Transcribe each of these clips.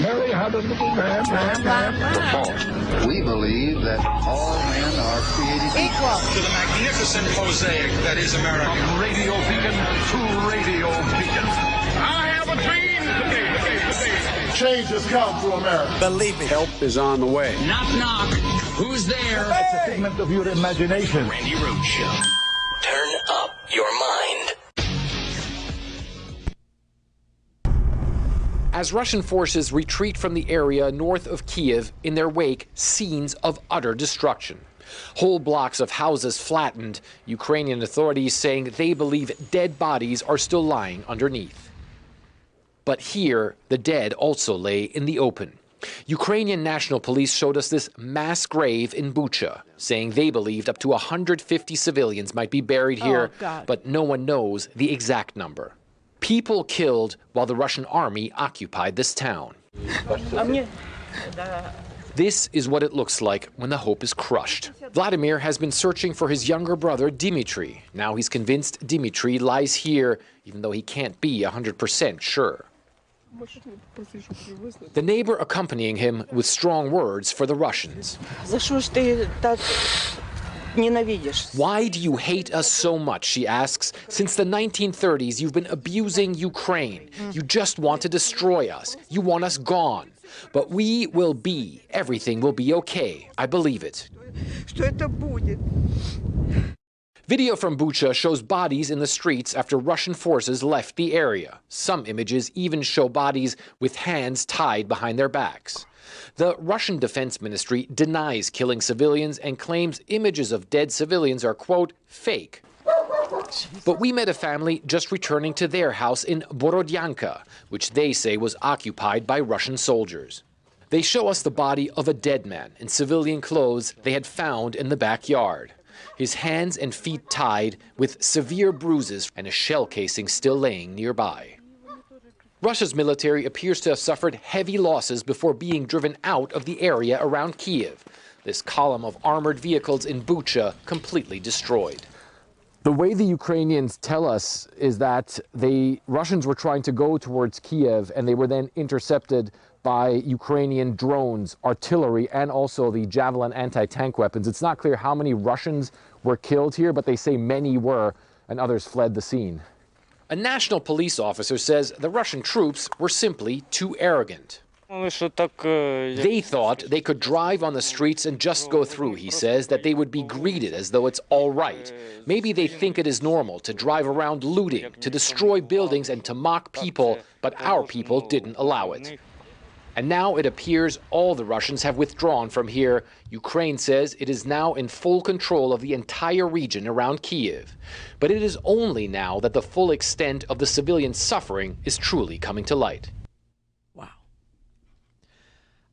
very habitable man. The fourth, we believe that all men are created equal. To the magnificent mosaic that is America. From radio beacon to radio beacon. I have a dream. Change has come to America. Believe me. Help is on the way. Knock, knock. Who's there? It's a figment of your imagination. Randi Rhodes Show. Turn up your mind. As Russian forces retreat from the area north of Kiev, in their wake, scenes of utter destruction. Whole blocks of houses flattened, Ukrainian authorities saying they believe dead bodies are still lying underneath. But here, the dead also lay in the open. Ukrainian National Police showed us this mass grave in Bucha, saying they believed up to 150 civilians might be buried here, but no one knows the exact number. People killed while the Russian army occupied this town. This is what it looks like when the hope is crushed. Vladimir has been searching for his younger brother, Dmitry. Now he's convinced Dmitry lies here, even though he can't be 100% sure. The neighbor accompanying him with strong words for the Russians. Why do you hate us so much, she asks. Since the 1930s, you've been abusing Ukraine. You just want to destroy us. You want us gone. But we will be. Everything will be okay. I believe it. Video from Bucha shows bodies in the streets after Russian forces left the area. Some images even show bodies with hands tied behind their backs. The Russian Defense Ministry denies killing civilians and claims images of dead civilians are, quote, fake. But we met a family just returning to their house in Borodyanka, which they say was occupied by Russian soldiers. They show us the body of a dead man in civilian clothes they had found in the backyard. His hands and feet tied with severe bruises and a shell casing still laying nearby. Russia's military appears to have suffered heavy losses before being driven out of the area around Kiev. This column of armored vehicles in Bucha completely destroyed. The way the Ukrainians tell us is that the Russians were trying to go towards Kiev and they were then intercepted by Ukrainian drones, artillery, and also the Javelin anti-tank weapons. It's not clear how many Russians were killed here, but they say many were, and others fled the scene. A national police officer says the Russian troops were simply too arrogant. They thought they could drive on the streets and just go through, he says, that they would be greeted as though it's all right. Maybe they think it is normal to drive around looting, to destroy buildings and to mock people, but our people didn't allow it. And now it appears all the Russians have withdrawn from here. Ukraine says it is now in full control of the entire region around Kiev. But it is only now that the full extent of the civilian suffering is truly coming to light.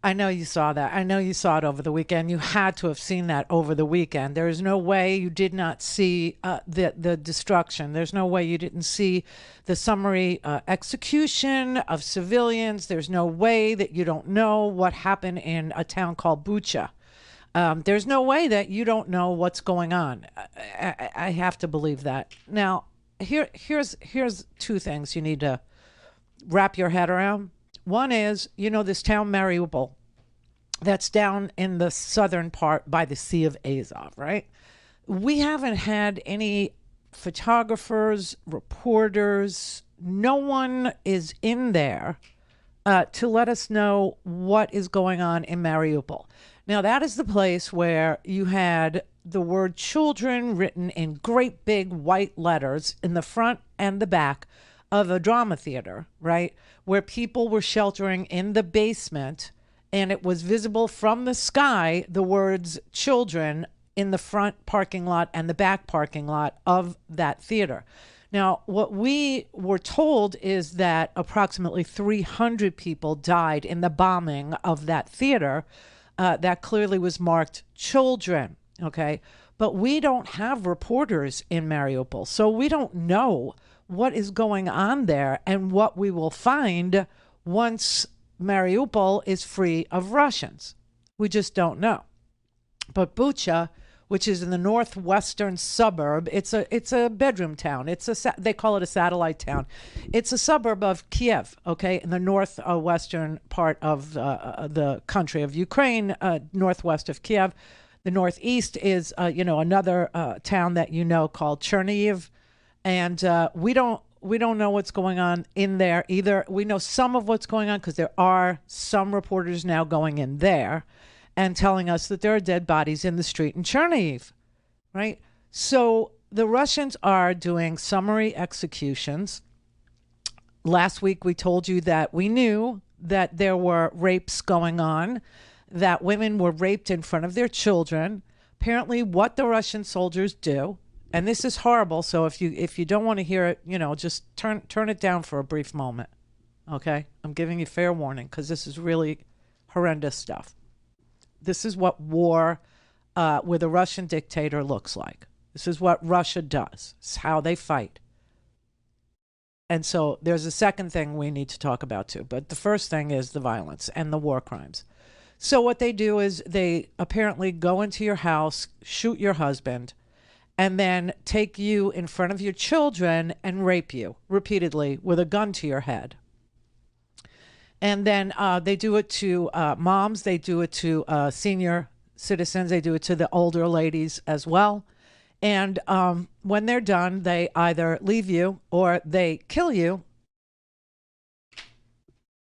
I know you saw that. I know you saw it over the weekend. You had to have seen that over the weekend. There is no way you did not see the destruction. There's no way you didn't see the summary execution of civilians. There's no way that you don't know what happened in a town called Bucha. There's no way that you don't know what's going on. I have to believe that. Now, here's two things you need to wrap your head around. One is, you know, this town Mariupol, that's down in the southern part by the Sea of Azov, right? We haven't had any photographers, reporters, no one is in there to let us know what is going on in Mariupol. Now, that is the place where you had the word children written in great big white letters in the front and the back of a drama theater, right? Where people were sheltering in the basement, and it was visible from the sky, the words children in the front parking lot and the back parking lot of that theater. Now, what we were told is that approximately 300 people died in the bombing of that theater. That clearly was marked children, okay? But we don't have reporters in Mariupol, so we don't know what is going on there and what we will find once Mariupol is free of Russians. We just don't know. But Bucha which is in the northwestern suburb. It's a bedroom town. They call it a satellite town. It's a suburb of Kiev, okay, in the northwestern part of the country of Ukraine, northwest of Kiev. The northeast is, another town that called Chernihiv, and we don't know what's going on in there either. We know some of what's going on because there are some reporters now going in there and telling us that there are dead bodies in the street in Chernihiv, right? So the Russians are doing summary executions. Last week we told you that we knew that there were rapes going on, that women were raped in front of their children. Apparently what the Russian soldiers do, and this is horrible, so if you don't want to hear it, just turn it down for a brief moment, okay? I'm giving you fair warning because this is really horrendous stuff. This is what war with a Russian dictator looks like. This is what Russia does. It's how they fight. And so there's a second thing we need to talk about too. But the first thing is the violence and the war crimes. So what they do is they apparently go into your house, shoot your husband, and then take you in front of your children and rape you repeatedly with a gun to your head. And then they do it to moms. They do it to senior citizens. They do it to the older ladies as well. And when they're done, they either leave you or they kill you.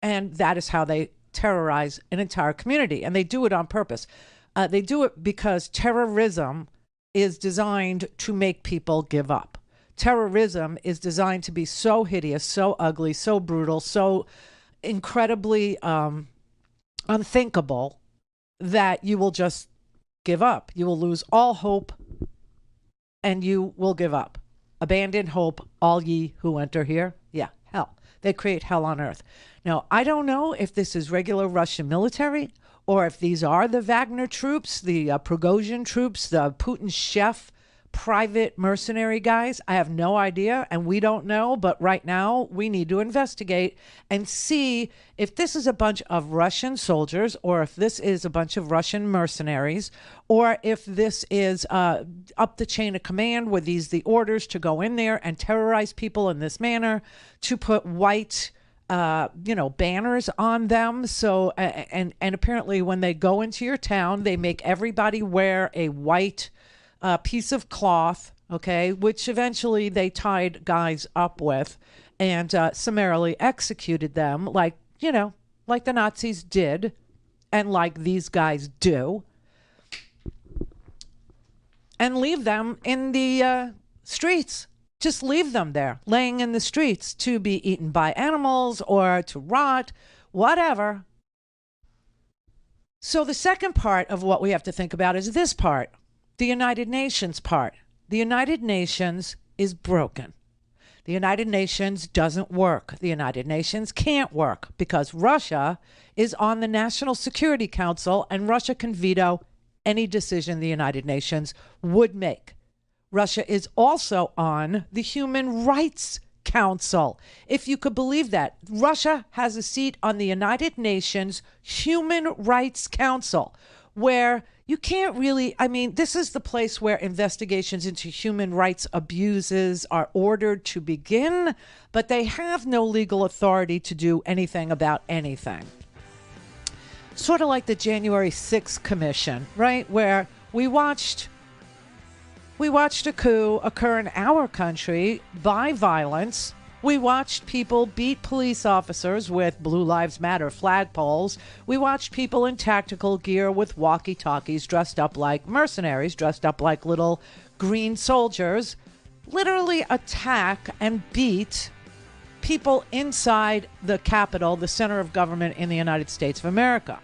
And that is how they terrorize an entire community. And they do it on purpose. They do it because terrorism is designed to make people give up. Terrorism is designed to be so hideous, so ugly, so brutal, so incredibly unthinkable that you will just give up. You will lose all hope and you will give up. Abandon hope, all ye who enter here. Yeah, hell. They create hell on earth. Now, I don't know if this is regular Russian military or if these are the Wagner troops, the Prigozhin troops, the Putin chef private mercenary guys. I have no idea, and we don't know, but right now we need to investigate and see if this is a bunch of Russian soldiers or if this is a bunch of Russian mercenaries or if this is up the chain of command with the orders to go in there and terrorize people in this manner, to put white banners on them. So and apparently when they go into your town, they make everybody wear a white piece of cloth, okay, which eventually they tied guys up with and summarily executed them like the Nazis did and like these guys do, and leave them in the streets. Just leave them there, laying in the streets to be eaten by animals or to rot, whatever. So the second part of what we have to think about is this part. The United Nations part. The United Nations is broken. The United Nations doesn't work. The United Nations can't work because Russia is on the National Security Council and Russia can veto any decision the United Nations would make. Russia is also on the Human Rights Council. If you could believe that, Russia has a seat on the United Nations Human Rights Council, where you can't really, this is the place where investigations into human rights abuses are ordered to begin, but they have no legal authority to do anything about anything. Sort of like the January 6th Commission, right? Where we watched a coup occur in our country by violence. We watched people beat police officers with Blue Lives Matter flagpoles. We watched people in tactical gear with walkie-talkies dressed up like mercenaries, dressed up like little green soldiers, literally attack and beat people inside the Capitol, the center of government in the United States of America.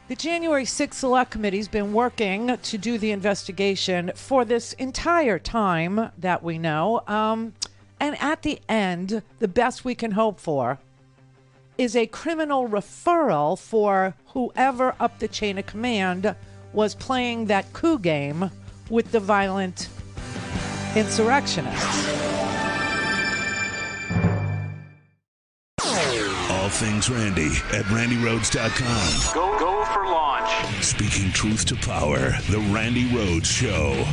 The January 6th Select Committee's been working to do the investigation for this entire time that we know. And at the end, the best we can hope for is a criminal referral for whoever up the chain of command was playing that coup game with the violent insurrectionists. All things Randi at RandiRhodes.com. Go for launch. Speaking truth to power, the Randi Rhodes Show.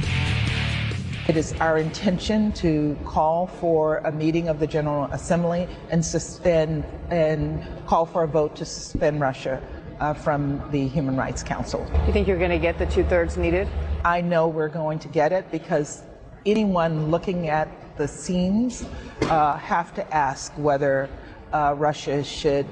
It is our intention to call for a meeting of the General Assembly and call for a vote to suspend Russia from the Human Rights Council. You think you're going to get the 2/3 needed? I know we're going to get it because anyone looking at the scenes have to ask whether Russia should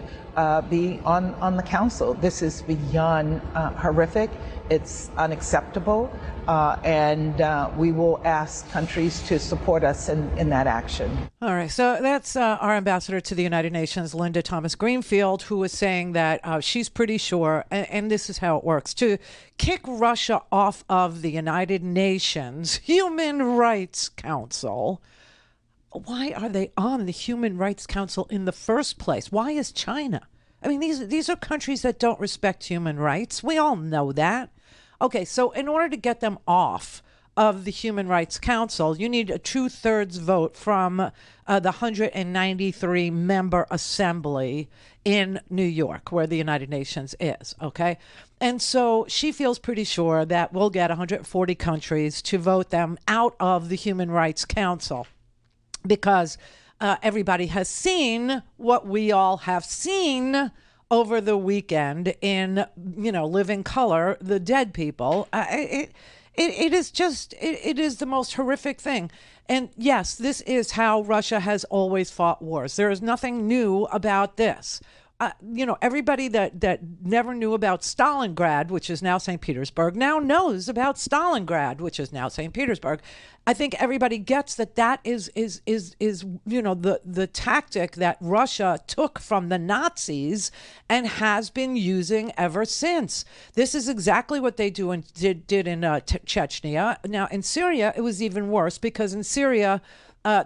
be on the council. This is beyond horrific. It's unacceptable, and we will ask countries to support us in that action. All right, so that's our ambassador to the United Nations, Linda Thomas-Greenfield, who was saying that she's pretty sure, and this is how it works, to kick Russia off of the United Nations Human Rights Council. Why are they on the Human Rights Council in the first place? Why is China? I mean, these are countries that don't respect human rights. We all know that. Okay, so in order to get them off of the Human Rights Council, you need a 2/3 vote from the 193 member assembly in New York, where the United Nations is, okay? And so she feels pretty sure that we'll get 140 countries to vote them out of the Human Rights Council, because everybody has seen what we all have seen over the weekend in, living color, the dead people. It is the most horrific thing. And yes, this is how Russia has always fought wars. There is nothing new about this. Everybody that never knew about Stalingrad, which is now St. Petersburg, now knows about Stalingrad, which is now St. Petersburg. I think everybody gets that is the tactic that Russia took from the Nazis and has been using ever since. This is exactly what they did in Chechnya. Now in Syria, it was even worse, because in Syria,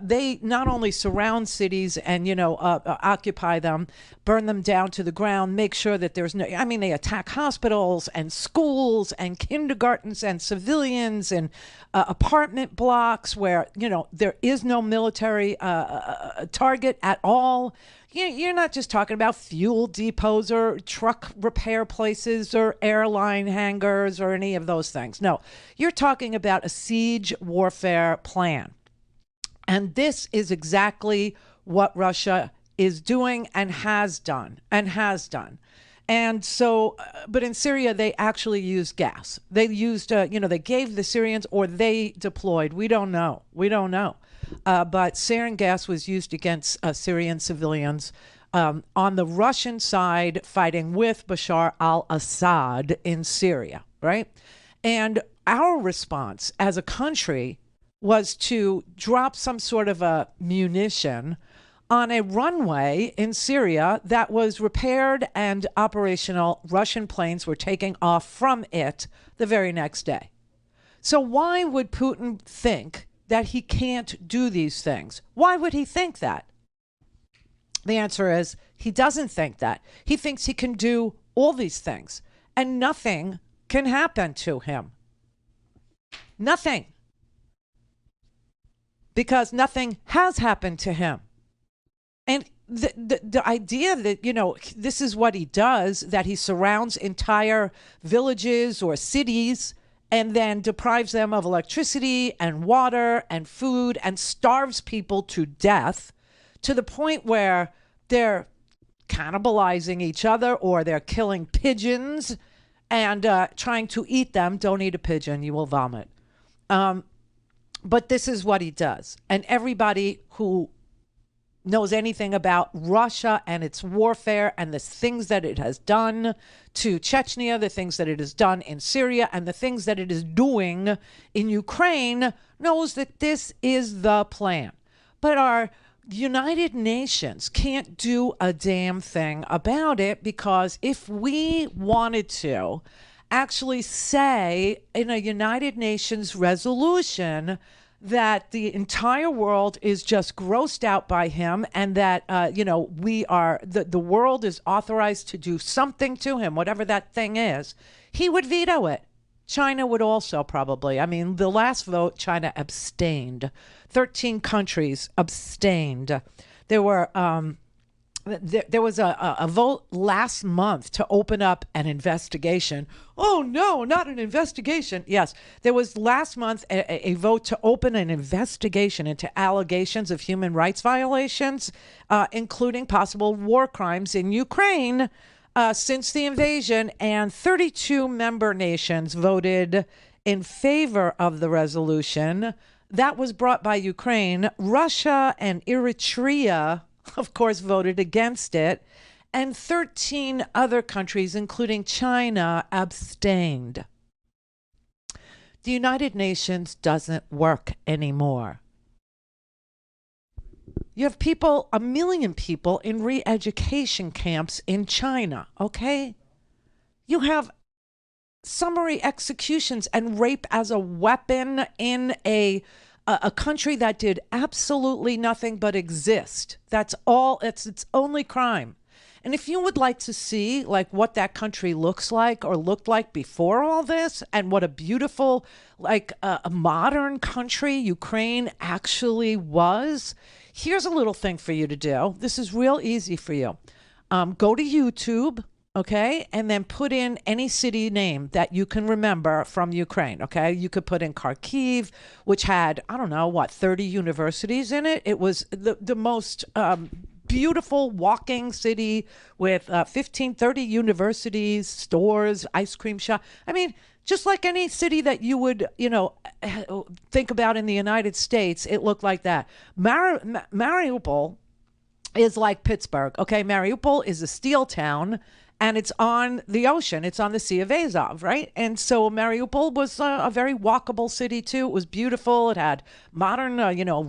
they not only surround cities and, occupy them, burn them down to the ground, make sure that there's no, they attack hospitals and schools and kindergartens and civilians and apartment blocks where, there is no military target at all. You're not just talking about fuel depots or truck repair places or airline hangars or any of those things. No, you're talking about a siege warfare plan. And this is exactly what Russia is doing and has done. And so, but in Syria, they actually used gas. They used, they gave the Syrians, or they deployed. We don't know. But sarin gas was used against Syrian civilians on the Russian side, fighting with Bashar al-Assad in Syria, right? And our response as a country was to drop some sort of a munition on a runway in Syria that was repaired and operational. Russian planes were taking off from it the very next day. So why would Putin think that he can't do these things? Why would he think that? The answer is he doesn't think that. He thinks he can do all these things and nothing can happen to him. Nothing. Because nothing has happened to him. And the idea that, this is what he does, that he surrounds entire villages or cities and then deprives them of electricity and water and food and starves people to death to the point where they're cannibalizing each other or they're killing pigeons and trying to eat them. Don't eat a pigeon, you will vomit. But this is what he does. And everybody who knows anything about Russia and its warfare and the things that it has done to Chechnya, the things that it has done in Syria, and the things that it is doing in Ukraine knows that this is the plan. But our United Nations can't do a damn thing about it, because if we wanted to actually say in a United Nations resolution that the entire world is just grossed out by him and that, we are, the world is authorized to do something to him, whatever that thing is, he would veto it. China would also probably. The last vote, China abstained. 13 countries abstained. There were there was a vote last month to open up an investigation. Oh, no, not an investigation. Yes, there was last month a vote to open an investigation into allegations of human rights violations, including possible war crimes in Ukraine since the invasion. And 32 member nations voted in favor of the resolution that was brought by Ukraine. Russia and Eritrea, of course, voted against it, and 13 other countries, including China, abstained. The United Nations doesn't work anymore. You have people, 1 million people in re-education camps in China, okay? You have summary executions and rape as a weapon in a country that did absolutely nothing but exist. That's all. It's its only crime. And if you would like to see like what that country looks like or looked like before all this, and what a beautiful, like a modern country Ukraine actually was, here's a little thing for you to do. This is real easy for you. Go to YouTube. Okay, and then put in any city name that you can remember from Ukraine. Okay, you could put in Kharkiv, which had, I don't know, what, 30 universities in it. It was the most beautiful walking city with 15, 30 universities, stores, ice cream shop. I mean, just like any city that you would, think about in the United States, it looked like that. Mariupol is like Pittsburgh. Okay, Mariupol is a steel town. And it's on the ocean. It's on the Sea of Azov, right? And so Mariupol was a very walkable city, too. It was beautiful. It had modern,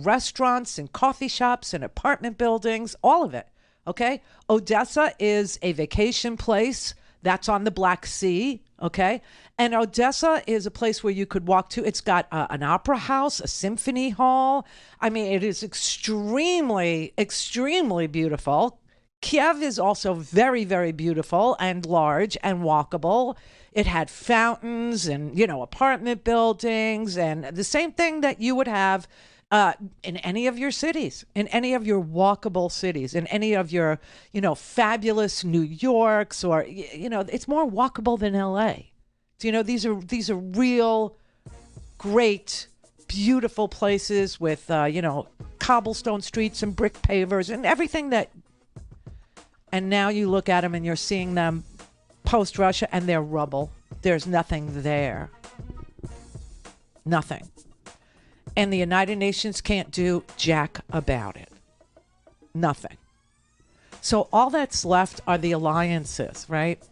restaurants and coffee shops and apartment buildings, all of it, okay? Odessa is a vacation place. That's on the Black Sea, okay? And Odessa is a place where you could walk to. It's got an opera house, a symphony hall. I mean, it is extremely, extremely beautiful. Kiev is also very, very beautiful and large and walkable. It had fountains and, apartment buildings and the same thing that you would have in any of your cities, in any of your walkable cities, in any of your, fabulous New Yorks, or, it's more walkable than LA. These are real, great, beautiful places with, cobblestone streets and brick pavers and everything that. And now you look at them and you're seeing them post-Russia and they're rubble. There's nothing there. Nothing. And the United Nations can't do jack about it. Nothing. So all that's left are the alliances, right?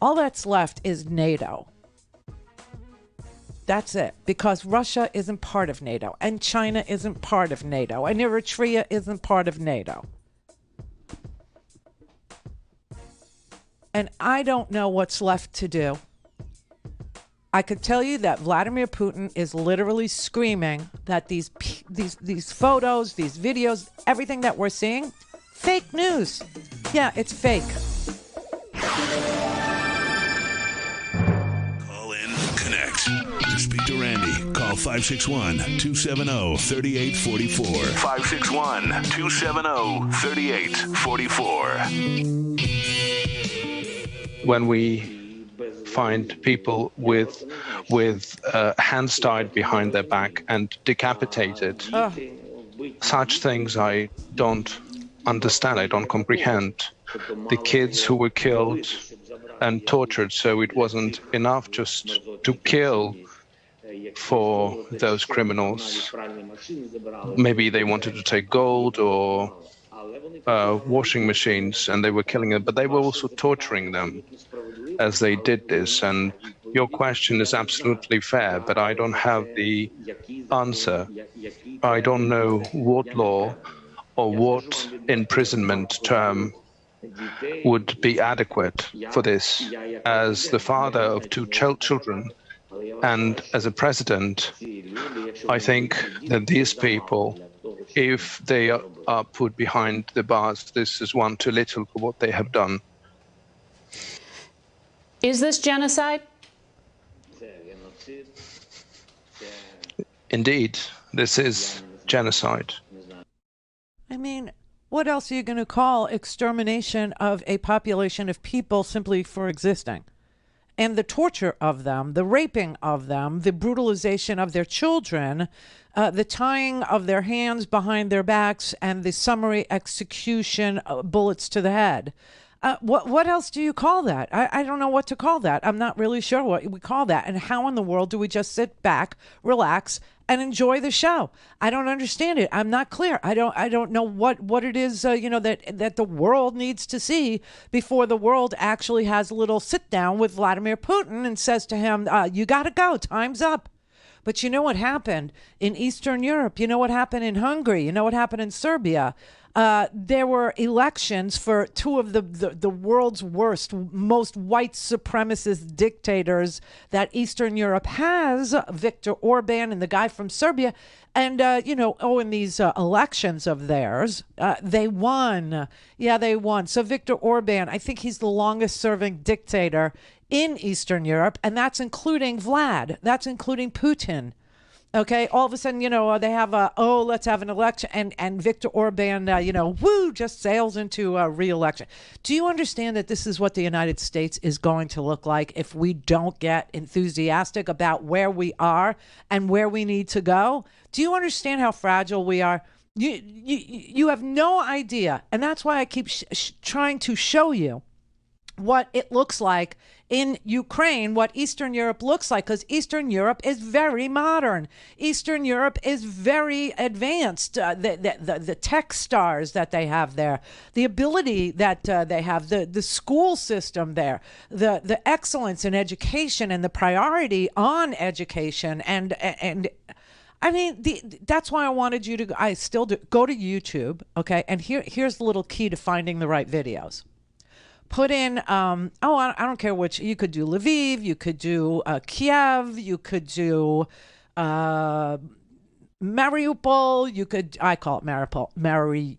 All that's left is NATO. That's it. Because Russia isn't part of NATO, and China isn't part of NATO, and Eritrea isn't part of NATO. And I don't know what's left to do. I could tell you that Vladimir Putin is literally screaming that these photos, these videos, everything that we're seeing, fake news. Yeah, it's fake. Call in, connect. To speak to Randi, call 561-270-3844. 561-270-3844. When we find people with hands tied behind their back and decapitated, such things I don't understand, I don't comprehend. The kids who were killed and tortured, so it wasn't enough just to kill for those criminals. Maybe they wanted to take gold or washing machines, and they were killing them, but they were also torturing them as they did this. And your question is absolutely fair, but I don't have the answer. I don't know what law or what imprisonment term would be adequate for this. As the father of two children and as a president, I think that these people, if they are put behind the bars, this is one too little for what they have done. Is this genocide? Indeed, this is genocide. I mean, What else are you going to call extermination of a population of people simply for existing? And the torture of them, the raping of them, the brutalization of their children, the tying of their hands behind their backs, and the summary execution, bullets to the head. What else do you call that? I don't know what to call that. I'm not really sure what we call that. And how in the world do we just sit back, relax, and enjoy the show? I don't understand it. I'm not clear. I don't know what it is, that the world needs to see before the world actually has a little sit down with Vladimir Putin and says to him, you got to go. Time's up. But you know what happened in Eastern Europe? You know what happened in Hungary? You know what happened in Serbia? There were elections for two of the world's worst, most white supremacist dictators that Eastern Europe has, Viktor Orban and the guy from Serbia. And, in these elections of theirs, they won. Yeah, they won. So Viktor Orban, I think he's the longest serving dictator in Eastern Europe, and that's including Vlad. That's including Putin. Okay, all of a sudden, they have let's have an election, and Viktor Orban, just sails into a re-election. Do you understand that this is what the United States is going to look like if we don't get enthusiastic about where we are and where we need to go? Do you understand how fragile we are? You have no idea, and that's why I keep trying to show you what it looks like in Ukraine, what Eastern Europe looks like, because Eastern Europe is very modern. Eastern Europe is very advanced. The tech stars that they have there, the ability that they have, the school system there, the excellence in education and the priority on education, and I mean, that's why I wanted you to. I still do. Go to YouTube, okay? And here's the little key to finding the right videos. Put in, I don't care which, you could do Lviv, you could do Kiev, you could do Mariupol, I call it Mariupol,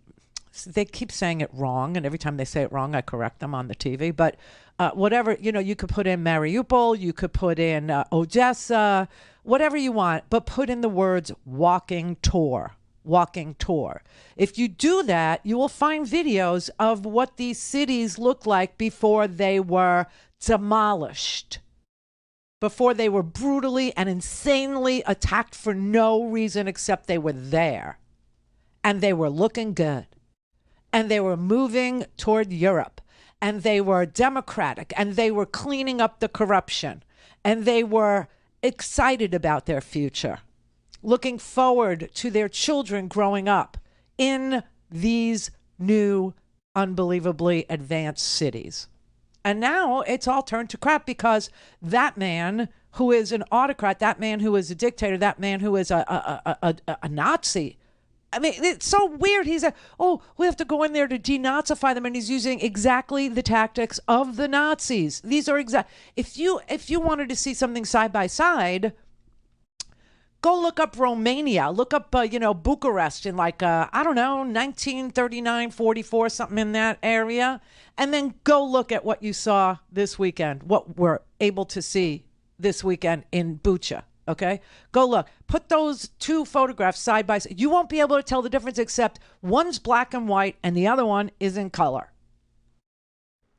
they keep saying it wrong, and every time they say it wrong, I correct them on the TV, but whatever, you could put in Mariupol, you could put in Odessa, whatever you want, but put in the words walking tour. If you do that, you will find videos of what these cities look like before they were demolished, before they were brutally and insanely attacked for no reason except they were there, and they were looking good, and they were moving toward Europe, and they were democratic, and they were cleaning up the corruption, and they were excited about their future, looking forward to their children growing up in these new, unbelievably advanced cities. And now it's all turned to crap because that man who is an autocrat, that man who is a dictator, that man who is a Nazi. I mean, it's so weird. He's we have to go in there to denazify them, and he's using exactly the tactics of the Nazis. These are if you wanted to see something side by side, go look up Romania, look up, Bucharest in 1939, 44, something in that area. And then go look at what you saw this weekend, what we're able to see this weekend in Bucha, okay? Go look. Put those two photographs side by side. You won't be able to tell the difference except one's black and white and the other one is in color.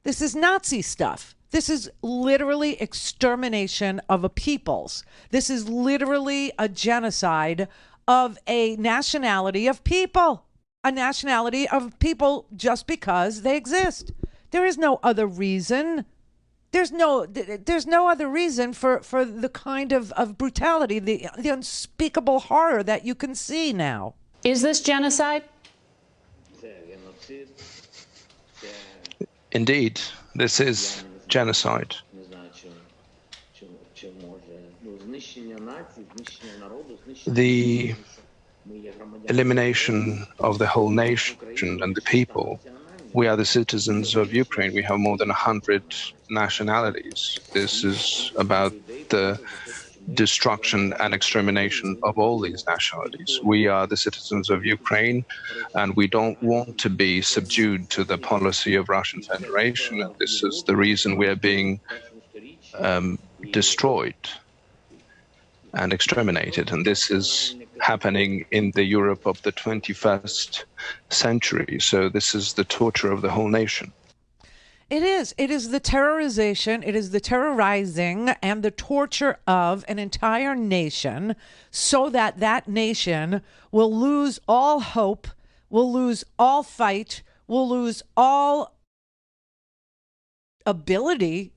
This is Nazi stuff. This is literally extermination of a peoples. This is literally a genocide of a nationality of people. A nationality of people just because they exist. There is no other reason. There's no other reason for the kind of brutality, the unspeakable horror that you can see now. Is this genocide? Indeed, this is genocide. The elimination of the whole nation and the people. We are the citizens of Ukraine. We have more than 100 nationalities. This is about the destruction and extermination of all these nationalities. We are the citizens of Ukraine, and we don't want to be subdued to the policy of Russian Federation. And this is the reason we are being destroyed and exterminated. And this is happening in the Europe of the 21st century. So this is the torture of the whole nation. It is. It is the terrorization, it is the terrorizing and the torture of an entire nation so that that nation will lose all hope, will lose all fight, will lose all ability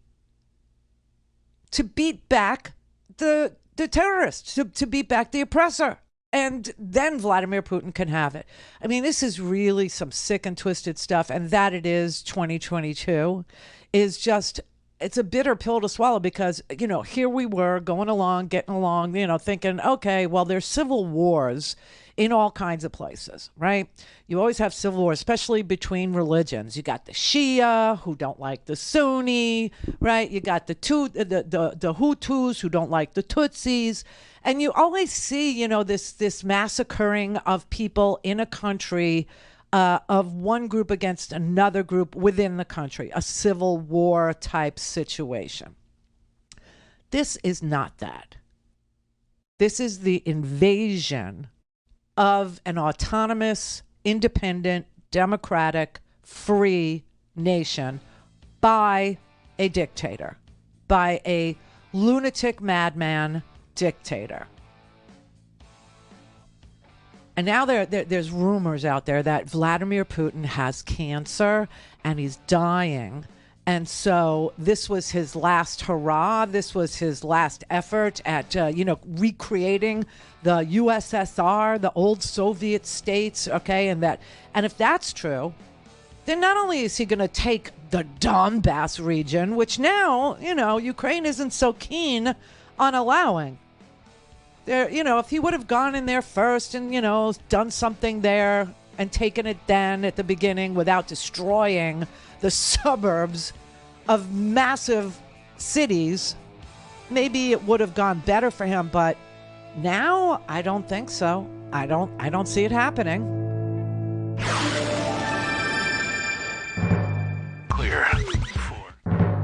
to beat back the terrorists, to beat back the oppressor. And then Vladimir Putin can have it. I mean, this is really some sick and twisted stuff. And that it is 2022 is just, it's a bitter pill to swallow because, you know, here we were going along, getting along, you know, thinking, okay, well, there's civil wars in all kinds of places, right? You always have civil wars, especially between religions. You got the Shia who don't like the Sunni, right? You got the Hutus who don't like the Tutsis. And you always see, you know, this massacring of people in a country, of one group against another group within the country, a civil war type situation. This is not that. This is the invasion of an autonomous, independent, democratic, free nation by a dictator, by a lunatic madman dictator. And now there's rumors out there that Vladimir Putin has cancer and he's dying. And so this was his last hurrah. This was his last effort at, recreating the USSR, the old Soviet states. Okay. And if that's true, then not only is he going to take the Donbass region, which now, you know, Ukraine isn't so keen on allowing. There, you know, if he would have gone in there first and, you know, done something there and taken it then at the beginning without destroying the suburbs of massive cities, maybe it would have gone better for him. But now I don't think so. I don't see it happening. Clear.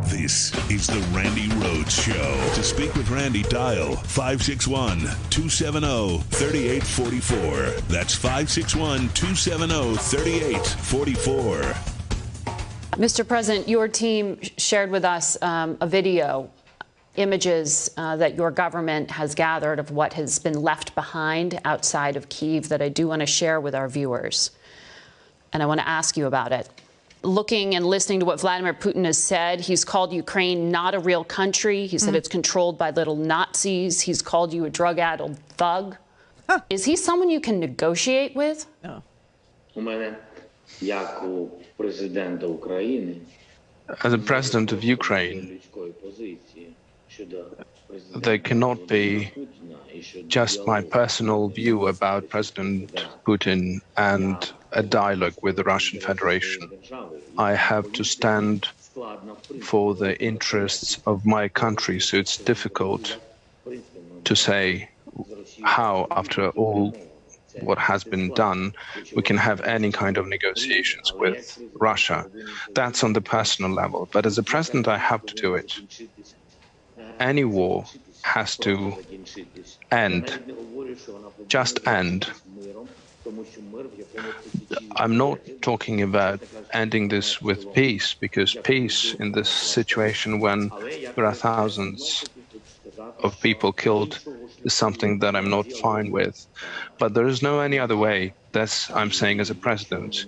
This is the Randi Rhodes Show. To speak with Randi, dial 561-270-3844. That's 561-270-3844. Mr. President, your team shared with us a video, images that your government has gathered of what has been left behind outside of Kyiv that I do want to share with our viewers. And I want to ask you about it. Looking and listening to what Vladimir Putin has said, he's called Ukraine not a real country. He said it's controlled by little Nazis. He's called you a drug-addled thug. Huh. Is he someone you can negotiate with? No. As a president of Ukraine, there cannot be just my personal view about President Putin and a dialogue with the Russian Federation. I have to stand for the interests of my country, so it's difficult to say how, after all what has been done, we can have any kind of negotiations with Russia. That's on the personal level. But as a president, I have to do it. Any war has to end, just end. I'm not talking about ending this with peace, because peace in this situation when there are thousands of people killed is something that I'm not fine with. But there is no any other way. That's I'm saying as a president.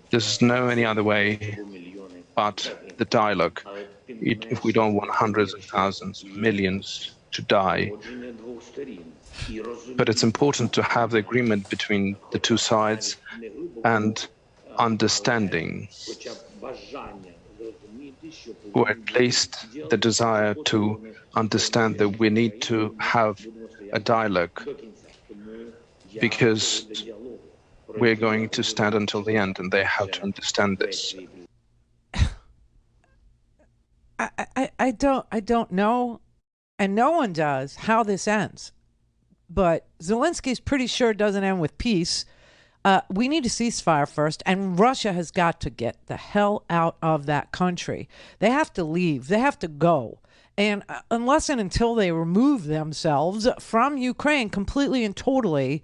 There's no any other way but the dialogue. If we don't want hundreds of thousands, millions to die. But it's important to have the agreement between the two sides and understanding, or at least the desire to understand that we need to have a dialogue, because we're going to stand until the end, and they have to understand this. I don't know, and no one does, how this ends. But Zelensky's pretty sure it doesn't end with peace. we need a ceasefire first, and Russia has got to get the hell out of that country. They have to leave. They have to go. And unless and until they remove themselves from Ukraine completely and totally,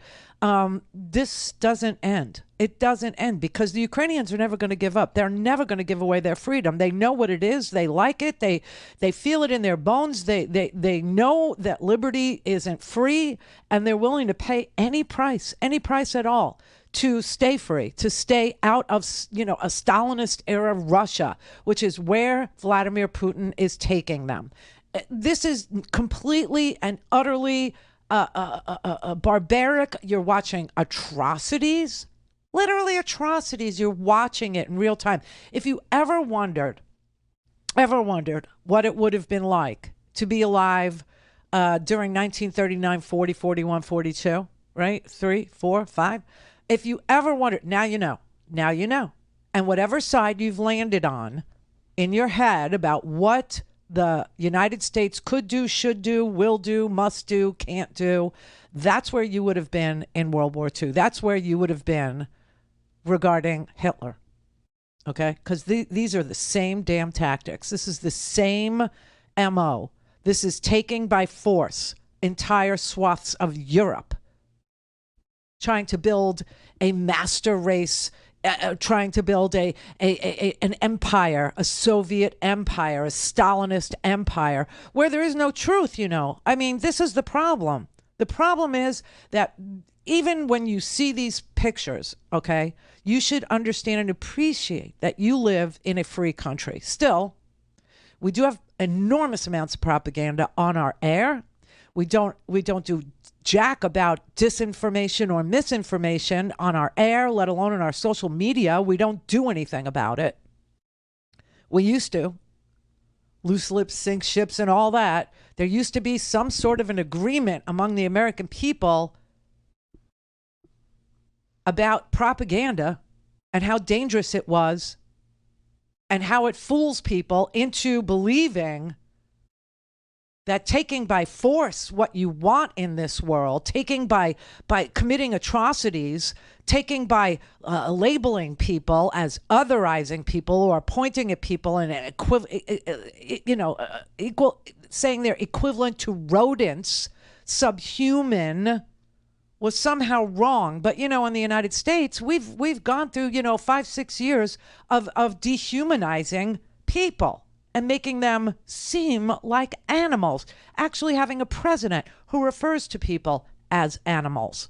this doesn't end. It doesn't end because the Ukrainians are never going to give up. They're never going to give away their freedom. They know what it is. They like it. They feel it in their bones. They know that liberty isn't free, and they're willing to pay any price at all to stay free, to stay out of, a Stalinist era Russia, which is where Vladimir Putin is taking them. This is completely and utterly barbaric. You're watching atrocities, literally atrocities. You're watching it in real time. If you ever wondered what it would have been like to be alive during 1939, 40, 41, 42, right? 3, 4, 5. If you ever wondered, now you know. Now you know. And whatever side you've landed on in your head about what the United States could do, should do, will do, must do, can't do, that's where you would have been in World War II. That's where you would have been regarding Hitler. Okay? Because these are the same damn tactics. This is the same MO. This is taking by force entire swaths of Europe, trying to build a master race, trying to build an empire, a Soviet empire, a Stalinist empire, where there is no truth, I mean, this is the problem. The problem is that even when you see these pictures, okay, you should understand and appreciate that you live in a free country. Still, we do have enormous amounts of propaganda on our air. We don't do jack about disinformation or misinformation on our air, let alone on our social media. We don't do anything about it. We used to. Loose lips sink ships and all that. There used to be some sort of an agreement among the American people about propaganda and how dangerous it was and how it fools people into believing that taking by force what you want in this world, taking by committing atrocities, taking by labeling people as otherizing people or pointing at people and saying they're equivalent to rodents, subhuman, was somehow wrong. But in the United States, we've gone through 5-6 years of dehumanizing people and making them seem like animals, actually having a president who refers to people as animals.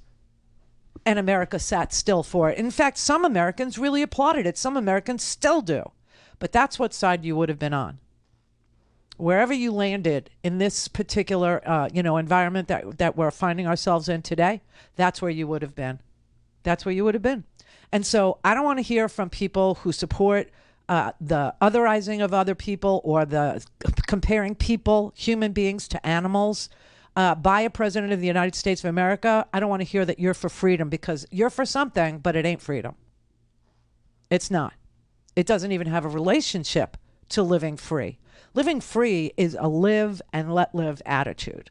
And America sat still for it. In fact, some Americans really applauded it. Some Americans still do. But that's what side you would have been on. Wherever you landed in this particular, environment that we're finding ourselves in today, that's where you would have been. That's where you would have been. And so I don't want to hear from people who support the otherizing of other people or the comparing people, human beings, to animals by a president of the United States of America. I don't want to hear that you're for freedom, because you're for something, but it ain't freedom. It's not. It doesn't even have a relationship to living free. Living free is a live and let live attitude.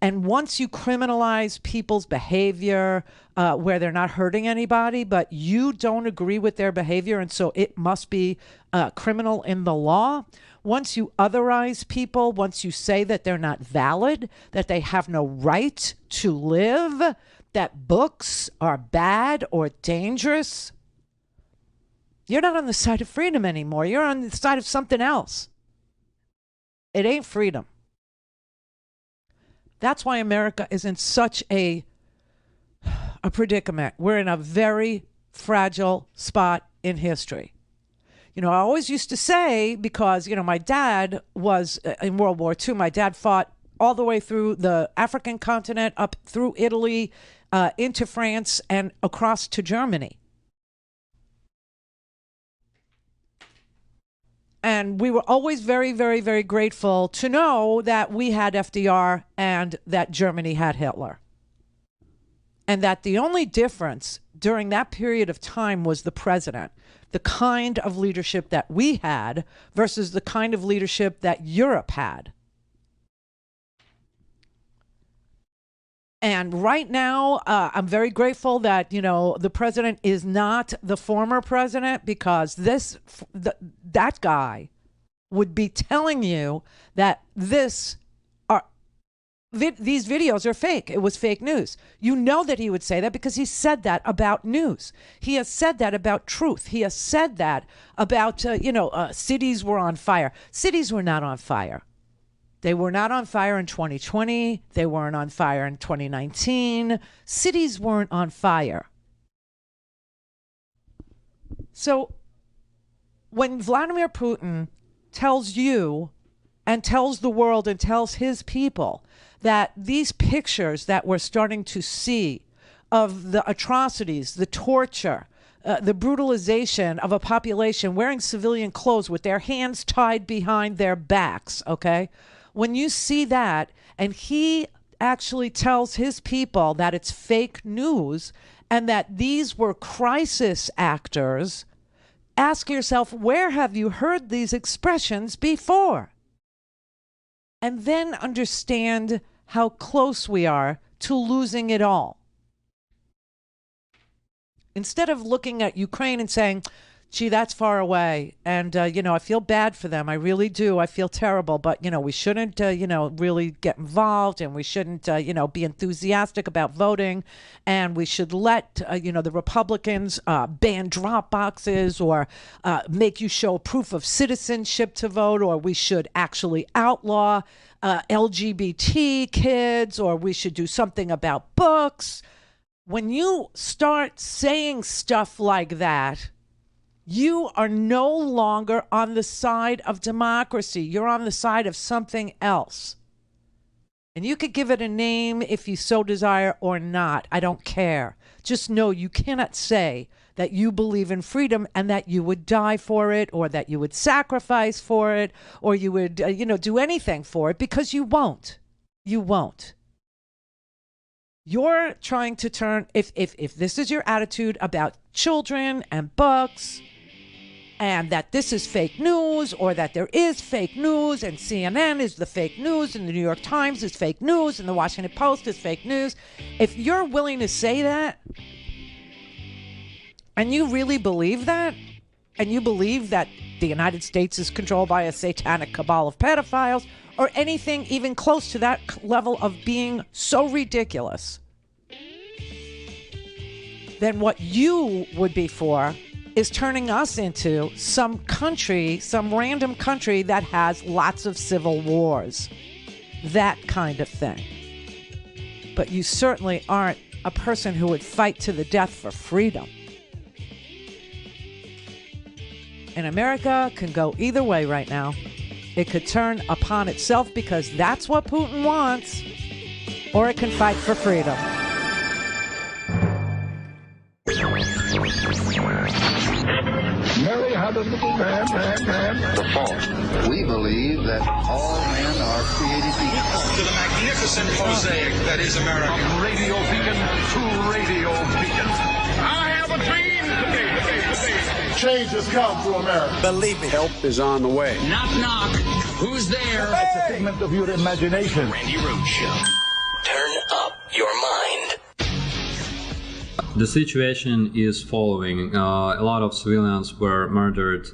And once you criminalize people's behavior where they're not hurting anybody, but you don't agree with their behavior, and so it must be criminal in the law. Once you otherize people, once you say that they're not valid, that they have no right to live, that books are bad or dangerous, you're not on the side of freedom anymore. You're on the side of something else. It ain't freedom. That's why America is in such a predicament. We're in a very fragile spot in history. I always used to say, because, my dad was in World War II. My dad fought all the way through the African continent, up through Italy, into France, and across to Germany. And we were always very, very, very grateful to know that we had FDR and that Germany had Hitler. And that the only difference during that period of time was the president, the kind of leadership that we had versus the kind of leadership that Europe had. And right now, I'm very grateful that, the president is not the former president, because that guy would be telling you that these videos are fake. It was fake news. You know that he would say that because he said that about news. He has said that about truth. He has said that about, cities were on fire. Cities were not on fire. They were not on fire in 2020. They weren't on fire in 2019. Cities weren't on fire. So when Vladimir Putin tells you and tells the world and tells his people that these pictures that we're starting to see of the atrocities, the torture, the brutalization of a population wearing civilian clothes with their hands tied behind their backs, okay? When you see that, and he actually tells his people that it's fake news and that these were crisis actors, ask yourself, where have you heard these expressions before? And then understand how close we are to losing it all. Instead of looking at Ukraine and saying, gee, that's far away. And, I feel bad for them. I really do. I feel terrible. But, we shouldn't, really get involved, and we shouldn't, be enthusiastic about voting. And we should let, the Republicans ban drop boxes, or make you show proof of citizenship to vote, or we should actually outlaw LGBT kids, or we should do something about books. When you start saying stuff like that, you are no longer on the side of democracy. You're on the side of something else. And you could give it a name if you so desire or not. I don't care. Just know you cannot say that you believe in freedom and that you would die for it, or that you would sacrifice for it, or you would, do anything for it, because you won't. You won't. You're trying to turn, if this is your attitude about children and books, and that this is fake news, or that there is fake news, and CNN is the fake news, and the New York Times is fake news, and the Washington Post is fake news. If you're willing to say that, and you really believe that, and you believe that the United States is controlled by a satanic cabal of pedophiles, or anything even close to that level of being so ridiculous, then what you would be for is turning us into some country, some random country that has lots of civil wars. That kind of thing. But you certainly aren't a person who would fight to the death for freedom. And America can go either way right now. It could turn upon itself because that's what Putin wants, or it can fight for freedom. Mary had a little man. The fault. We believe that all men are created equal. To the magnificent mosaic that is America. From radio beacon to radio beacon. I have a dream today. Change has come to America. Believe me. Help is on the way. Knock, knock. Who's there? It's a figment of your imagination. Randi Rhodes Show. Turn up your mind. The situation is following. A lot of civilians were murdered.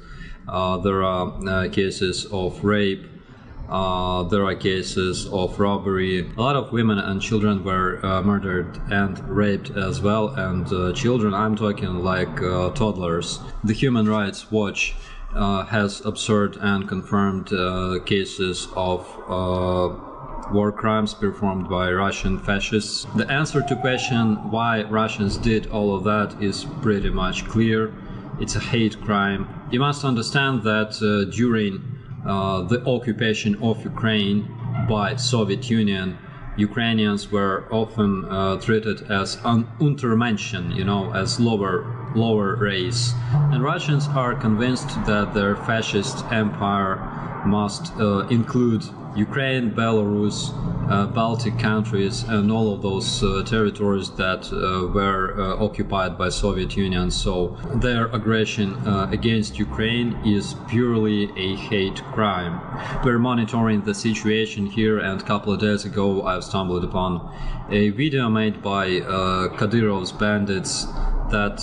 There are cases of rape. There are cases of robbery. A lot of women and children were murdered and raped as well. And children, I'm talking like toddlers. The Human Rights Watch has observed and confirmed cases of war crimes performed by Russian fascists. The answer to question why Russians did all of that is pretty much clear. It's a hate crime. You must understand that during the occupation of Ukraine by Soviet Union, Ukrainians were often treated as Untermenschen, as lower lower race. And Russians are convinced that their fascist empire must include Ukraine, Belarus, Baltic countries, and all of those territories that were occupied by Soviet Union. So their aggression against Ukraine is purely a hate crime. We're monitoring the situation here, and a couple of days ago I've stumbled upon a video made by Kadyrov's bandits that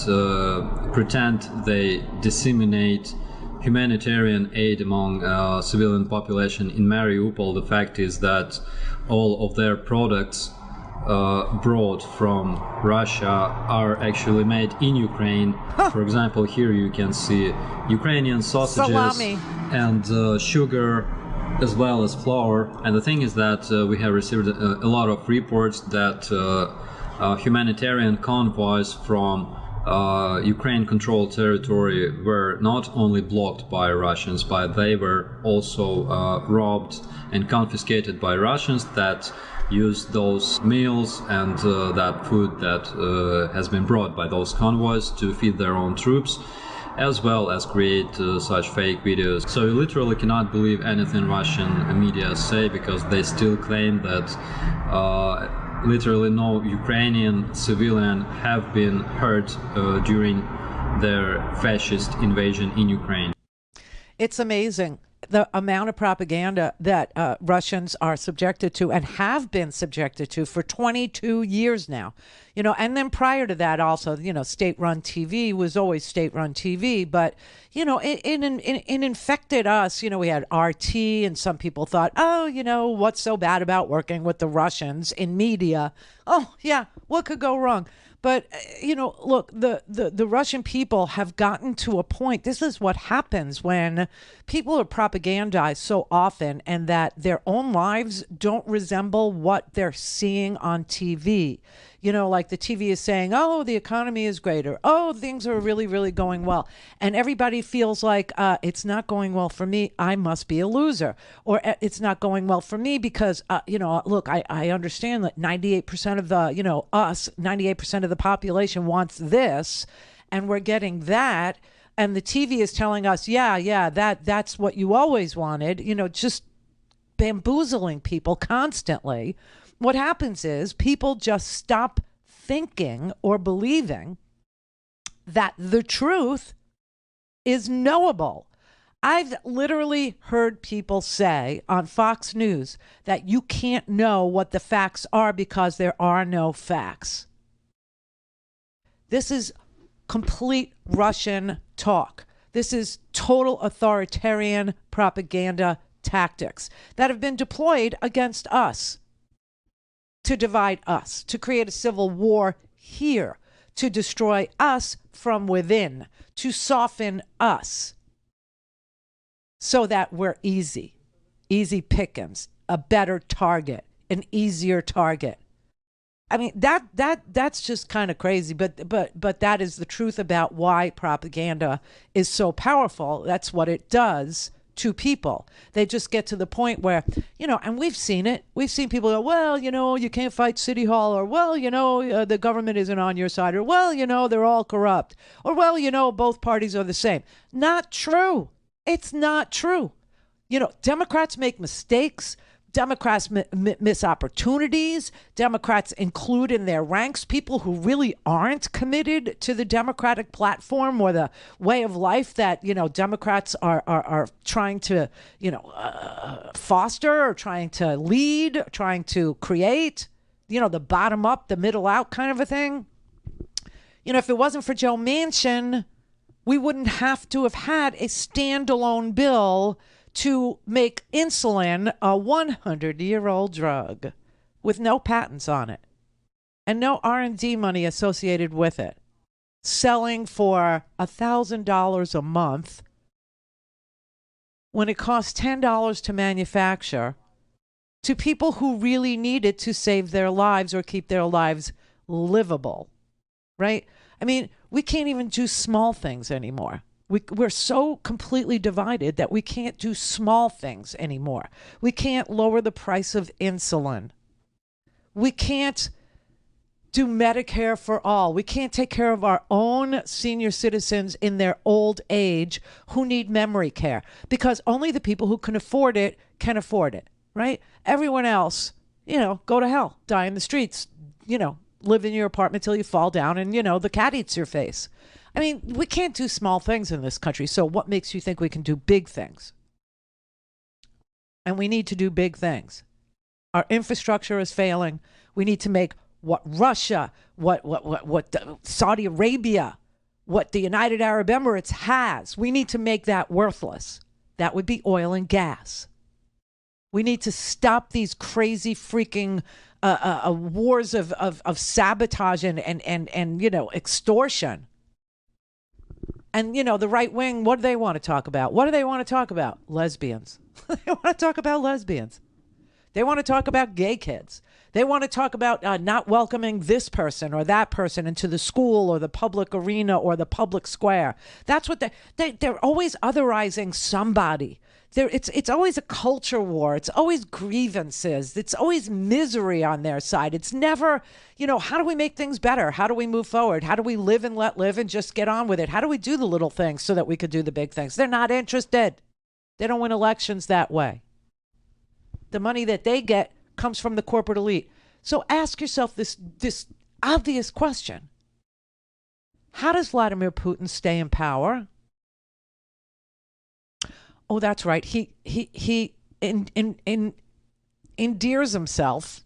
pretend they disseminate humanitarian aid among civilian population in Mariupol. The fact is that all of their products brought from Russia are actually made in Ukraine. For example, here you can see Ukrainian sausages, salami, and sugar, as well as flour. And the thing is that we have received a lot of reports that humanitarian convoys from Ukraine-controlled territory were not only blocked by Russians, but they were also robbed and confiscated by Russians that used those meals and that food that has been brought by those convoys to feed their own troops, as well as create such fake videos. So you literally cannot believe anything Russian media say, because they still claim that literally no Ukrainian civilian have been hurt during their fascist invasion in Ukraine. It's amazing the amount of propaganda that Russians are subjected to and have been subjected to for 22 years now. You know, and then prior to that also, you know, state-run TV was always state-run TV, but, you know, it infected us. You know, we had RT, and some people thought, oh, you know, what's so bad about working with the Russians in media? Oh, yeah, what could go wrong? But, you know, look, the Russian people have gotten to a point. This is what happens when people are propagandized so often, and that their own lives don't resemble what they're seeing on TV. You know, like the TV is saying, oh, the economy is great, or oh, things are really, really going well. And everybody feels like it's not going well for me, I must be a loser. Or it's not going well for me because, you know, look, I understand that 98% of the, you know, us, 98% of the population wants this, and we're getting that. And the TV is telling us, yeah, that's what you always wanted, you know, just bamboozling people constantly. What happens is people just stop thinking or believing that the truth is knowable. I've literally heard people say on Fox News that you can't know what the facts are because there are no facts. This is complete Russian talk. This is total authoritarian propaganda tactics that have been deployed against us, to divide us, to create a civil war here, to destroy us from within, to soften us so that we're easy pickings, a better target, an easier target. I mean, that's just kind of crazy, but that is the truth about why propaganda is so powerful. That's what it does to people. They just get to the point where, you know, and we've seen it. We've seen people go, well, you know, you can't fight City Hall, or, well, you know, the government isn't on your side, or, well, you know, they're all corrupt, or, well, you know, both parties are the same. Not true. It's not true. You know, Democrats make mistakes. Democrats miss opportunities. Democrats include in their ranks people who really aren't committed to the Democratic platform or the way of life that, you know, Democrats are trying to, you know, foster, or trying to lead, trying to create, you know, the bottom up, the middle out kind of a thing. You know, if it wasn't for Joe Manchin, we wouldn't have to have had a standalone bill to make insulin a 100-year-old drug with no patents on it and no R&D money associated with it, selling for $1,000 a month when it costs $10 to manufacture, to people who really need it to save their lives or keep their lives livable, right? I mean, we can't even do small things anymore. We're so completely divided that we can't do small things anymore. We can't lower the price of insulin. We can't do Medicare for all. We can't take care of our own senior citizens in their old age who need memory care, because only the people who can afford it, right? Everyone else, go to hell, die in the streets, live in your apartment till you fall down and, the cat eats your face. I mean, we can't do small things in this country. So what makes you think we can do big things? And we need to do big things. Our infrastructure is failing. We need to make what Russia, what Saudi Arabia, what the United Arab Emirates has. We need to make that worthless. That would be oil and gas. We need to stop these crazy freaking wars of sabotage and extortion. And, the right wing, what do they want to talk about? What do they want to talk about? Lesbians. They want to talk about lesbians. They want to talk about gay kids. They want to talk about not welcoming this person or that person into the school or the public arena or the public square. That's what they're always otherizing somebody. It's always a culture war. It's always grievances. It's always misery on their side. It's never, how do we make things better? How do we move forward? How do we live and let live and just get on with it? How do we do the little things so that we could do the big things? They're not interested. They don't win elections that way. The money that they get comes from the corporate elite. So ask yourself this obvious question. How does Vladimir Putin stay in power? Oh, that's right. He endears himself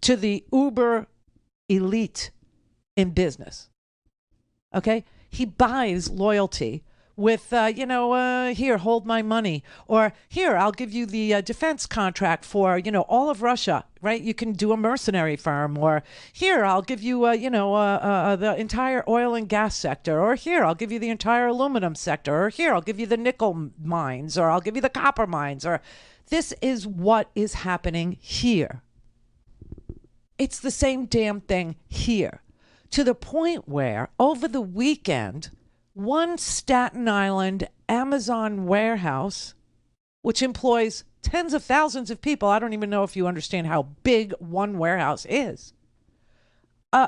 to the uber elite in business. Okay? He buys loyalty with, here, hold my money. Or here, I'll give you the defense contract for, all of Russia, right? You can do a mercenary firm. Or here, I'll give you, the entire oil and gas sector. Or here, I'll give you the entire aluminum sector. Or here, I'll give you the nickel mines. Or I'll give you the copper mines. Or this is what is happening here. It's the same damn thing here. To the point where, over the weekend, one Staten Island Amazon warehouse, which employs tens of thousands of people, I don't even know if you understand how big one warehouse is,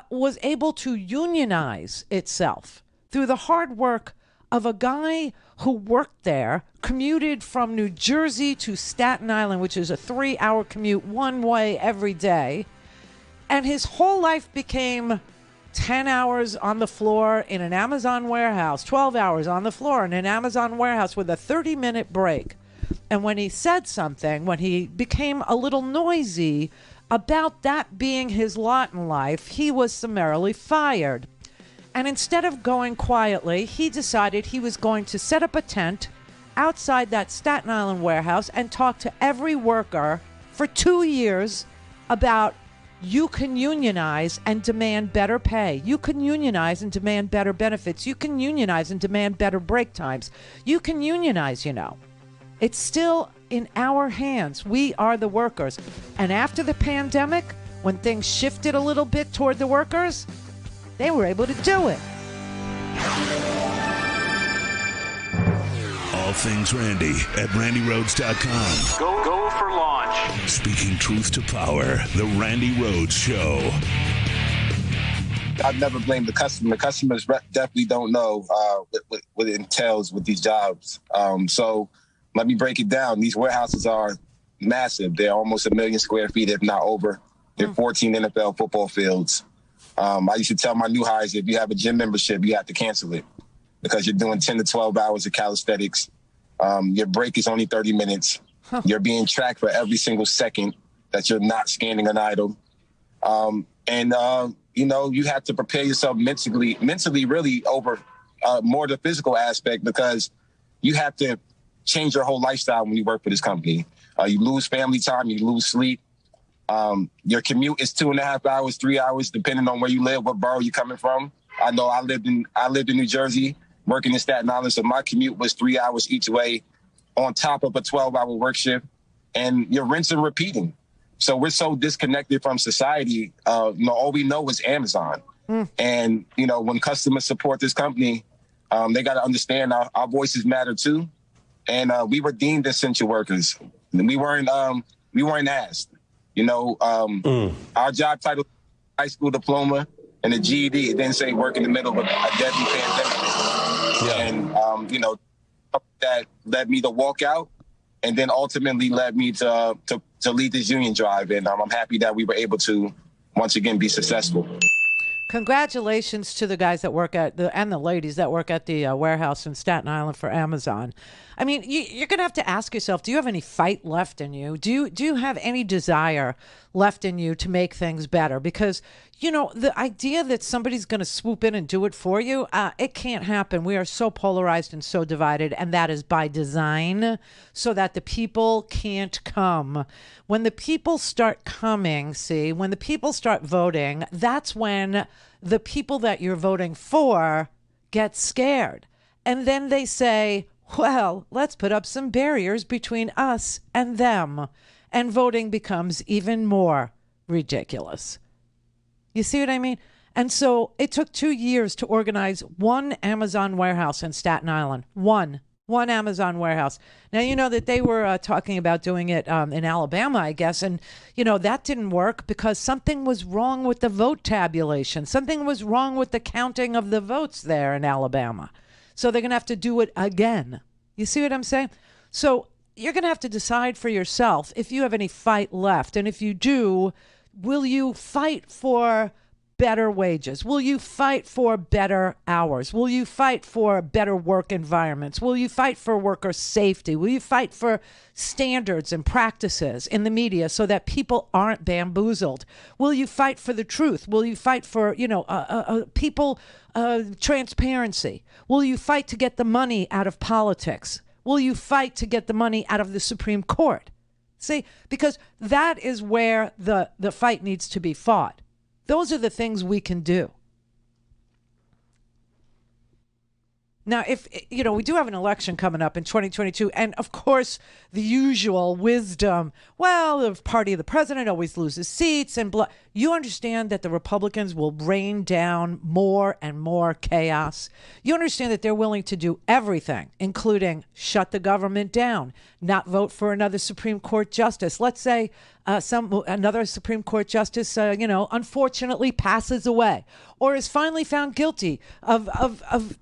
was able to unionize itself through the hard work of a guy who worked there, commuted from New Jersey to Staten Island, which is a 3-hour commute one way every day, and his whole life became 10 hours on the floor in an Amazon warehouse, 12 hours on the floor in an Amazon warehouse with a 30-minute break. And when he said something, when he became a little noisy about that being his lot in life, he was summarily fired. And instead of going quietly, he decided he was going to set up a tent outside that Staten Island warehouse and talk to every worker for 2 years about you can unionize and demand better pay. You can unionize and demand better benefits. You can unionize and demand better break times. You can unionize, It's still in our hands. We are the workers. And after the pandemic, when things shifted a little bit toward the workers, they were able to do it. All things Randi at RandiRhodes.com. Go for launch. Speaking truth to power, the Randi Rhodes Show. I've never blamed the customer. The customers definitely don't know what it entails with these jobs. So let me break it down. These warehouses are massive. They're almost 1 million square feet, if not over. They're 14 NFL football fields. I used to tell my new hires, if you have a gym membership, you have to cancel it because you're doing 10 to 12 hours of calisthenics. Your break is only 30 minutes. You're being tracked for every single second that you're not scanning an item. You have to prepare yourself mentally really over more the physical aspect, because you have to change your whole lifestyle when you work for this company. You lose family time, you lose sleep. Your commute is 2.5 hours, 3 hours, depending on where you live, what borough you're coming from. I know I lived in New Jersey, working in Staten Island, so my commute was 3 hours each way on top of a 12-hour work shift, and you're rinsing and repeating. So we're so disconnected from society. All we know is Amazon. And, when customers support this company, they got to understand our voices matter too. And we were deemed essential workers. We weren't asked. Our job title high school diploma and a GED. It didn't say work in the middle of a deadly pandemic. Yeah. And, you know, that led me to walk out and then ultimately led me to lead this union drive. And I'm happy that we were able to, once again, be successful. Congratulations to the guys that work at and the ladies that work at the warehouse in Staten Island for Amazon. I mean, you're going to have to ask yourself, do you have any fight left in you? Do you have any desire left in you to make things better? Because, you know, the idea that somebody's going to swoop in and do it for you, it can't happen. We are so polarized and so divided, and that is by design, so that the people can't come. When the people start coming, when the people start voting, that's when the people that you're voting for get scared. And then they say, well, let's put up some barriers between us and them. And voting becomes even more ridiculous. You see what I mean? And so it took 2 years to organize one Amazon warehouse in Staten Island. One Amazon warehouse. Now, you know that they were talking about doing it in Alabama, I guess. And, you know, that didn't work because something was wrong with the vote tabulation. Something was wrong with the counting of the votes there in Alabama. So they're going to have to do it again. You see what I'm saying? So you're going to have to decide for yourself if you have any fight left. And if you do, will you fight for better wages? Will you fight for better hours? Will you fight for better work environments? Will you fight for worker safety? Will you fight for standards and practices in the media so that people aren't bamboozled? Will you fight for the truth? Will you fight for, people transparency? Will you fight to get the money out of politics? Will you fight to get the money out of the Supreme Court? See, because that is where the fight needs to be fought. Those are the things we can do. Now, if, we do have an election coming up in 2022, and of course, the usual wisdom, well, the party of the president always loses seats and blah. You understand that the Republicans will rain down more and more chaos. You understand that they're willing to do everything, including shut the government down, not vote for another Supreme Court justice. Let's say another Supreme Court justice, unfortunately passes away or is finally found guilty of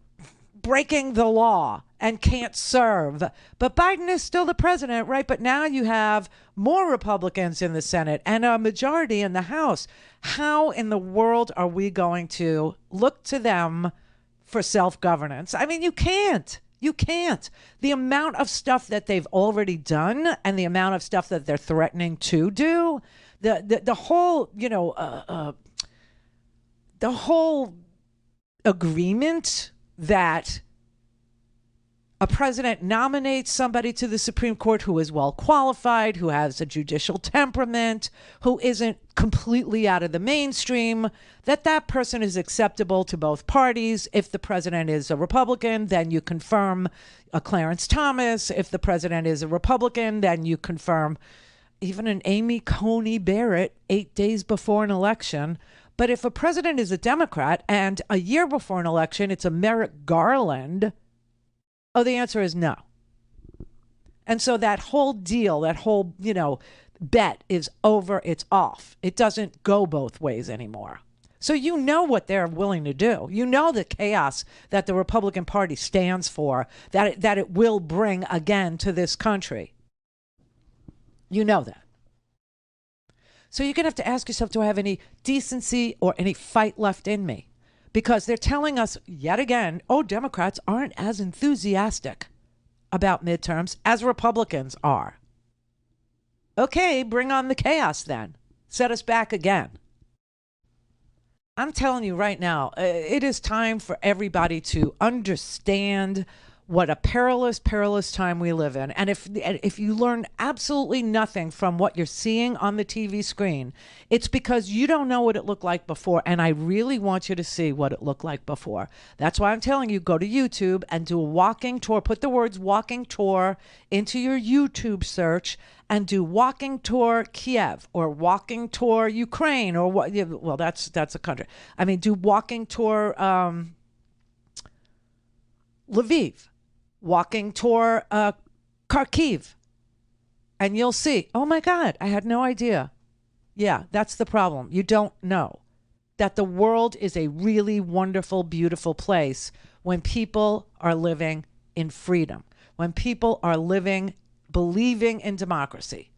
breaking the law and can't serve. But Biden is still the president, right? But now you have more Republicans in the Senate and a majority in the House. How in the world are we going to look to them for self-governance? I mean, you can't. You can't. The amount of stuff that they've already done and the amount of stuff that they're threatening to do, the whole, the whole agreement that a president nominates somebody to the Supreme Court who is well qualified, who has a judicial temperament, who isn't completely out of the mainstream, that person is acceptable to both parties. If the president is a Republican, then you confirm a Clarence Thomas. If the president is a Republican, then you confirm even an Amy Coney Barrett 8 days before an election. But if a president is a Democrat and a year before an election, it's a Merrick Garland, the answer is no. And so that whole deal, that whole, bet is over. It's off. It doesn't go both ways anymore. So you know what they're willing to do. You know the chaos that the Republican Party stands for, that it will bring again to this country. You know that. So you're going to have to ask yourself, do I have any decency or any fight left in me? Because they're telling us yet again, Democrats aren't as enthusiastic about midterms as Republicans are. Okay, bring on the chaos then. Set us back again. I'm telling you right now, it is time for everybody to understand what a perilous, perilous time we live in. And if you learn absolutely nothing from what you're seeing on the TV screen, it's because you don't know what it looked like before. And I really want you to see what it looked like before. That's why I'm telling you, go to YouTube and do a walking tour. Put the words walking tour into your YouTube search and do walking tour Kiev or walking tour Ukraine or what? Well, that's a country. I mean, do walking tour Lviv. Walking tour Kharkiv, and you'll see, oh my God, I had no idea. Yeah, that's the problem. You don't know. that the world is a really wonderful, beautiful place when people are living in freedom, when people are living, believing in democracy.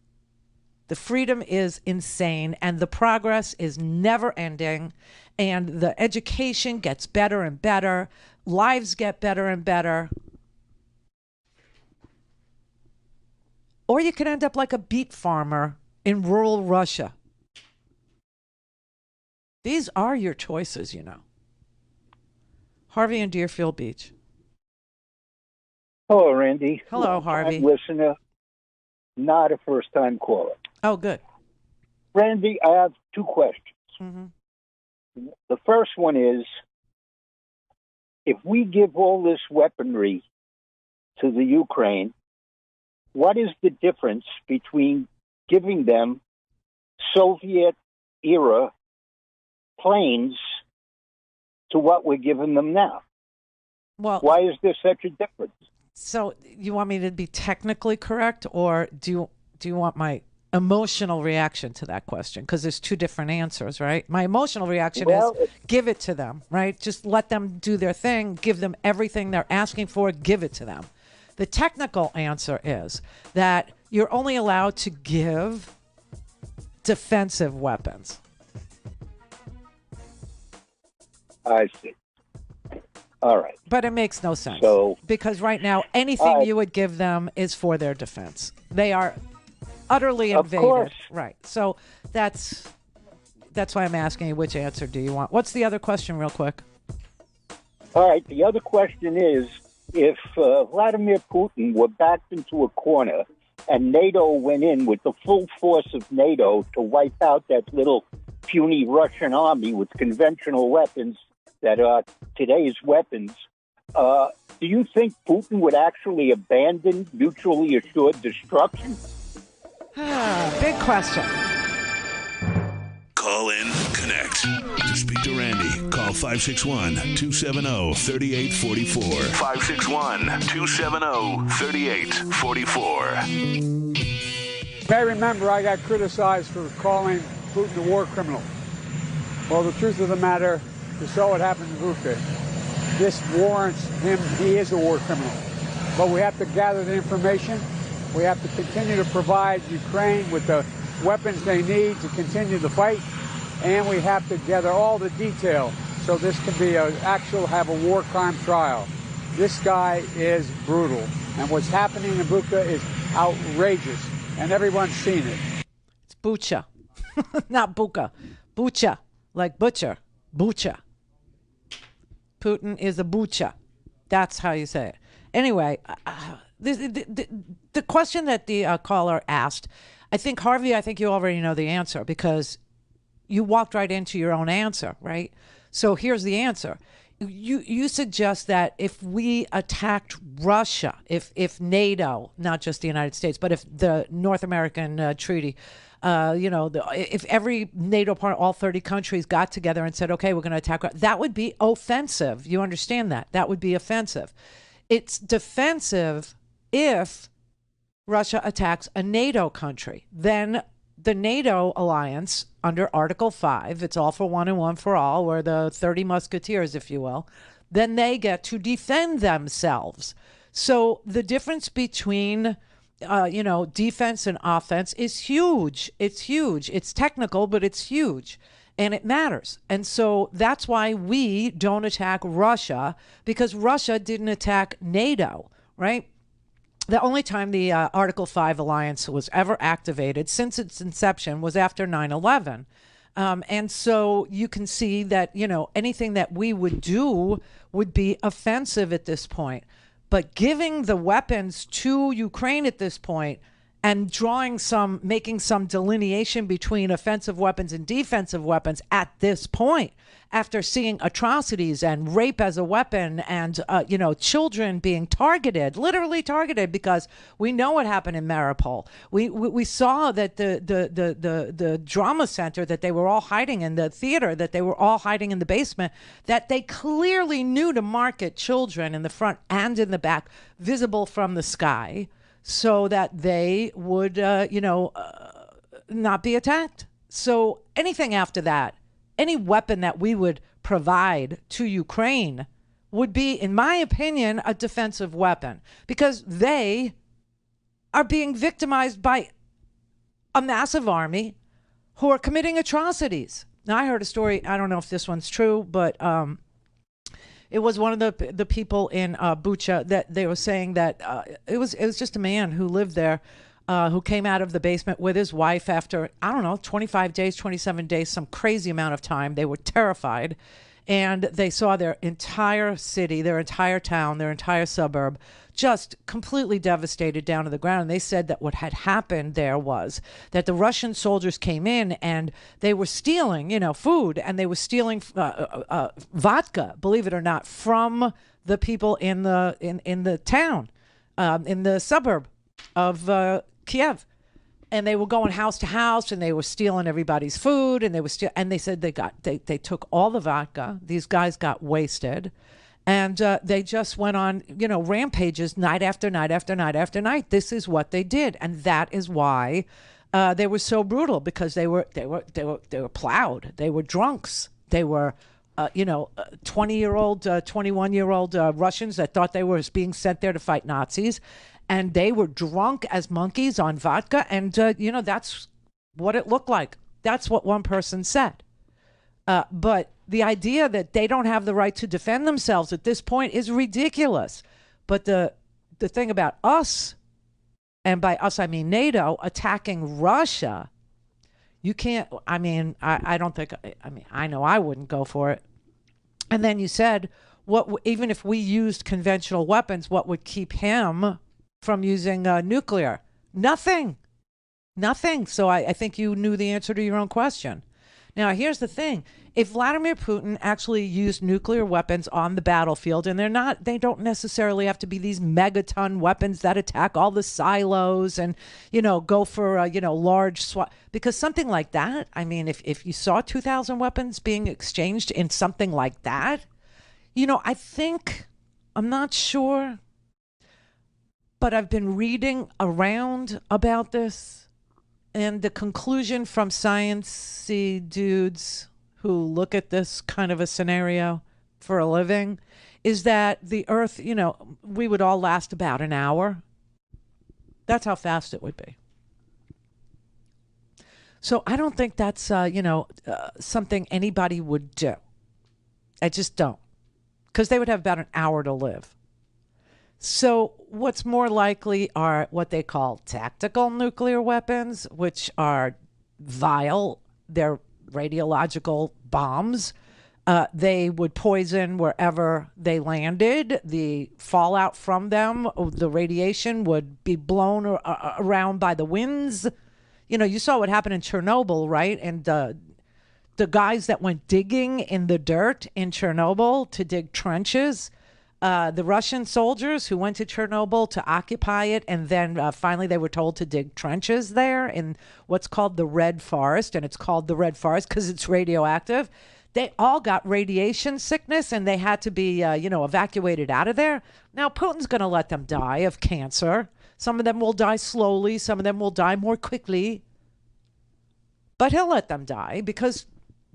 The freedom is insane, and the progress is never ending, and the education gets better and better. Lives get better and better. Or you can end up like a beet farmer in rural Russia. These are your choices, you know. Harvey in Deerfield Beach. Hello, Randy. Hello, Harvey. Listener, not a first-time caller. Oh, good. Randy, I have two questions. Mm-hmm. The first one is, if we give all this weaponry to the Ukraine, what is the difference between giving them Soviet-era planes to what we're giving them now? Well, why is there such a difference? So you want me to be technically correct, or do you want my emotional reaction to that question? Because there's two different answers, right? My emotional reaction is give it to them, right? Just let them do their thing, give them everything they're asking for, give it to them. The technical answer is that you're only allowed to give defensive weapons. I see. All right. But it makes no sense. So, because right now, anything you would give them is for their defense. They are utterly invaded. Of course. Right. So that's why I'm asking you, which answer do you want? What's the other question real quick? All right. The other question is, if Vladimir Putin were backed into a corner and NATO went in with the full force of NATO to wipe out that little puny Russian army with conventional weapons that are today's weapons, do you think Putin would actually abandon mutually assured destruction? Big question. Call in, connect. To speak to Randy, call 561-270-3844. 561-270-3844. I remember I got criticized for calling Putin a war criminal. Well, the truth of the matter, you saw what happened in Bucha. This warrants him, he is a war criminal. But we have to gather the information. We have to continue to provide Ukraine with the weapons they need to continue the fight. And we have to gather all the detail so this can be have a war crime trial. This guy is brutal. And what's happening in Bucha is outrageous. And everyone's seen it. It's Bucha, not Bucha. Bucha, like butcher. Bucha. Putin is a bucha. That's how you say it. Anyway, the question that the caller asked, I think, Harvey, you already know the answer because you walked right into your own answer, right? So here's the answer. You suggest that if we attacked Russia, if NATO, not just the United States, but if the North American Treaty, if every NATO part, all 30 countries got together and said, okay, we're going to attack, that would be offensive. You understand that? That would be offensive. It's defensive if Russia attacks a NATO country. Then the NATO alliance under Article 5, it's all for one and one for all, or the 30 musketeers, if you will, then they get to defend themselves. So the difference between defense and offense is huge. It's huge. It's technical, but it's huge. And it matters. And so that's why we don't attack Russia, because Russia didn't attack NATO, right? The only time the Article 5 alliance was ever activated since its inception was after 9/11. And so you can see that, anything that we would do would be offensive at this point. But giving the weapons to Ukraine at this point and making some delineation between offensive weapons and defensive weapons at this point, after seeing atrocities and rape as a weapon and, children being targeted, literally targeted, because we know what happened in Mariupol. We saw that the drama center that they were all hiding in, the theater that they were all hiding in the basement, that they clearly knew to market children in the front and in the back, visible from the sky, so that they would, not be attacked. So anything after that any weapon that we would provide to Ukraine would be, in my opinion, a defensive weapon, because they are being victimized by a massive army who are committing atrocities. Now, I heard a story, I don't know if this one's true, but it was one of the people in Bucha that they were saying that it was just a man who lived there, who came out of the basement with his wife after, I don't know, 25 days, 27 days, some crazy amount of time. They were terrified. And they saw their entire city, their entire town, their entire suburb just completely devastated down to the ground. And they said that what had happened there was that the Russian soldiers came in and they were stealing, food, and they were stealing vodka, believe it or not, from the people in the town, in the suburb of Kiev. And they were going house to house, and they were stealing everybody's food, and they said they took all the vodka. These guys got wasted, and they just went on, rampages night after night after night after night. This is what they did, and that is why they were so brutal, because they were plowed. They were drunks. They were 20-year-old, 21-year-old Russians that thought they were being sent there to fight Nazis. And they were drunk as monkeys on vodka. And, that's what it looked like. That's what one person said. But the idea that they don't have the right to defend themselves at this point is ridiculous. But the thing about us, and by us I mean NATO, attacking Russia, you can't, I don't think, I know I wouldn't go for it. And then you said, even if we used conventional weapons, what would keep him from using nuclear? Nothing. So I think you knew the answer to your own question. Now, here's the thing. If Vladimir Putin actually used nuclear weapons on the battlefield, and they don't necessarily have to be these megaton weapons that attack all the silos and, go for, large SWAT, because something like that, if you saw 2,000 weapons being exchanged in something like that, I think, I'm not sure, but I've been reading around about this, and the conclusion from science-y dudes who look at this kind of a scenario for a living is that the Earth, we would all last about an hour. That's how fast it would be. So I don't think that's, something anybody would do. I just don't. Because they would have about an hour to live. So what's more likely are what they call tactical nuclear weapons, which are vile. They're radiological bombs. They would poison wherever they landed. The fallout from them, the radiation would be blown around by the winds. You saw what happened in Chernobyl, right? And the guys that went digging in the dirt in Chernobyl to dig trenches, the Russian soldiers who went to Chernobyl to occupy it, and then finally they were told to dig trenches there in what's called the Red Forest, and it's called the Red Forest because it's radioactive. They all got radiation sickness, and they had to be, evacuated out of there. Now, Putin's going to let them die of cancer. Some of them will die slowly. Some of them will die more quickly. But he'll let them die because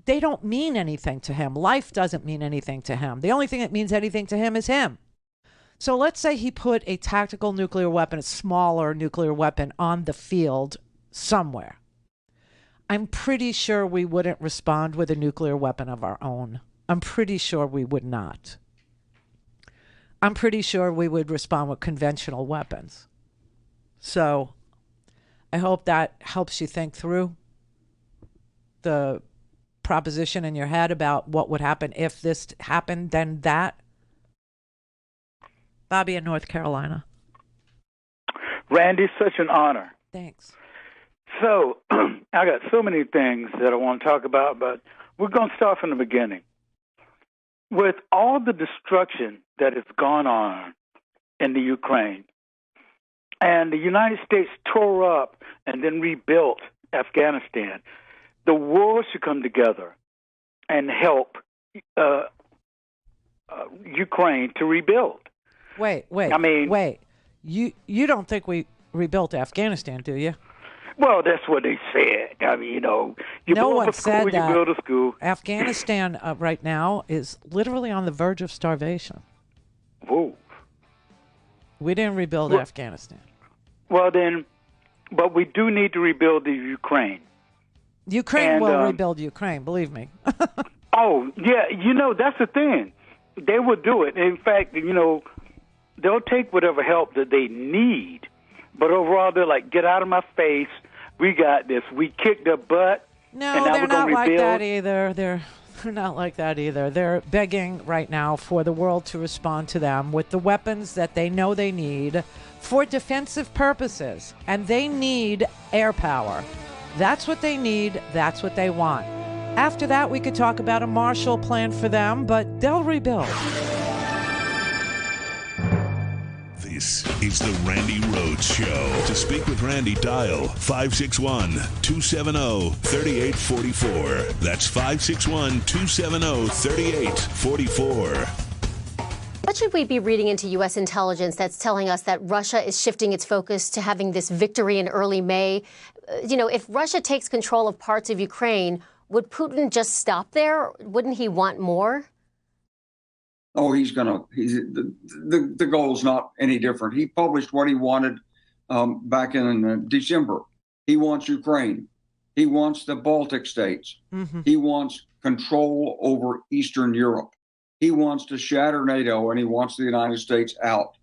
they don't mean anything to him. Life doesn't mean anything to him. The only thing that means anything to him is him. So let's say he put a tactical nuclear weapon, a smaller nuclear weapon, on the field somewhere. I'm pretty sure we wouldn't respond with a nuclear weapon of our own. I'm pretty sure we would not. I'm pretty sure we would respond with conventional weapons. So I hope that helps you think through the proposition in your head about what would happen if this happened, then that. Bobby in North Carolina. Randy, such an honor. Thanks. So I got so many things that I want to talk about, but we're going to start from the beginning. With all the destruction that has gone on in the Ukraine, and the United States tore up and then rebuilt Afghanistan, the world should come together and help Ukraine to rebuild. Wait. You don't think we rebuilt Afghanistan, do you? Well, that's what they said. I mean, you know, you No blow one up a school, said you that. build a school. Afghanistan right now is literally on the verge of starvation. Whoa. We didn't rebuild Well- Afghanistan. Well, then, but we do need to rebuild the Ukraine. Ukraine And, will rebuild Ukraine, believe me. Oh, yeah, you know, that's the thing. They will do it. In fact, you know, they'll take whatever help that they need. But overall, they're like, get out of my face. We got this. We kicked their butt. No, and now they're we're gonna not like rebuild. that either. They're not like that either. They're begging right now for the world to respond to them with the weapons that they know they need for defensive purposes. And they need air power. That's what they need. That's what they want. After that, we could talk about a Marshall Plan for them, but they'll rebuild. This is the Randi Rhodes Show. To speak with Randi, dial 561-270-3844. That's 561-270-3844. What should we be reading into U.S. intelligence that's telling us that Russia is shifting its focus to having this victory in early May? You know, if Russia takes control of parts of Ukraine, would Putin just stop there? Wouldn't he want more? Oh, the goal's not any different. He published what he wanted back in December. He wants Ukraine. He wants the Baltic states. Mm-hmm. He wants control over Eastern Europe. He wants to shatter NATO, and he wants the United States out.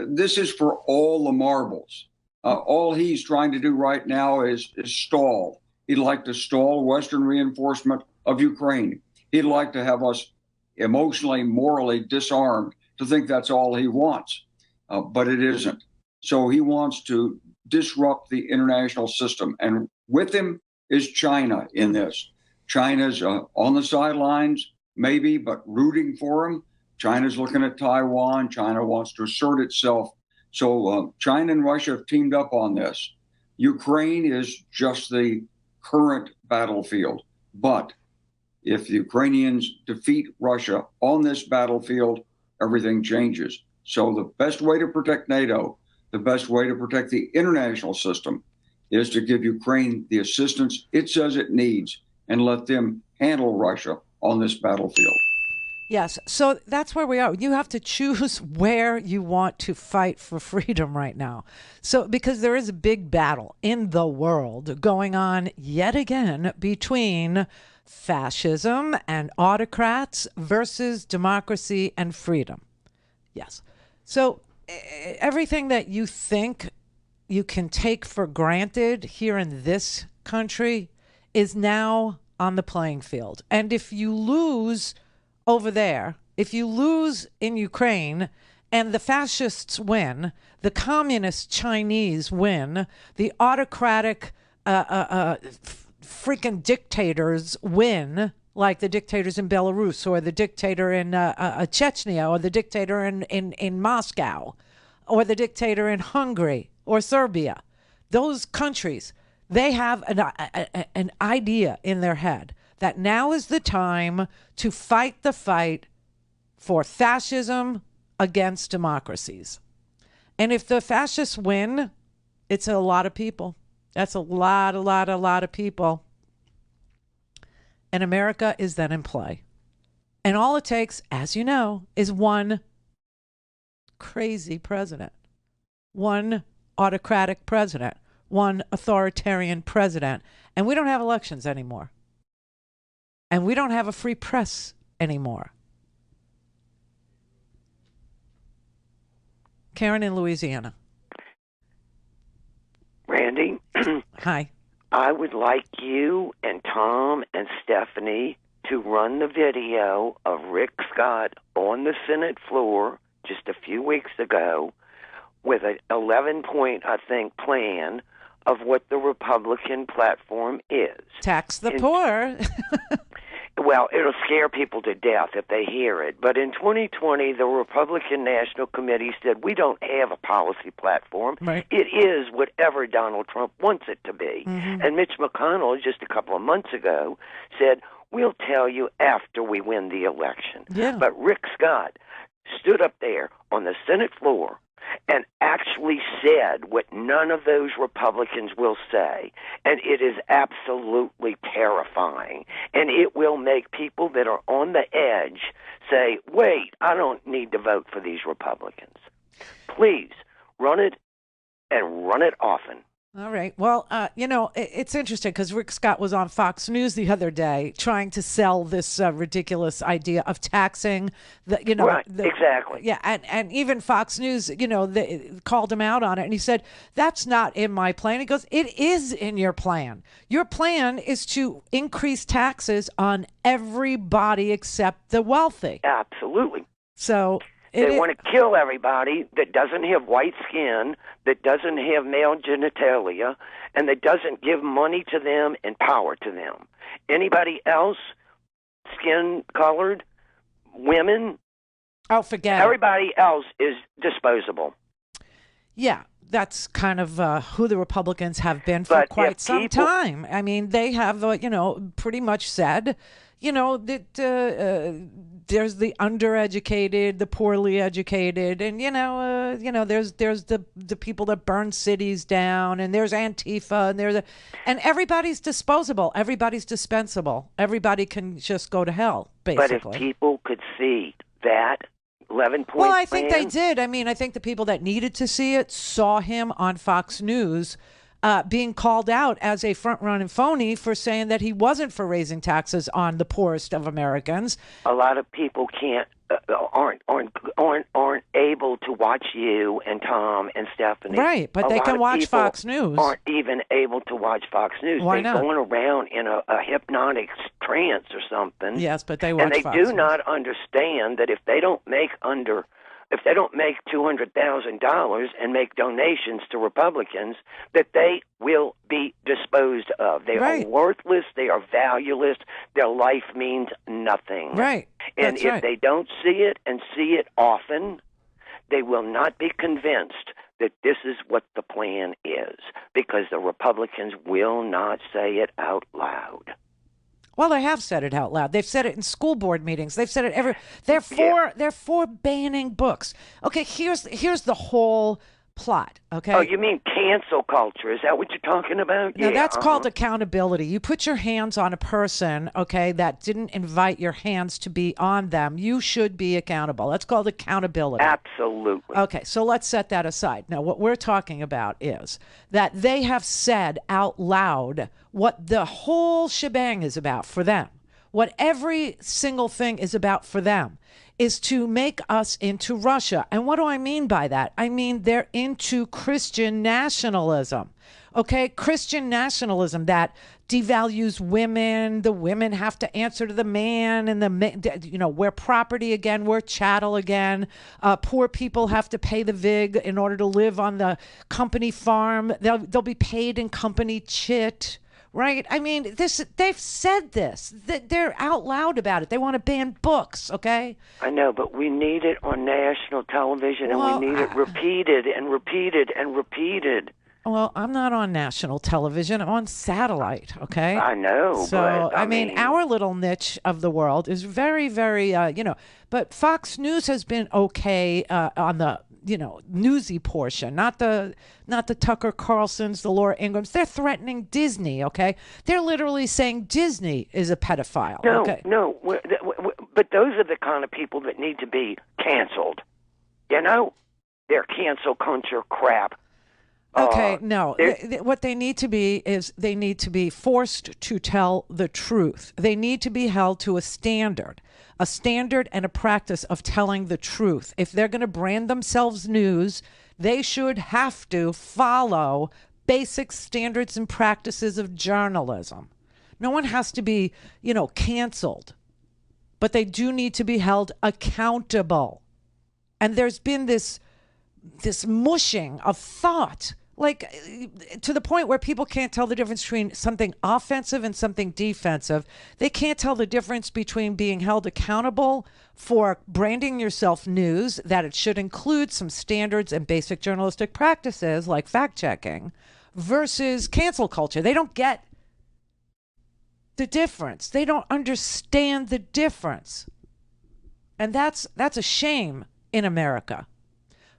This is for all the marbles. All he's trying to do right now is stall. He'd like to stall Western reinforcement of Ukraine. He'd like to have us emotionally, morally disarmed to think that's all he wants, but it isn't. So he wants to disrupt the international system. And with him is China in this. China's on the sidelines, maybe, but rooting for him. China's looking at Taiwan. China wants to assert itself. So China and Russia have teamed up on this. Ukraine is just the current battlefield. But if the Ukrainians defeat Russia on this battlefield, everything changes. So the best way to protect NATO, the best way to protect the international system is to give Ukraine the assistance it says it needs and let them handle Russia on this battlefield. Yes, so that's where we are. You have to choose where you want to fight for freedom right now. So because there is a big battle in the world going on yet again between fascism and autocrats versus democracy and freedom. Yes. So everything that you think you can take for granted here in this country is now on the playing field. And if you lose over there, if you lose in Ukraine and the fascists win, the communist Chinese win, the autocratic freaking dictators win, like the dictators in Belarus or the dictator in Chechnya or the dictator in Moscow or the dictator in Hungary or Serbia. Those countries, they have an idea in their head that now is the time to fight the fight for fascism against democracies. And if the fascists win, it's a lot of people. That's a lot of people. And America is then in play. And all it takes, as you know, is one crazy president, one autocratic president, one authoritarian president. And we don't have elections anymore. And we don't have a free press anymore. Karen in Louisiana. Randi? Hi. I would like you and Tom and Stephanie to run the video of Rick Scott on the Senate floor just a few weeks ago with an 11-point, I think, plan of what the Republican platform is. Tax the poor. Well, it'll scare people to death if they hear it. But in 2020, the Republican National Committee said, we don't have a policy platform. Right. It is whatever Donald Trump wants it to be. Mm-hmm. And Mitch McConnell, just a couple of months ago, said, we'll tell you after we win the election. Yeah. But Rick Scott stood up there on the Senate floor and actually said what none of those Republicans will say. And it is absolutely terrifying. And it will make people that are on the edge say, wait, I don't need to vote for these Republicans. Please run it and run it often. All right. Well, it's interesting because Rick Scott was on Fox News the other day trying to sell this ridiculous idea of taxing exactly. Yeah. And even Fox News, they called him out on it. And he said, that's not in my plan. He goes, it is in your plan. Your plan is to increase taxes on everybody except the wealthy. Absolutely. So they want to kill everybody that doesn't have white skin, that doesn't have male genitalia, and that doesn't give money to them and power to them. Anybody else, skin-colored, women, forget everybody else is disposable. Yeah, that's kind of who the Republicans have been for quite some time. I mean, they have, pretty much said, that there's the undereducated, the poorly educated, and there's the people that burn cities down, and there's Antifa, and everybody's disposable, everybody's dispensable, everybody can just go to hell, basically. But if people could see that 11-point well, I think they did. I mean, I think the people that needed to see it saw him on Fox News being called out as a front-running phony for saying that he wasn't for raising taxes on the poorest of Americans. A lot of people aren't able to watch you and Tom and Stephanie. Right, but they can watch Fox News. Aren't even able to watch Fox News. Why not? They're going around in a hypnotic trance or something. Yes, but they watch and they Fox do News. not understand that if they don't make $200,000 and make donations to Republicans, that they will be disposed of. They are worthless. They are valueless. Their life means nothing. Right. And if they don't see it and see it often, they will not be convinced that this is what the plan is, because the Republicans will not say it out loud. Well, they have said it out loud. They've said it in school board meetings. They've said it They're for banning books. Okay, here's the whole plot. Okay. Oh, you mean cancel culture? Is that what you're talking about? No, that's called accountability. You put your hands on a person, okay, that didn't invite your hands to be on them. You should be accountable. That's called accountability. Absolutely. Okay, so let's set that aside. Now, what we're talking about is that they have said out loud what the whole shebang is about for them. What every single thing is about for them is to make us into Russia. And what do I mean by that? I mean they're into Christian nationalism. Okay, Christian nationalism that devalues women. The women have to answer to the man, and we're property again, we're chattel again. Poor people have to pay the vig in order to live on the company farm. They'll be paid in company chit. Right? I mean, they've said this. They're out loud about it. They want to ban books, okay? I know, but we need it on national television, and we need it repeated and repeated and repeated. Well, I'm not on national television. I'm on satellite, okay? I know. So, but, I mean, our little niche of the world is very, very, but Fox News has been okay on the, newsy portion, not the Tucker Carlsons, the Laura Ingrams. They're threatening Disney, okay? They're literally saying Disney is a pedophile. No, okay? no, but those are the kind of people that need to be canceled. They're cancel culture crap. Okay, no. What they need to be is they need to be forced to tell the truth. They need to be held to a standard and a practice of telling the truth. If they're going to brand themselves news, they should have to follow basic standards and practices of journalism. No one has to be, canceled, but they do need to be held accountable. And there's been this mushing of thought, like to the point where people can't tell the difference between something offensive and something defensive. They can't tell the difference between being held accountable for branding yourself news, that it should include some standards and basic journalistic practices like fact checking, versus cancel culture. They don't get the difference. They don't understand the difference. And that's a shame in America.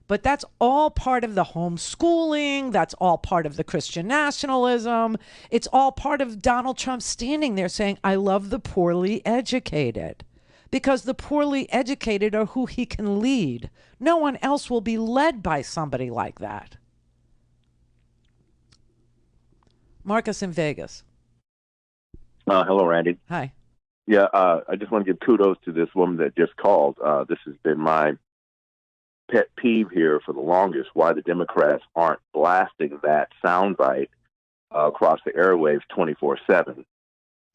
But that's all part of the homeschooling. That's all part of the Christian nationalism. It's all part of Donald Trump standing there saying, I love the poorly educated. Because the poorly educated are who he can lead. No one else will be led by somebody like that. Marcus in Vegas. Hello, Randy. Hi. Yeah, I just want to give kudos to this woman that just called. This has been my pet peeve here for the longest, why the Democrats aren't blasting that soundbite across the airwaves 24/7.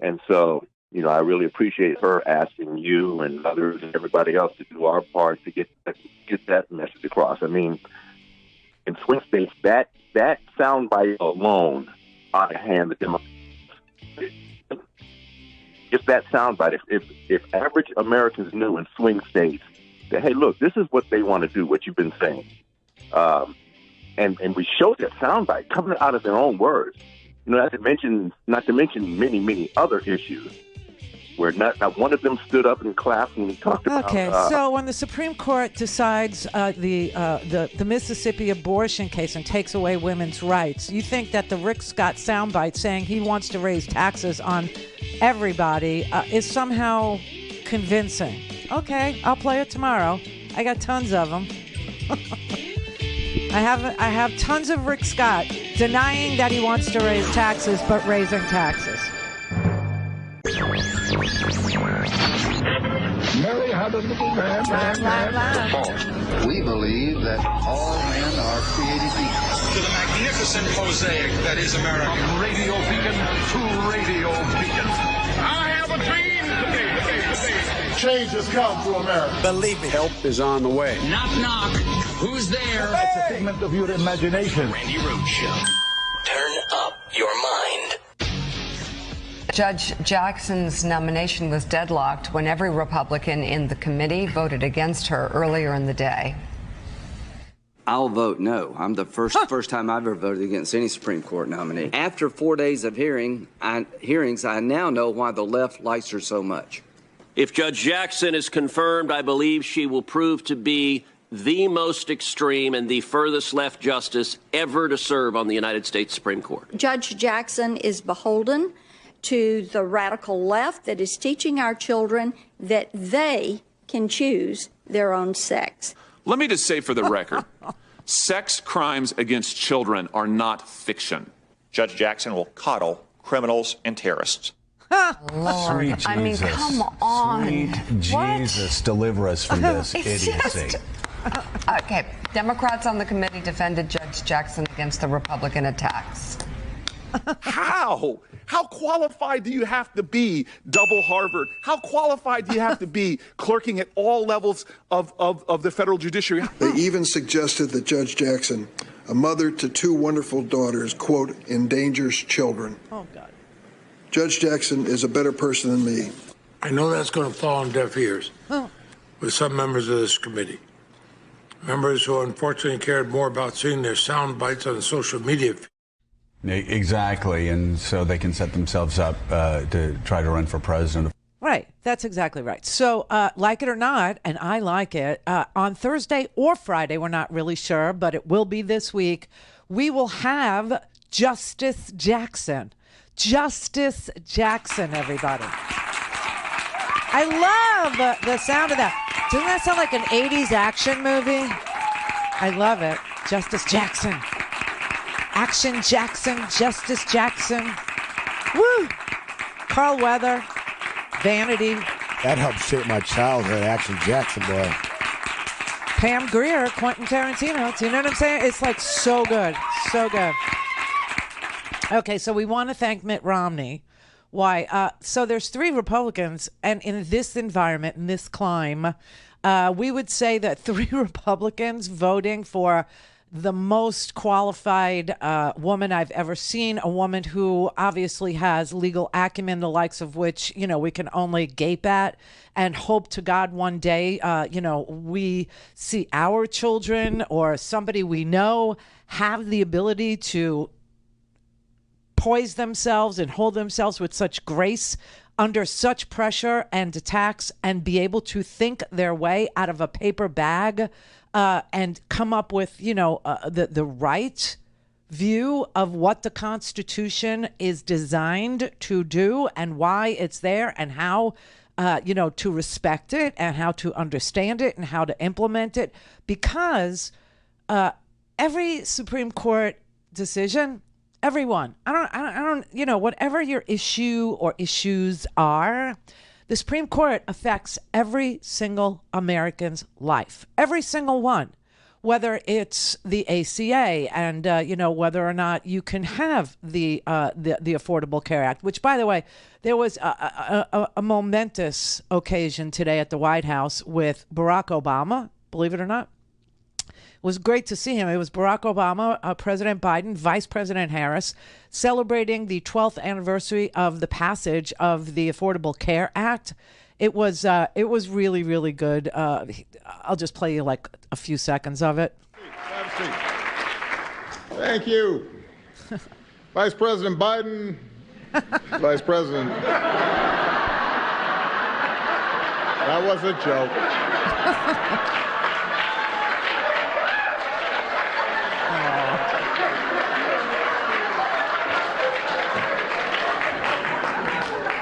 And so, I really appreciate her asking you and others and everybody else to do our part to get that message across. I mean, in swing states, that soundbite alone ought to hand the Democrats. Just that soundbite. If average Americans knew in swing states that, hey, look, this is what they want to do, what you've been saying, and we showed that soundbite coming out of their own words. Not to mention many, many other issues where not one of them stood up and clapped and talked about. Okay, so when the Supreme Court decides the Mississippi abortion case and takes away women's rights, you think that the Rick Scott soundbite saying he wants to raise taxes on everybody is somehow convincing? Okay, I'll play it tomorrow. I got tons of them. I have tons of Rick Scott denying that he wants to raise taxes, but raising taxes. Mary had a little man. We believe that all men are created equal. To the magnificent mosaic that is America. From radio beacon to radio beacon. I have a dream today. Change has come to America. Believe me. Help is on the way. Knock, knock. Who's there? It's a figment of your imagination. Randi Rhodes Show. Turn up your mind. Judge Jackson's nomination was deadlocked when every Republican in the committee voted against her earlier in the day. I'll vote no. I'm the first time I've ever voted against any Supreme Court nominee. After 4 days of hearings, I now know why the left likes her so much. If Judge Jackson is confirmed, I believe she will prove to be the most extreme and the furthest left justice ever to serve on the United States Supreme Court. Judge Jackson is beholden to the radical left that is teaching our children that they can choose their own sex. Let me just say for the record, sex crimes against children are not fiction. Judge Jackson will coddle criminals and terrorists. Lord, I mean, come on. Sweet Jesus, deliver us from this idiocy. Okay, Democrats on the committee defended Judge Jackson against the Republican attacks. How? How qualified do you have to be, double Harvard? How qualified do you have to be clerking at all levels of the federal judiciary? They even suggested that Judge Jackson, a mother to two wonderful daughters, quote, endangers children. Oh, God. Judge Jackson is a better person than me. I know that's going to fall on deaf ears with some members of this committee. Members who unfortunately cared more about seeing their sound bites on social media. Exactly, and so they can set themselves up to try to run for president. Right, that's exactly right. So, like it or not, and I like it, on Thursday or Friday, we're not really sure, but it will be this week, we will have Justice Jackson. Justice Jackson, everybody. I love the sound of that. Doesn't that sound like an 80s action movie? I love it. Justice Jackson. Action Jackson, Justice Jackson. Woo! Carl Weather, Vanity. That helped shape my childhood, Action Jackson, boy. Pam Grier, Quentin Tarantino. Do you know what I'm saying? It's like so good. So good. Okay, so we want to thank Mitt Romney. Why? So there's 3 Republicans, and in this environment, in this climb, we would say that 3 Republicans voting for the most qualified woman I've ever seen, a woman who obviously has legal acumen, the likes of which, we can only gape at and hope to God one day, we see our children or somebody we know have the ability to poise themselves and hold themselves with such grace under such pressure and attacks and be able to think their way out of a paper bag and come up with, the right view of what the Constitution is designed to do and why it's there and how, to respect it and how to understand it and how to implement it. Because every Supreme Court decision, everyone, I don't, whatever your issue or issues are, the Supreme Court affects every single American's life, every single one, whether it's the ACA and, whether or not you can have the Affordable Care Act, which, by the way, there was a momentous occasion today at the White House with Barack Obama, believe it or not. It was great to see him. It was Barack Obama, President Biden, Vice President Harris, celebrating the 12th anniversary of the passage of the Affordable Care Act. It was really, really good. I'll just play you like a few seconds of it. Thank you. Vice President Biden, Vice President. That was a joke.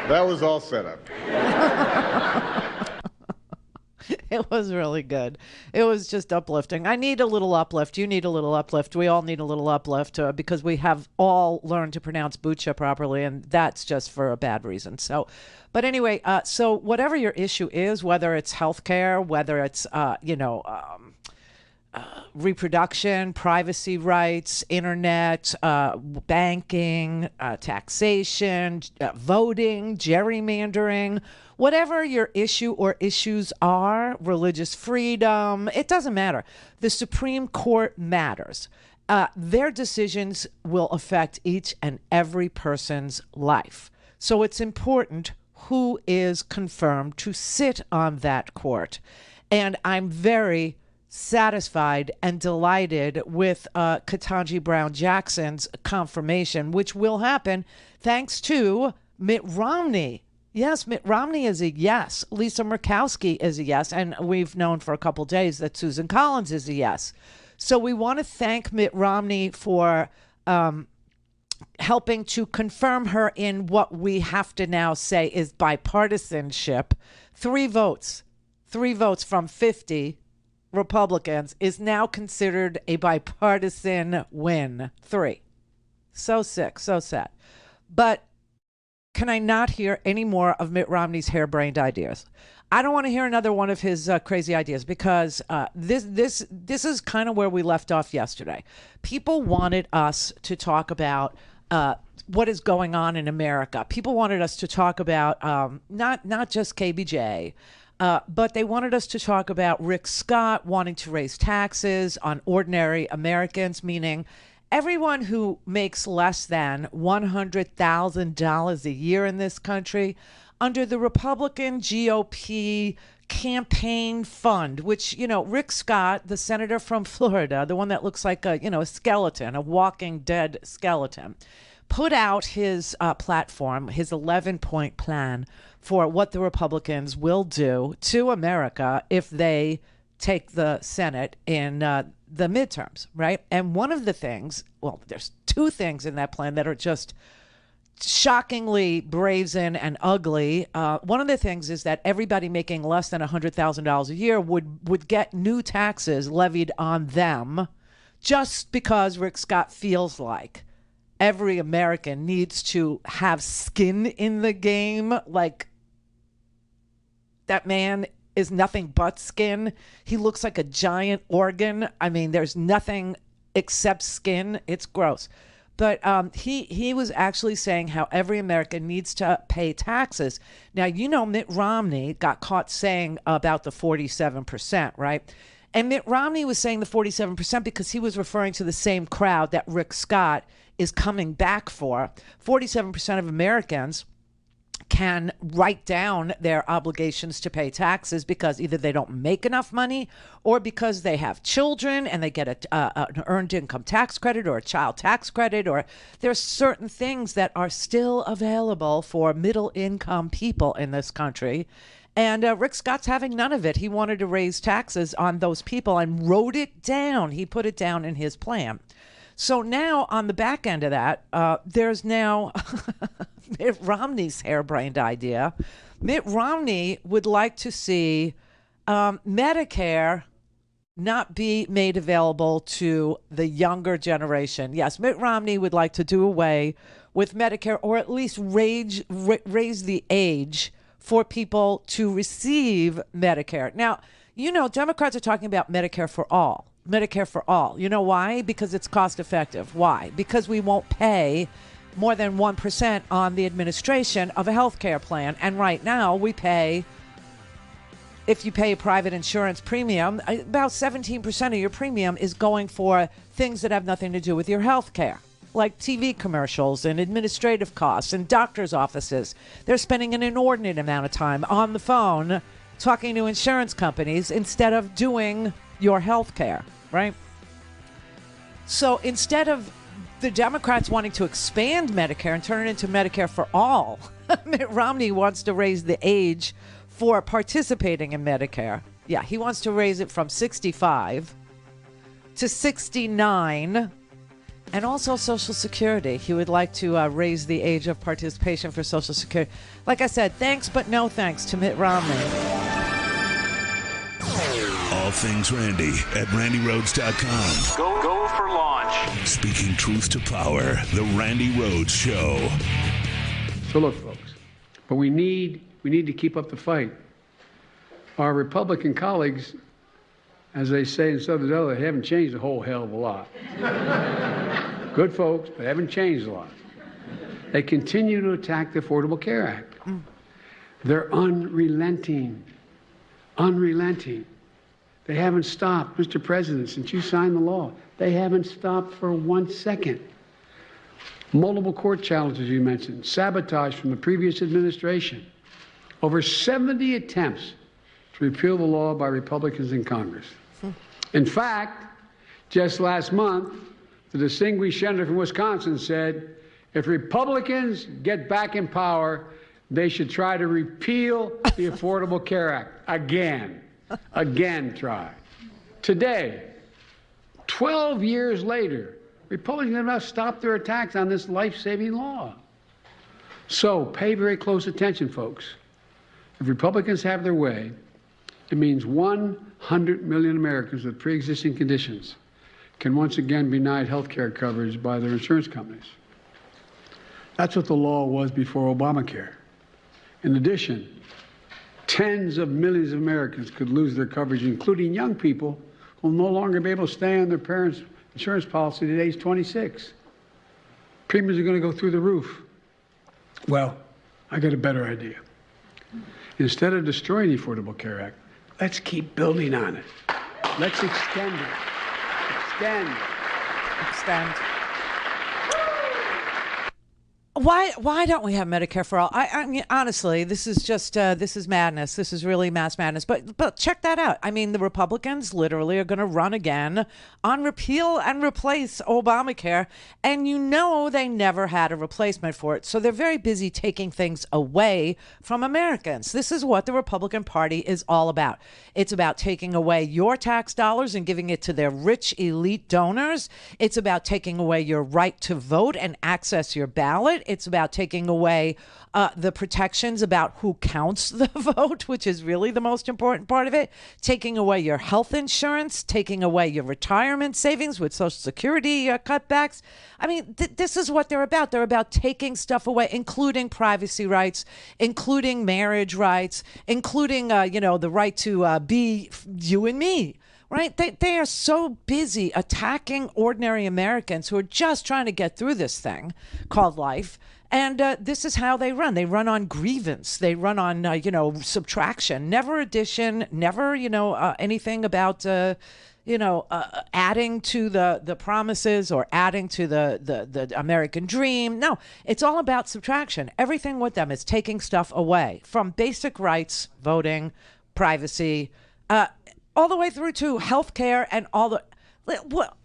That was all set up. It was really good. It was just uplifting. I need a little uplift. You need a little uplift. We all need a little uplift because we have all learned to pronounce Bucha properly, and that's just for a bad reason. So, but anyway, so whatever your issue is, whether it's healthcare, whether it's, reproduction, privacy rights, internet, banking, taxation, voting, gerrymandering, whatever your issue or issues are, religious freedom, it doesn't matter. The Supreme Court matters. Their decisions will affect each and every person's life. So it's important who is confirmed to sit on that court. And I'm very satisfied and delighted with Ketanji Brown Jackson's confirmation, which will happen thanks to Mitt Romney. Yes, Mitt Romney is a yes. Lisa Murkowski is a yes. And we've known for a couple days that Susan Collins is a yes. So we want to thank Mitt Romney for helping to confirm her in what we have to now say is bipartisanship. 3 votes from 50 Republicans is now considered a bipartisan win. 3. So sick, so sad. But can I not hear any more of Mitt Romney's harebrained ideas? I don't want to hear another one of his crazy ideas because this is kind of where we left off yesterday. People wanted us to talk about what is going on in America. People wanted us to talk about not just KBJ, but they wanted us to talk about Rick Scott wanting to raise taxes on ordinary Americans, meaning everyone who makes less than $100,000 a year in this country under the Republican GOP campaign fund, which, Rick Scott, the senator from Florida, the one that looks like a skeleton, a walking dead skeleton, put out his platform, his 11-point plan for what the Republicans will do to America if they take the Senate in the midterms, right? And one of the things, well, there's 2 things in that plan that are just shockingly brazen and ugly. One of the things is that everybody making less than $100,000 a year would get new taxes levied on them just because Rick Scott feels like every American needs to have skin in the game. Like, that man is nothing but skin. He looks like a giant organ. I mean, there's nothing except skin. It's gross. But he was actually saying how every American needs to pay taxes. Now, Mitt Romney got caught saying about the 47%, right? And Mitt Romney was saying the 47% because he was referring to the same crowd that Rick Scott is coming back for. 47% of Americans can write down their obligations to pay taxes because either they don't make enough money or because they have children and they get an earned income tax credit or a child tax credit, or there's certain things that are still available for middle income people in this country. And Rick Scott's having none of it. He wanted to raise taxes on those people and wrote it down. He put it down in his plan. So now on the back end of that, there's now Mitt Romney's harebrained idea. Mitt Romney would like to see Medicare not be made available to the younger generation. Yes, Mitt Romney would like to do away with Medicare, or at least raise the age for people to receive Medicare. Now, you know, Democrats are talking about Medicare for all. Medicare for all. You know why? Because it's cost effective. Why? Because we won't pay more than 1% on the administration of a health care plan. And right now we pay, if you pay a private insurance premium, about 17% of your premium is going for things that have nothing to do with your health care, like TV commercials and administrative costs and doctor's offices. They're spending an inordinate amount of time on the phone talking to insurance companies instead of doing your health care, right? So instead of the Democrats wanting to expand Medicare and turn it into Medicare for all, Mitt Romney wants to raise the age for participating in Medicare. Yeah, he wants to raise it from 65 to 69. And also Social Security. He would like to raise the age of participation for Social Security. Like I said, thanks but no thanks to Mitt Romney. All things Randi at RandiRhodes.com. Go for launch. Speaking truth to power, the Randi Rhodes Show. So look, folks, but we need to keep up the fight. Our Republican colleagues, as they say in Southern Delaware, they haven't changed a whole hell of a lot. Good folks, but haven't changed a lot. They continue to attack the Affordable Care Act. They're unrelenting. Unrelenting. They haven't stopped, Mr. President, since you signed the law. They haven't stopped for 1 second. Multiple court challenges you mentioned, sabotage from the previous administration. Over 70 attempts to repeal the law by Republicans in Congress. In fact, just last month, the distinguished senator from Wisconsin said, if Republicans get back in power, they should try to repeal the Affordable Care Act again. Again, try. Today, 12 years later, Republicans have not stopped their attacks on this life-saving law. So pay very close attention, folks. If Republicans have their way, it means 100 million Americans with pre-existing conditions can once again be denied health care coverage by their insurance companies. That's what the law was before Obamacare. In addition, tens of millions of Americans could lose their coverage, including young people who will no longer be able to stay on their parents' insurance policy at age 26. Premiums are going to go through the roof. Well, I got a better idea. Instead of destroying the Affordable Care Act, let's keep building on it. Let's extend it. Extend. Why don't we have Medicare for all? I mean, honestly, this is just this is madness. This is really mass madness. But check that out. I mean, the Republicans literally are going to run again on repeal and replace Obamacare, and you know they never had a replacement for it. So they're very busy taking things away from Americans. This is what the Republican Party is all about. It's about taking away your tax dollars and giving it to their rich elite donors. It's about taking away your right to vote and access your ballot. It's about taking away the protections about who counts the vote, which is really the most important part of it. Taking away your health insurance, taking away your retirement savings with Social Security cutbacks. I mean, this is what they're about. They're about taking stuff away, including privacy rights, including marriage rights, including, the right to be you and me. Right? They are so busy attacking ordinary Americans who are just trying to get through this thing called life. And this is how they run. They run on grievance. They run on, subtraction, never addition, never, anything about adding to the promises or adding to the American dream. No, it's all about subtraction. Everything with them is taking stuff away from basic rights, voting, privacy, all the way through to healthcare and all the.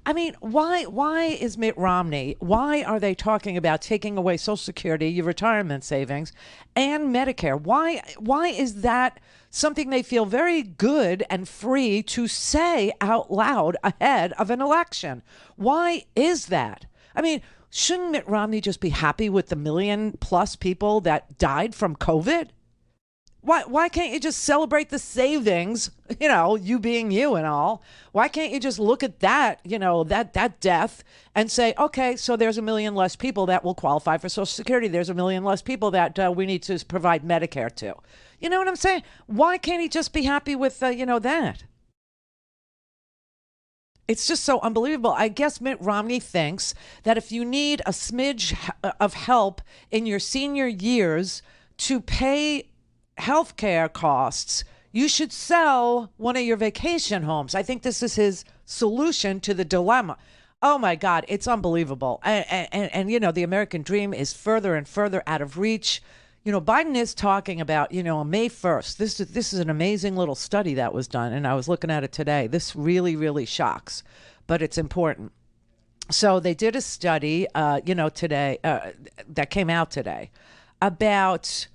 I mean, why is Mitt Romney? Why are they talking about taking away Social Security, your retirement savings, and Medicare? Why is that something they feel very good and free to say out loud ahead of an election? Why is that? I mean, shouldn't Mitt Romney just be happy with the 1 million+ people that died from COVID? Why can't you just celebrate the savings, you being you and all? Why can't you just look at that, that death and say, okay, so there's 1 million less people that will qualify for Social Security. There's 1 million less people that we need to provide Medicare to. You know what I'm saying? Why can't he just be happy with, that? It's just so unbelievable. I guess Mitt Romney thinks that if you need a smidge of help in your senior years to pay healthcare costs, you should sell one of your vacation homes. I think this is his solution to the dilemma. Oh my God, it's unbelievable. And the American dream is further and further out of reach. Biden is talking about, May 1st. This is an amazing little study that was done, and I was looking at it today. This really, really shocks, but it's important. So they did a study, today, that came out today about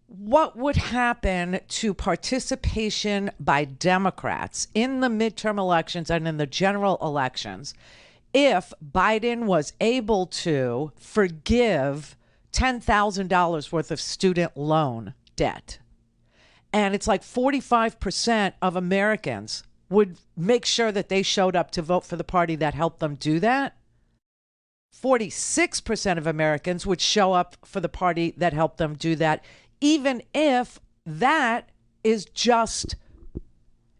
what would happen to participation by Democrats in the midterm elections and in the general elections if Biden was able to forgive $10,000 worth of student loan debt. And it's like 45% of Americans would make sure that they showed up to vote for the party that helped them do that. 46% of Americans would show up for the party that helped them do that, even if that is just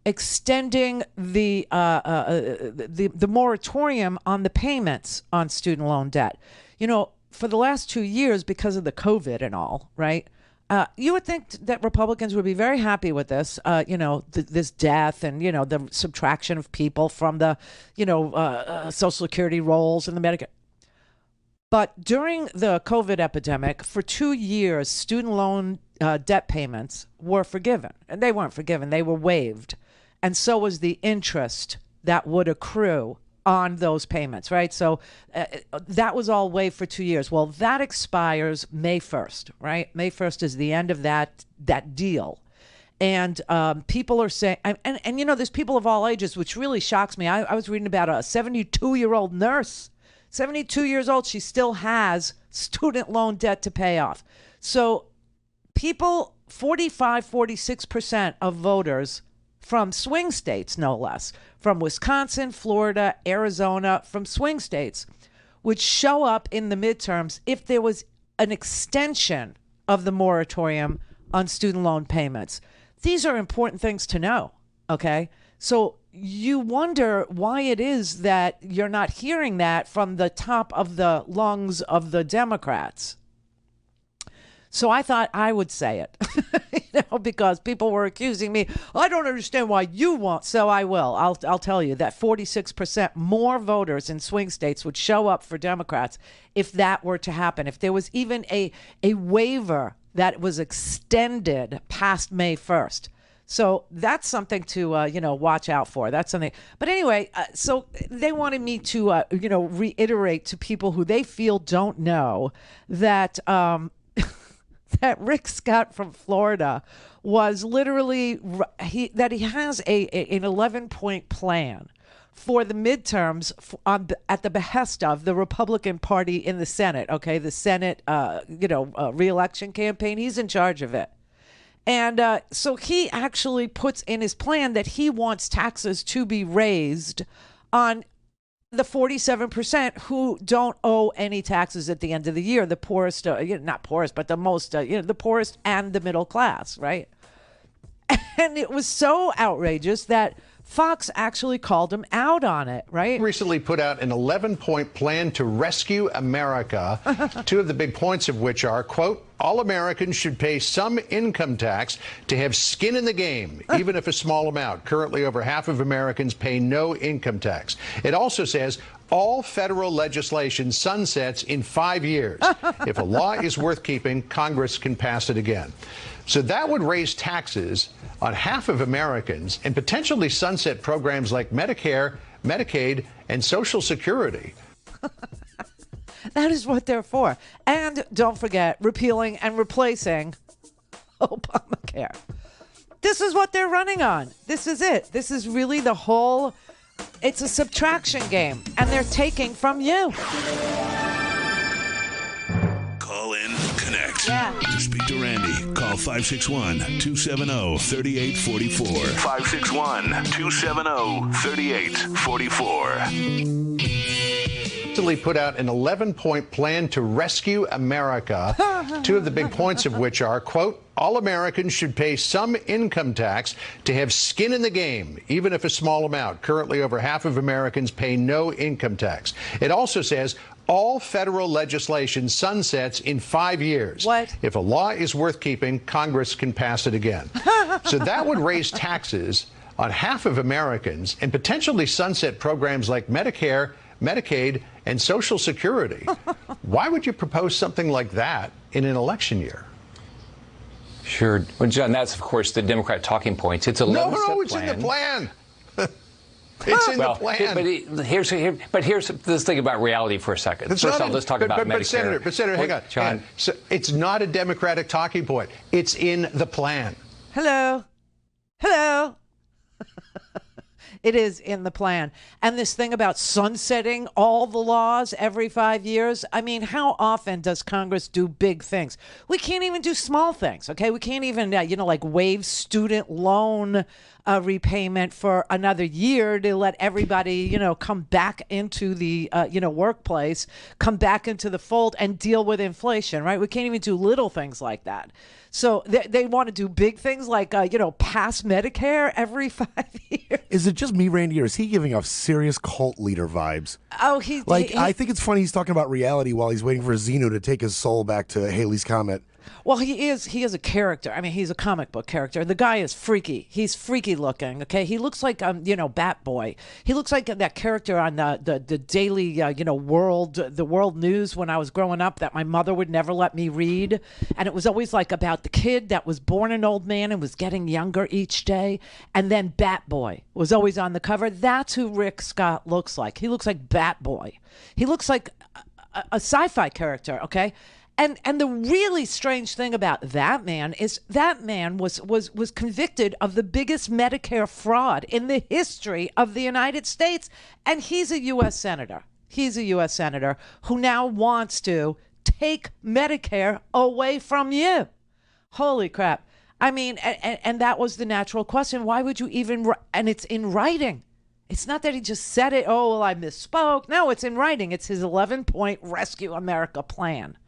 extending the moratorium on the payments on student loan debt. For the last 2 years, because of the COVID and all, right? You would think that Republicans would be very happy with this, this death and, the subtraction of people from the, Social Security rolls and the Medicare. But during the COVID epidemic, for 2 years, student loan debt payments were forgiven. And they weren't forgiven, they were waived. And so was the interest that would accrue on those payments, right? So that was all waived for 2 years. Well, that expires May 1st, right? May 1st is the end of that deal. And people are saying, and there's people of all ages, which really shocks me. I was reading about a 72-year-old nurse. 72 years old, she still has student loan debt to pay off. So people, 46% of voters from swing states, no less, from Wisconsin, Florida, Arizona, from swing states, would show up in the midterms if there was an extension of the moratorium on student loan payments. These are important things to know, okay? So you wonder why it is that you're not hearing that from the top of the lungs of the Democrats. So I thought I would say it, because people were accusing me. I don't understand why you won't. So I will. I'll tell you that 46% more voters in swing states would show up for Democrats if that were to happen. If there was even a waiver that was extended past May 1st. So that's something to, watch out for. That's something. But anyway, so they wanted me to, reiterate to people who they feel don't know that that Rick Scott from Florida was literally, he has an 11-point plan for the midterms at the behest of the Republican Party in the Senate. Okay, the Senate, re-election campaign. He's in charge of it. And so he actually puts in his plan that he wants taxes to be raised on the 47% who don't owe any taxes at the end of the year. The poorest, not poorest, but the most, the poorest and the middle class, right? And it was so outrageous that Fox actually called him out on it, right? Recently put out an 11-point plan to rescue America, two of the big points of which are, quote, all Americans should pay some income tax to have skin in the game, even if a small amount. Currently, over half of Americans pay no income tax. It also says all federal legislation sunsets in 5 years. If a law is worth keeping, Congress can pass it again. So that would raise taxes on half of Americans and potentially sunset programs like Medicare, Medicaid, and Social Security. That is what they're for. And don't forget, repealing and replacing Obamacare. This is what they're running on. This is it. This is really the whole, it's a subtraction game. And they're taking from you. Call in, connect. Yeah. To speak to Randi, call 561-270-3844. 561-270-3844. Recently put out an 11-point plan to rescue America, two of the big points of which are, quote, all Americans should pay some income tax to have skin in the game, even if a small amount. Currently, over half of Americans pay no income tax. It also says all federal legislation sunsets in 5 years. What? If a law is worth keeping, Congress can pass it again. So that would raise taxes on half of Americans and potentially sunset programs like Medicare, Medicaid, and Social Security. Why would you propose something like that in an election year? Sure. Well, John, that's, of course, the Democrat talking points. It's a No, it's in the plan. It's in the plan. But here's let's think about reality for a second. First of all, let's talk about Medicare. But Senator, hang on. John. So it's not a Democratic talking point. It's in the plan. Hello. It is in the plan. And this thing about sunsetting all the laws every 5 years, I mean, how often does Congress do big things? We can't even do small things, okay? We can't even, like waive student loan repayment for another year to let everybody, come back into the, workplace, come back into the fold and deal with inflation, right? We can't even do little things like that. So they want to do big things like, pass Medicare every 5 years. Is it just me, Randy, or is he giving off serious cult leader vibes? Oh, I think it's funny he's talking about reality while he's waiting for Xenu to take his soul back to Haley's Comet. Well, he is a character. I mean, he's a comic book character. The guy is freaky. He's freaky looking, okay? He looks like, Bat Boy. He looks like that character on the daily, world news when I was growing up that my mother would never let me read. And it was always like about the kid that was born an old man and was getting younger each day. And then Bat Boy was always on the cover. That's who Rick Scott looks like. He looks like Bat Boy. He looks like a sci-fi character, okay? And the really strange thing about that man is that man was convicted of the biggest Medicare fraud in the history of the United States. And he's a U.S. senator. He's a U.S. senator who now wants to take Medicare away from you. Holy crap. I mean, and that was the natural question. Why would you even, and it's in writing. It's not that he just said it, oh, well, I misspoke. No, it's in writing. It's his 11-point Rescue America plan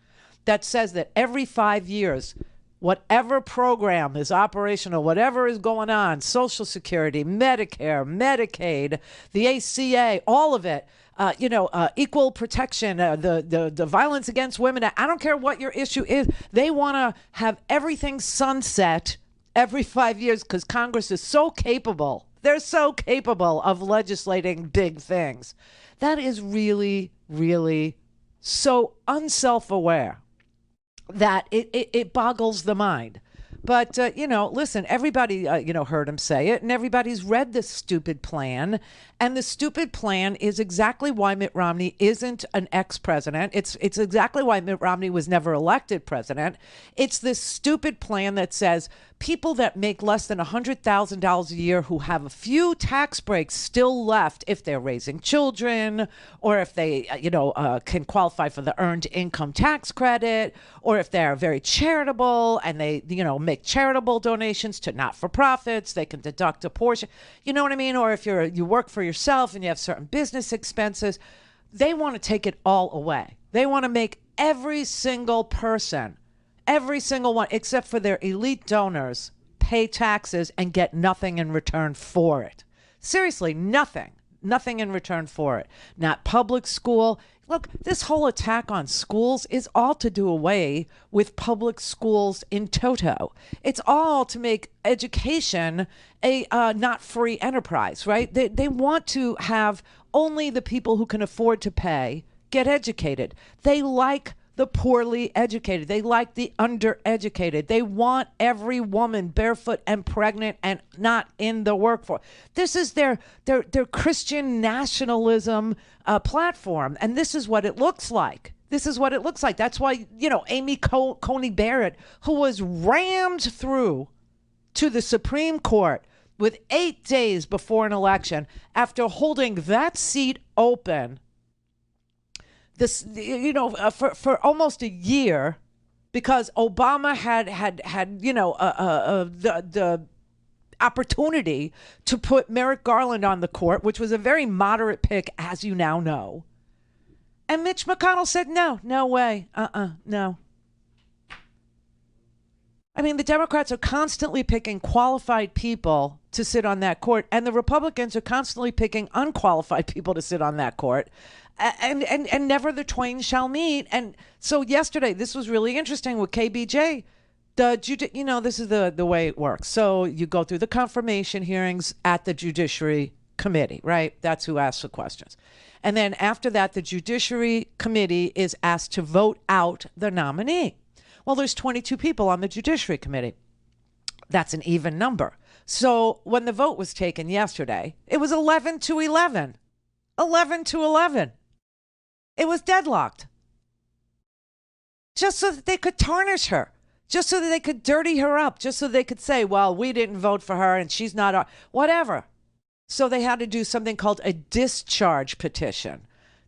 that says that every 5 years, whatever program is operational, whatever is going on, Social Security, Medicare, Medicaid, the ACA, all of it, equal protection, the violence against women, I don't care what your issue is, they want to have everything sunset every 5 years because Congress is so capable. They're so capable of legislating big things. That is really, really so unself-aware that it boggles the mind. But, listen, everybody, heard him say it, and everybody's read this stupid plan. And the stupid plan is exactly why Mitt Romney isn't an ex-president. It's exactly why Mitt Romney was never elected president. It's this stupid plan that says people that make less than $100,000 a year who have a few tax breaks still left if they're raising children or if they, can qualify for the earned income tax credit or if they're very charitable and they, make charitable donations to not-for-profits, they can deduct a portion, you know what I mean? Or if you work for yourself and you have certain business expenses, they want to take it all away. They want to make every single person, every single one, except for their elite donors, pay taxes and get nothing in return for it. Seriously, nothing in return for it. Not public school. Look, this whole attack on schools is all to do away with public schools in toto. It's all to make education a not free enterprise, right? They want to have only the people who can afford to pay get educated. They like the poorly educated. They like the undereducated. They want every woman barefoot and pregnant and not in the workforce. This is their Christian nationalism platform, and this is what it looks like. This is what it looks like. That's why, Amy Coney Barrett, who was rammed through to the Supreme Court with 8 days before an election, after holding that seat open this, for almost a year, because Obama had the opportunity to put Merrick Garland on the court, which was a very moderate pick, as you now know. And Mitch McConnell said, no way, no. I mean, the Democrats are constantly picking qualified people to sit on that court, and the Republicans are constantly picking unqualified people to sit on that court. And never the twain shall meet. And so yesterday, this was really interesting with KBJ. This is the way it works. So you go through the confirmation hearings at the Judiciary Committee, right? That's who asks the questions. And then after that, the Judiciary Committee is asked to vote out the nominee. Well, there's 22 people on the Judiciary Committee. That's an even number. So when the vote was taken yesterday, it was 11-11. 11-11. It was deadlocked. Just so that they could tarnish her. Just so that they could dirty her up. Just so they could say, well, we didn't vote for her and she's not whatever. So they had to do something called a discharge petition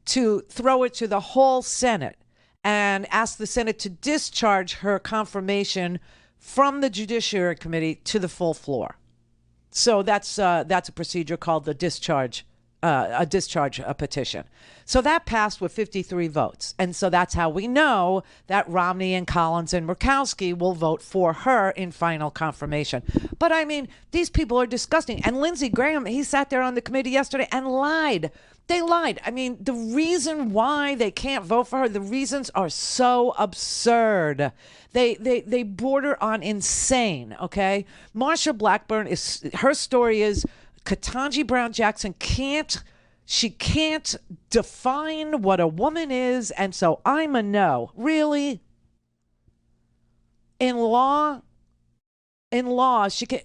to throw it to the whole Senate and ask the Senate to discharge her confirmation from the Judiciary Committee to the full floor. So that's a procedure called the discharge petition. So that passed with 53 votes. And so that's how we know that Romney and Collins and Murkowski will vote for her in final confirmation. But I mean, these people are disgusting. And Lindsey Graham, he sat there on the committee yesterday and lied. They lied. I mean, the reason why they can't vote for her, the reasons are so absurd. They border on insane, okay? Marsha Blackburn, her story is Ketanji Brown Jackson can't define what a woman is, and so I'm a no. Really? In law, she can.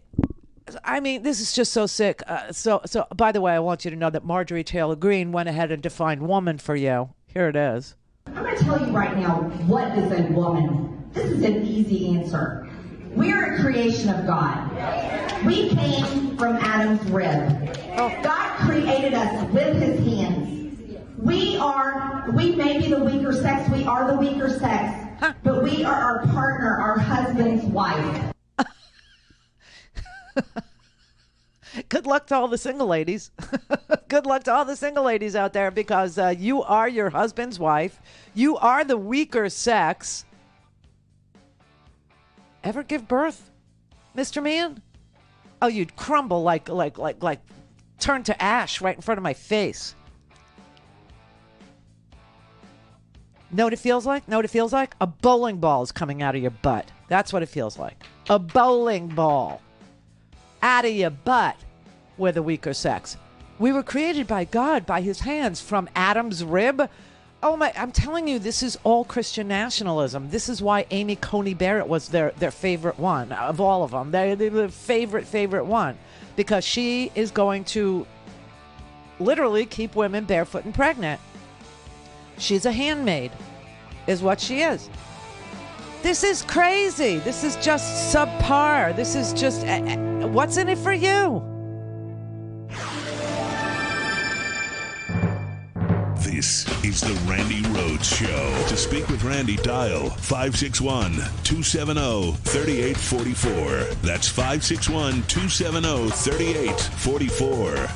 I mean, this is just so sick. So by the way, I want you to know that Marjorie Taylor Greene went ahead and defined woman for you. Here it is. I'm going to tell you right now, what is a woman? This is an easy answer. We are a creation of God. We came from Adam's rib. God created us with his hands. We may be the weaker sex, we are the weaker sex, but we are our partner, our husband's wife. Good luck to all the single ladies. Good luck to all the single ladies out there, because you are your husband's wife. You are the weaker sex. Ever give birth, Mr. Man? Oh, you'd crumble like turn to ash right in front of my face. Know what it feels like? Know what it feels like? A bowling ball is coming out of your butt. That's what it feels like. A bowling ball out of your butt. We're the weaker sex. We were created by God, by his hands, from Adam's rib. Oh my, I'm telling you, this is all Christian nationalism. This is why Amy Coney Barrett was their favorite one of all of them. They're the favorite one, because she is going to literally keep women barefoot and pregnant. She's a handmaid, is what she is. This is crazy. This is just subpar. This is just, what's in it for you? This is the Randi Rhodes Show. To speak with Randi, dial 561-270-3844. That's 561-270-3844.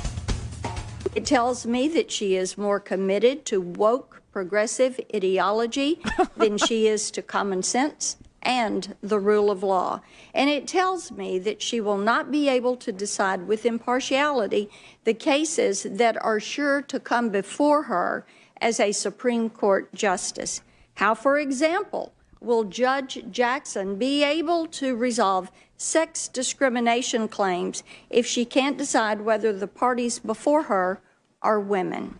It tells me that she is more committed to woke progressive ideology than she is to common sense and the rule of law. And it tells me that she will not be able to decide with impartiality the cases that are sure to come before her as a Supreme Court justice. How, for example, will Judge Jackson be able to resolve sex discrimination claims if she can't decide whether the parties before her are women?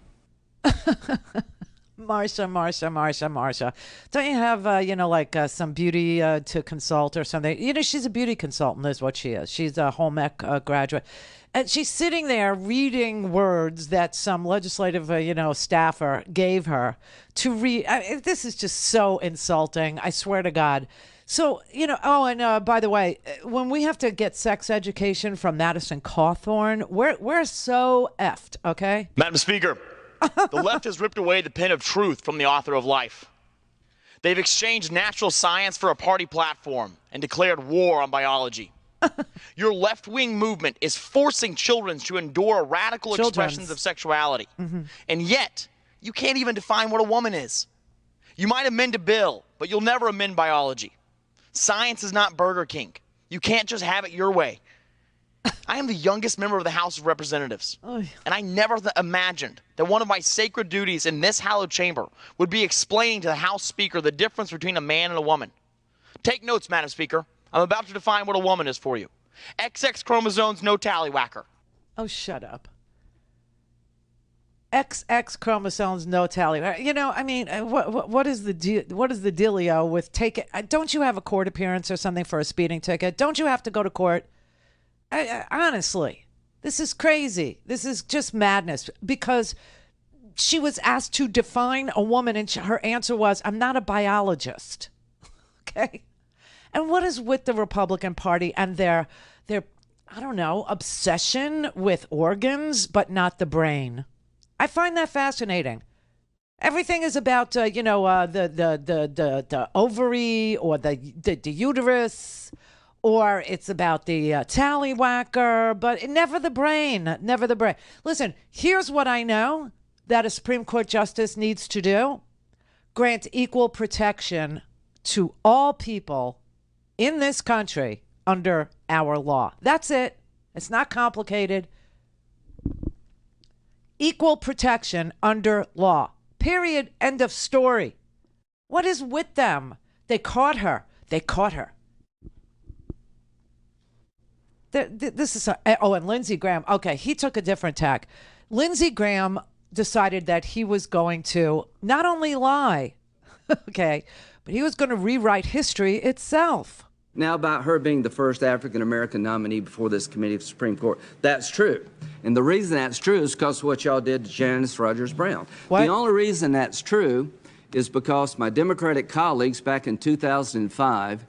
Marsha. Don't you have, some beauty to consult or something? She's a beauty consultant is what she is. She's a home ec graduate. And she's sitting there reading words that some legislative, staffer gave her to read. This is just so insulting. I swear to God. So, by the way, when we have to get sex education from Madison Cawthorn, we're so effed, okay? Madam Speaker, the left has ripped away the pen of truth from the author of life. They've exchanged natural science for a party platform and declared war on biology. Your left-wing movement is forcing children to endure radical expressions of sexuality. Mm-hmm. And yet, you can't even define what a woman is. You might amend a bill, but you'll never amend biology. Science is not Burger King. You can't just have it your way. I am the youngest member of the House of Representatives, and I never imagined that one of my sacred duties in this hallowed chamber would be explaining to the House Speaker the difference between a man and a woman. Take notes, Madam Speaker. I'm about to define what a woman is for you. XX chromosomes, no tallywhacker. Oh, shut up. XX chromosomes, no tallywhacker. What is the dealio with taking? Don't you have a court appearance or something for a speeding ticket? Don't you have to go to court? Honestly, this is crazy. This is just madness because she was asked to define a woman and her answer was, I'm not a biologist. Okay. And what is with the Republican Party and their obsession with organs, but not the brain? I find that fascinating. Everything is about, the ovary or the uterus, or it's about the tallywhacker, but never the brain, never the brain. Listen, here's what I know that a Supreme Court justice needs to do. Grant equal protection to all people in this country under our law. That's it. It's not complicated. Equal protection under law. Period. End of story. What is with them? They caught her. This is and Lindsey Graham. Okay, he took a different tack. Lindsey Graham decided that he was going to not only lie, okay, but he was going to rewrite history itself. Now, about her being the first African-American nominee before this committee of the Supreme Court, that's true. And the reason that's true is because of what y'all did to Janice Rogers Brown. What? The only reason that's true is because my Democratic colleagues back in 2005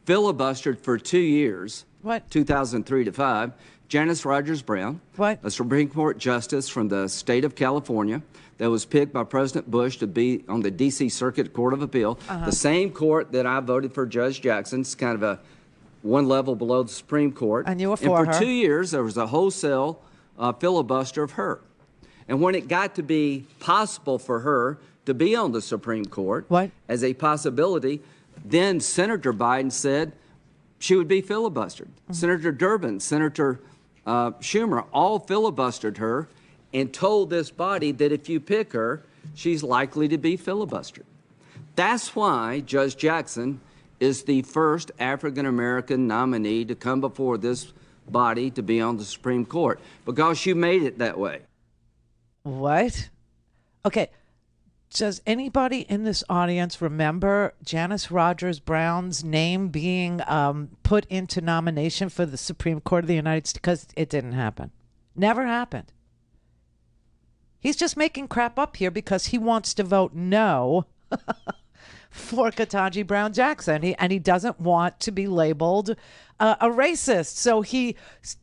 filibustered for 2 years, 2003 to 5, Janice Rogers Brown, a Supreme Court justice from the state of California that was picked by President Bush to be on the D.C. Circuit Court of Appeal, the same court that I voted for Judge Jackson. It's kind of a one level below the Supreme Court. And you were for her. And for 2 years, there was a wholesale filibuster of her. And when it got to be possible for her to be on the Supreme Court as a possibility, then Senator Biden said she would be filibustered. Senator Durbin, Senator Schumer, all filibustered her and told this body that if you pick her, she's likely to be filibustered. That's why Judge Jackson is the first African-American nominee to come before this body to be on the Supreme Court, because you made it that way. What? Okay. Does anybody in this audience remember Janice Rogers Brown's name being put into nomination for the Supreme Court of the United States? Because it didn't happen. Never happened. He's just making crap up here because he wants to vote no for Ketanji Brown Jackson. He doesn't want to be labeled a racist. So he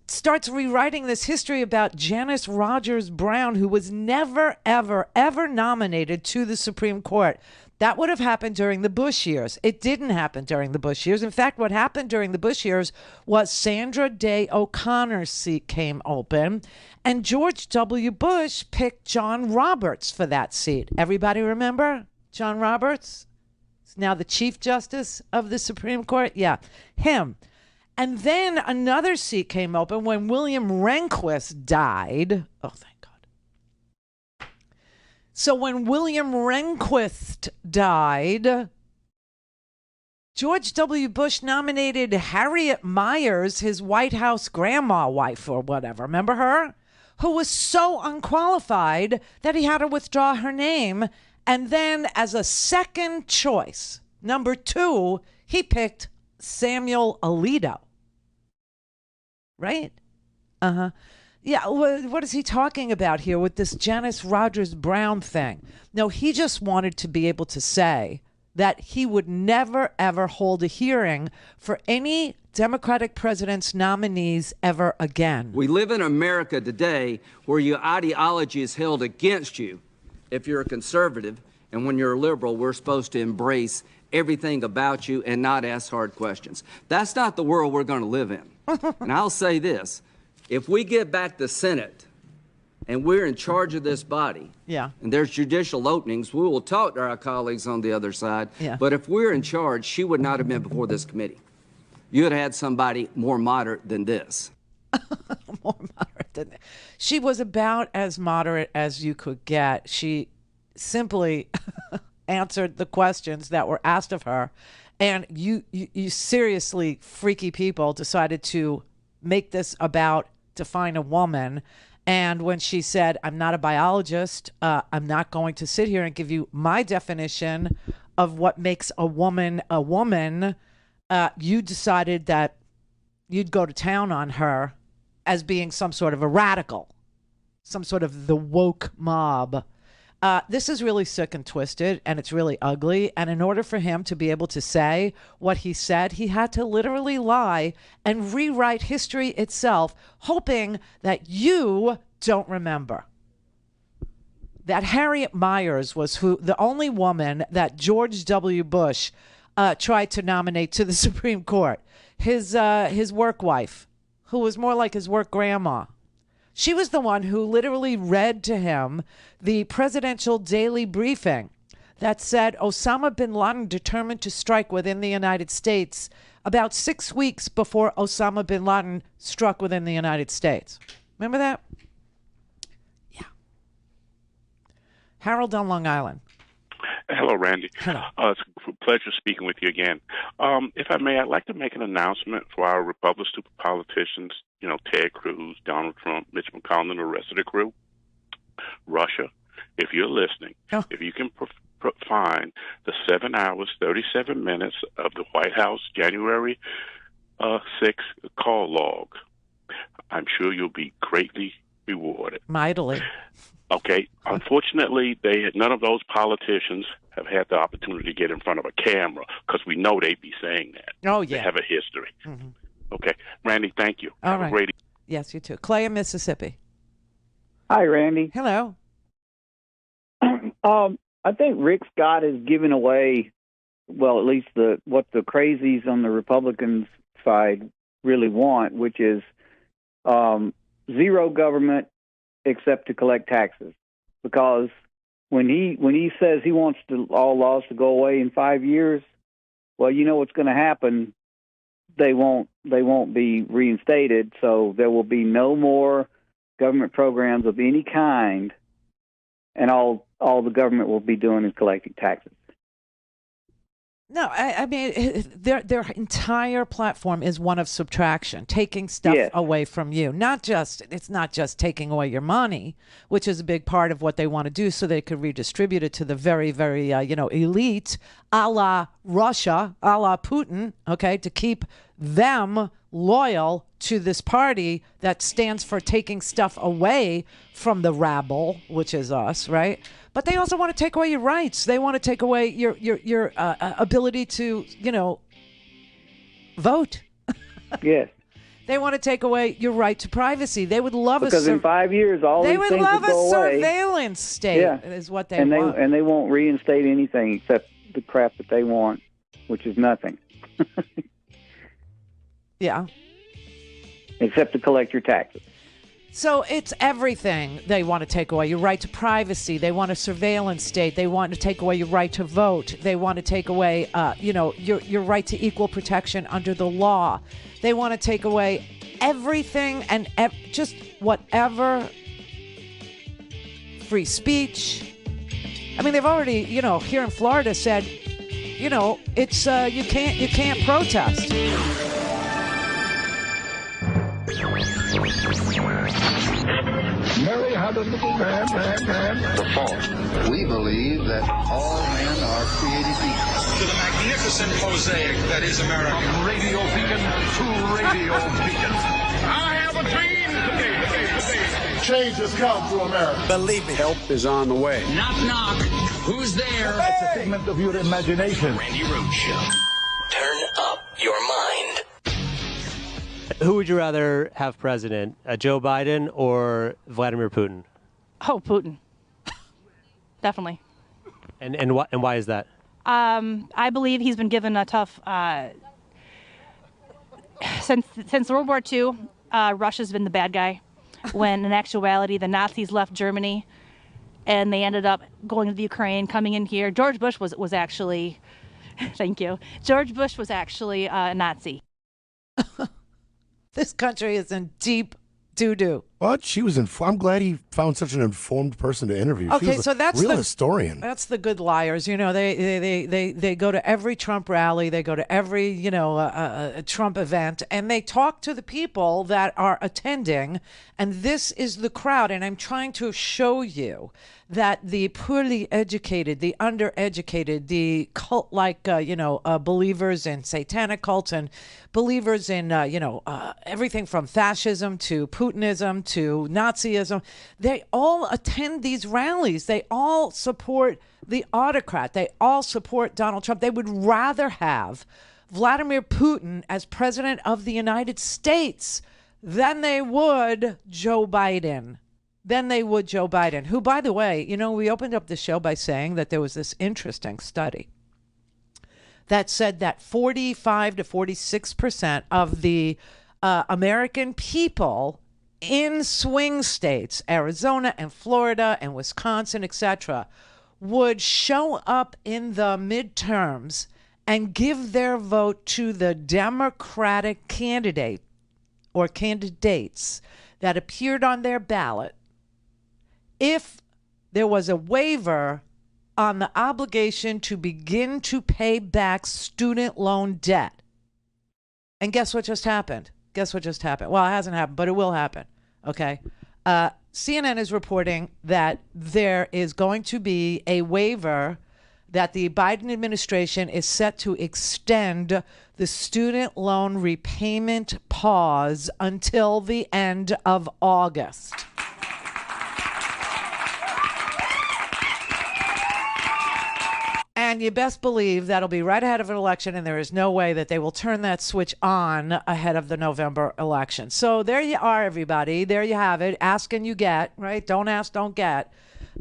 starts rewriting this history about Janice Rogers Brown, who was never, ever, ever nominated to the Supreme Court. That would have happened during the Bush years. It didn't happen during the Bush years. In fact, what happened during the Bush years was Sandra Day O'Connor's seat came open, and George W. Bush picked John Roberts for that seat. Everybody remember John Roberts? now the Chief Justice of the Supreme Court. Yeah, him. And then another seat came open when William Rehnquist died. Oh, thank God. So when William Rehnquist died, George W. Bush nominated Harriet Miers, his White House grandma wife or whatever. Remember her? Who was so unqualified that he had to withdraw her name. And then as a second choice, number 2, he picked Samuel Alito. Right? Uh-huh. Yeah, what is he talking about here with this Janice Rogers Brown thing? No, he just wanted to be able to say that he would never, ever hold a hearing for any Democratic president's nominees ever again. We live in America today where your ideology is held against you if you're a conservative, and when you're a liberal, we're supposed to embrace everything about you and not ask hard questions. That's not the world we're going to live in. And I'll say this, if we get back the Senate and we're in charge of this body, and there's judicial openings, we will talk to our colleagues on the other side. But if we're in charge, she would not have been before this committee. You would have had somebody more moderate than this. More moderate than that. She was about as moderate as you could get. She simply answered the questions that were asked of her. And you seriously freaky people decided to make this about define a woman. And when she said, I'm not a biologist, I'm not going to sit here and give you my definition of what makes a woman, you decided that you'd go to town on her as being some sort of a radical, some sort of the woke mob. This is really sick and twisted, and it's really ugly. And in order for him to be able to say what he said, he had to literally lie and rewrite history itself, hoping that you don't remember. That Harriet Miers was the only woman that George W. Bush tried to nominate to the Supreme Court. His work wife, who was more like his work grandma. She was the one who literally read to him the presidential daily briefing that said Osama bin Laden determined to strike within the United States about 6 weeks before Osama bin Laden struck within the United States. Remember that? Yeah. Harold on Long Island. Hello, Randy. Hello. It's a pleasure speaking with you again. If I may, I'd like to make an announcement for our Republican super politicians, Ted Cruz, Donald Trump, Mitch McConnell, and the rest of the crew. Russia, if you're listening, if you can find the 7 hours, 37 minutes of the White House January 6th call log, I'm sure you'll be greatly rewarded. Mightily. Okay. Unfortunately, none of those politicians have had the opportunity to get in front of a camera because we know they'd be saying that. Oh, yeah. They have a history. Mm-hmm. Okay. Randy, thank you. All have right. a great evening. Yes, you too. Clay in Mississippi. Hi, Randy. Hello. I think Rick Scott is giving away, well, at least what the crazies on the Republicans side really want, which is zero government except to collect taxes. Because when he says he wants all laws to go away in 5 years, well, you know what's going to happen. They won't be reinstated, so there will be no more government programs of any kind, and all the government will be doing is collecting taxes. No, I mean, their entire platform is one of subtraction, taking stuff away from you. It's not just taking away your money, which is a big part of what they want to do so they could redistribute it to the very, very, elite, a la Russia, a la Putin, okay, to keep them loyal to this party that stands for taking stuff away from the rabble, which is us, right? But they also want to take away your rights. They want to take away your ability to, vote. Yes. They want to take away your right to privacy. They would love because in 5 years all these things will go away. They would love a surveillance state. Is what they want. And they won't reinstate anything except the crap that they want, which is nothing. Yeah. Except to collect your taxes. So it's everything they want to take away. Your right to privacy. They want a surveillance state. They want to take away your right to vote. They want to take away, your right to equal protection under the law. They want to take away everything and just whatever. Free speech. I mean, they've already, here in Florida said, it's you can't protest. Mary had a little man. The fourth. We believe that all men are created equal. To the magnificent mosaic that is America. From radio beacon to radio beacon. I have a dream today. Change has come to America. Believe me. Help is on the way. Knock, knock. Who's there? It's a figment of your imagination. Randi Rhodes Show. Turn up your mind. Who would you rather have president, Joe Biden or Vladimir Putin? Oh, Putin. Definitely. And why is that? I believe he's been given a tough... Since World War II, Russia's been the bad guy, when in actuality the Nazis left Germany and they ended up going to the Ukraine, coming in here. George Bush was actually... Thank you. George Bush was actually a Nazi. This country is in deep doo-doo. What? She was I'm glad he found such an informed person to interview. Okay, she was so that's real the historian. That's the good liars. They go to every Trump rally, they go to every Trump event, and they talk to the people that are attending. And this is the crowd. And I'm trying to show you that the poorly educated, the undereducated, the cult-like, believers in satanic cults and believers in, everything from fascism to Putinism to Nazism, they all attend these rallies. They all support the autocrat. They all support Donald Trump. They would rather have Vladimir Putin as president of the United States than they would Joe Biden. Who, by the way, we opened up the show by saying that there was this interesting study that said that 45 to 46% of the American people in swing states, Arizona and Florida and Wisconsin, etc., would show up in the midterms and give their vote to the Democratic candidate or candidates that appeared on their ballot if there was a waiver on the obligation to begin to pay back student loan debt. And guess what just happened? Well, it hasn't happened, but it will happen. Okay. CNN is reporting that there is going to be a waiver that the Biden administration is set to extend the student loan repayment pause until the end of August. And you best believe that'll be right ahead of an election, and there is no way that they will turn that switch on ahead of the November election. So there you are, everybody. There you have it. Ask and you get, right? Don't ask, don't get.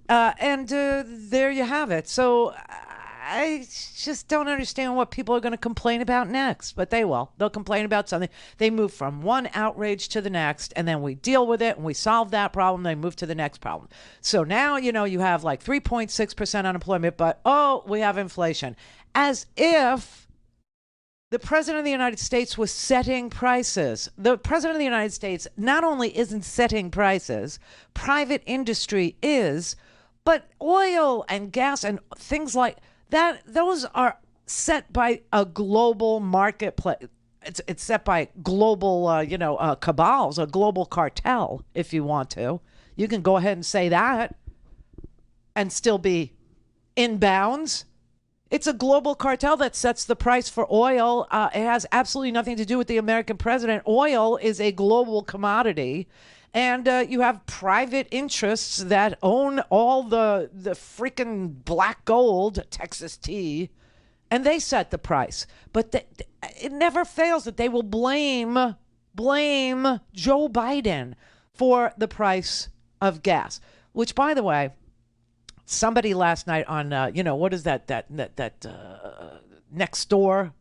And there you have it. So I just don't understand what people are going to complain about next, but they will. They'll complain about something. They move from one outrage to the next, and then we deal with it, and we solve that problem. They move to the next problem. So now, you have like 3.6% unemployment, but, we have inflation. As if the president of the United States was setting prices. The president of the United States not only isn't setting prices, private industry is, but oil and gas and things like that, those are set by a global marketplace. It's set by global, cabals, a global cartel, if you want to. You can go ahead and say that and still be in bounds. It's a global cartel that sets the price for oil. It has absolutely nothing to do with the American president. Oil is a global commodity. And you have private interests that own all the freaking black gold, Texas tea, and they set the price. But it never fails that they will blame Joe Biden for the price of gas, which, by the way, somebody last night on, what is that Next Door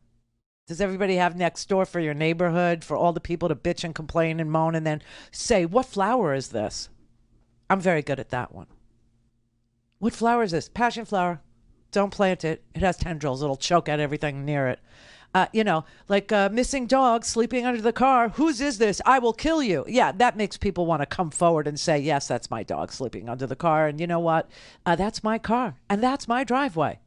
Does everybody have next door for your neighborhood, for all the people to bitch and complain and moan and then say, what flower is this? I'm very good at that one. What flower is this? Passion flower. Don't plant it. It has tendrils. It'll choke out everything near it. Like a missing dog sleeping under the car. Whose is this? I will kill you. Yeah, that makes people want to come forward and say, yes, that's my dog sleeping under the car. And you know what? That's my car. And that's my driveway.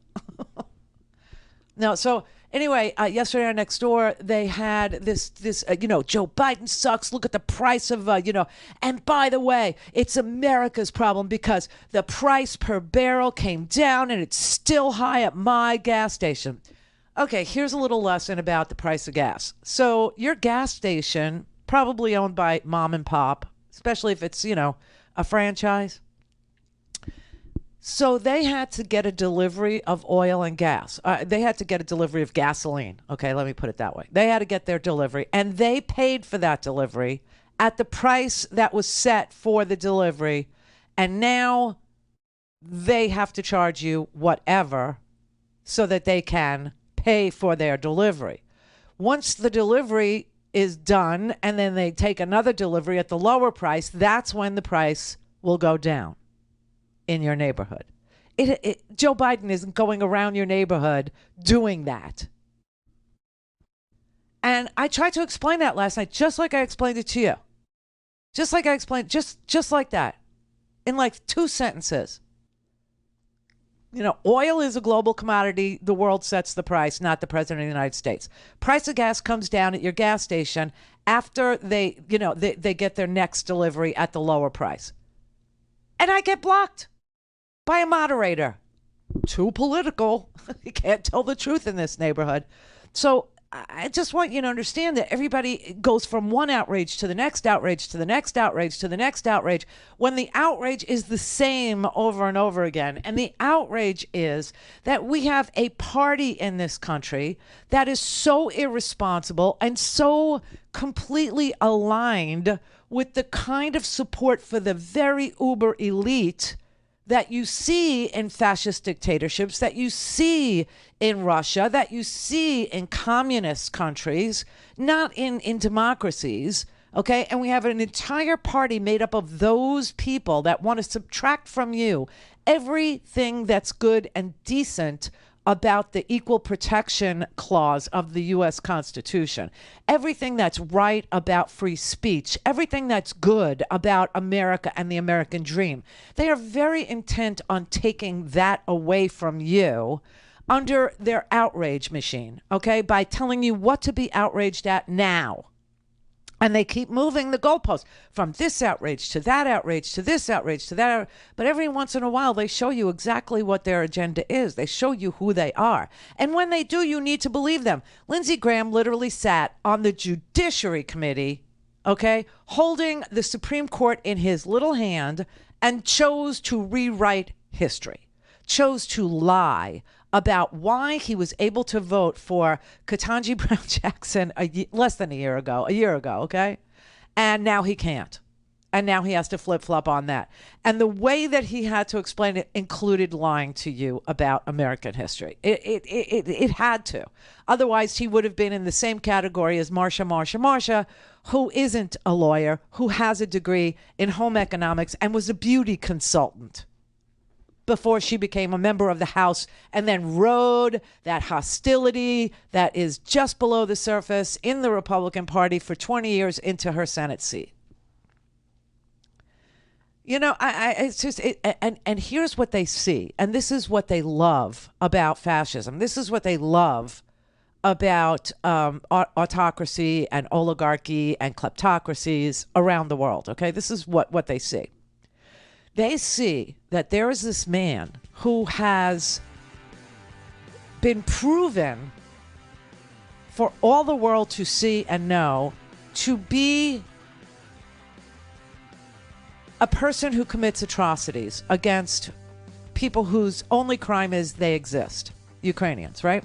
No, so anyway, yesterday on Next Door, they had this, Joe Biden sucks. Look at the price of, and by the way, it's America's problem because the price per barrel came down and it's still high at my gas station. Okay, here's a little lesson about the price of gas. So your gas station, probably owned by mom and pop, especially if it's, a franchise. So they had to get a delivery of oil and gas. They had to get a delivery of gasoline. Okay, let me put it that way. They had to get their delivery, and they paid for that delivery at the price that was set for the delivery. And now they have to charge you whatever so that they can pay for their delivery. Once the delivery is done and then they take another delivery at the lower price, that's when the price will go down in your neighborhood. Joe Biden isn't going around your neighborhood doing that. And I tried to explain that last night, just like I explained it to you. Just like I explained, just like that, in like 2 sentences. Oil is a global commodity. The world sets the price, not the president of the United States. Price of gas comes down at your gas station after they get their next delivery at the lower price. And I get blocked by a moderator. Too political. You can't tell the truth in this neighborhood. So I just want you to understand that everybody goes from one outrage to the next outrage to the next outrage to the next outrage when the outrage is the same over and over again. And the outrage is that we have a party in this country that is so irresponsible and so completely aligned with the kind of support for the very uber elite that you see in fascist dictatorships, that you see in Russia, that you see in communist countries, not in democracies, okay? And we have an entire party made up of those people that want to subtract from you everything that's good and decent about the Equal Protection Clause of the U.S. Constitution, everything that's right about free speech, everything that's good about America and the American dream. They are very intent on taking that away from you under their outrage machine, okay, by telling you what to be outraged at now. And they keep moving the goalposts from this outrage to that outrage to this outrage to that. But every once in a while, they show you exactly what their agenda is. They show you who they are. And when they do, you need to believe them. Lindsey Graham literally sat on the Judiciary Committee, okay, holding the Supreme Court in his little hand and chose to rewrite history, chose to lie about why he was able to vote for Ketanji Brown Jackson less than a year ago, okay? And now he can't. And now he has to flip-flop on that. And the way that he had to explain it included lying to you about American history. It had to. Otherwise, he would have been in the same category as Marsha, who isn't a lawyer, who has a degree in home economics and was a beauty consultant before she became a member of the House and then rode that hostility that is just below the surface in the Republican Party for 20 years into her Senate seat. It's just, and here's what they see, and this is what they love about fascism. This is what they love about autocracy and oligarchy and kleptocracies around the world, okay? This is what they see. They see that there is this man who has been proven for all the world to see and know to be a person who commits atrocities against people whose only crime is they exist. Ukrainians, right?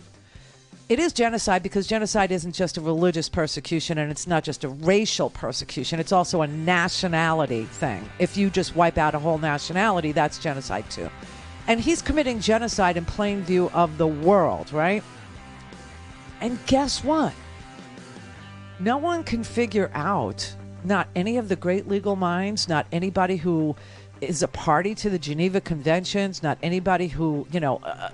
It is genocide because genocide isn't just a religious persecution and it's not just a racial persecution. It's also a nationality thing. If you just wipe out a whole nationality, that's genocide too. And he's committing genocide in plain view of the world, right? And guess what? No one can figure out, not any of the great legal minds, not anybody who is a party to the Geneva Conventions, not anybody who,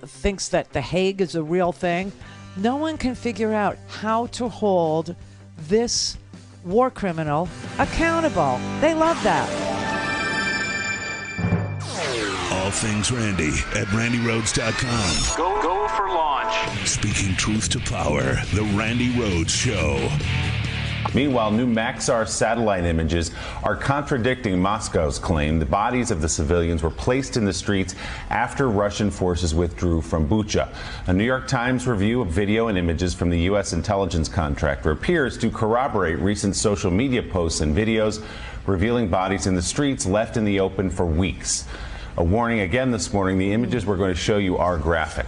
thinks that The Hague is a real thing. No one can figure out how to hold this war criminal accountable. They love that. All things Randi at RandiRhodes.com. Go for launch. Speaking truth to power, the Randi Rhodes Show. Meanwhile, new Maxar satellite images are contradicting Moscow's claim the bodies of the civilians were placed in the streets after Russian forces withdrew from Bucha. A New York Times review of video and images from the U.S. intelligence contractor appears to corroborate recent social media posts and videos revealing bodies in the streets left in the open for weeks. A warning again this morning, the images we're going to show you are graphic.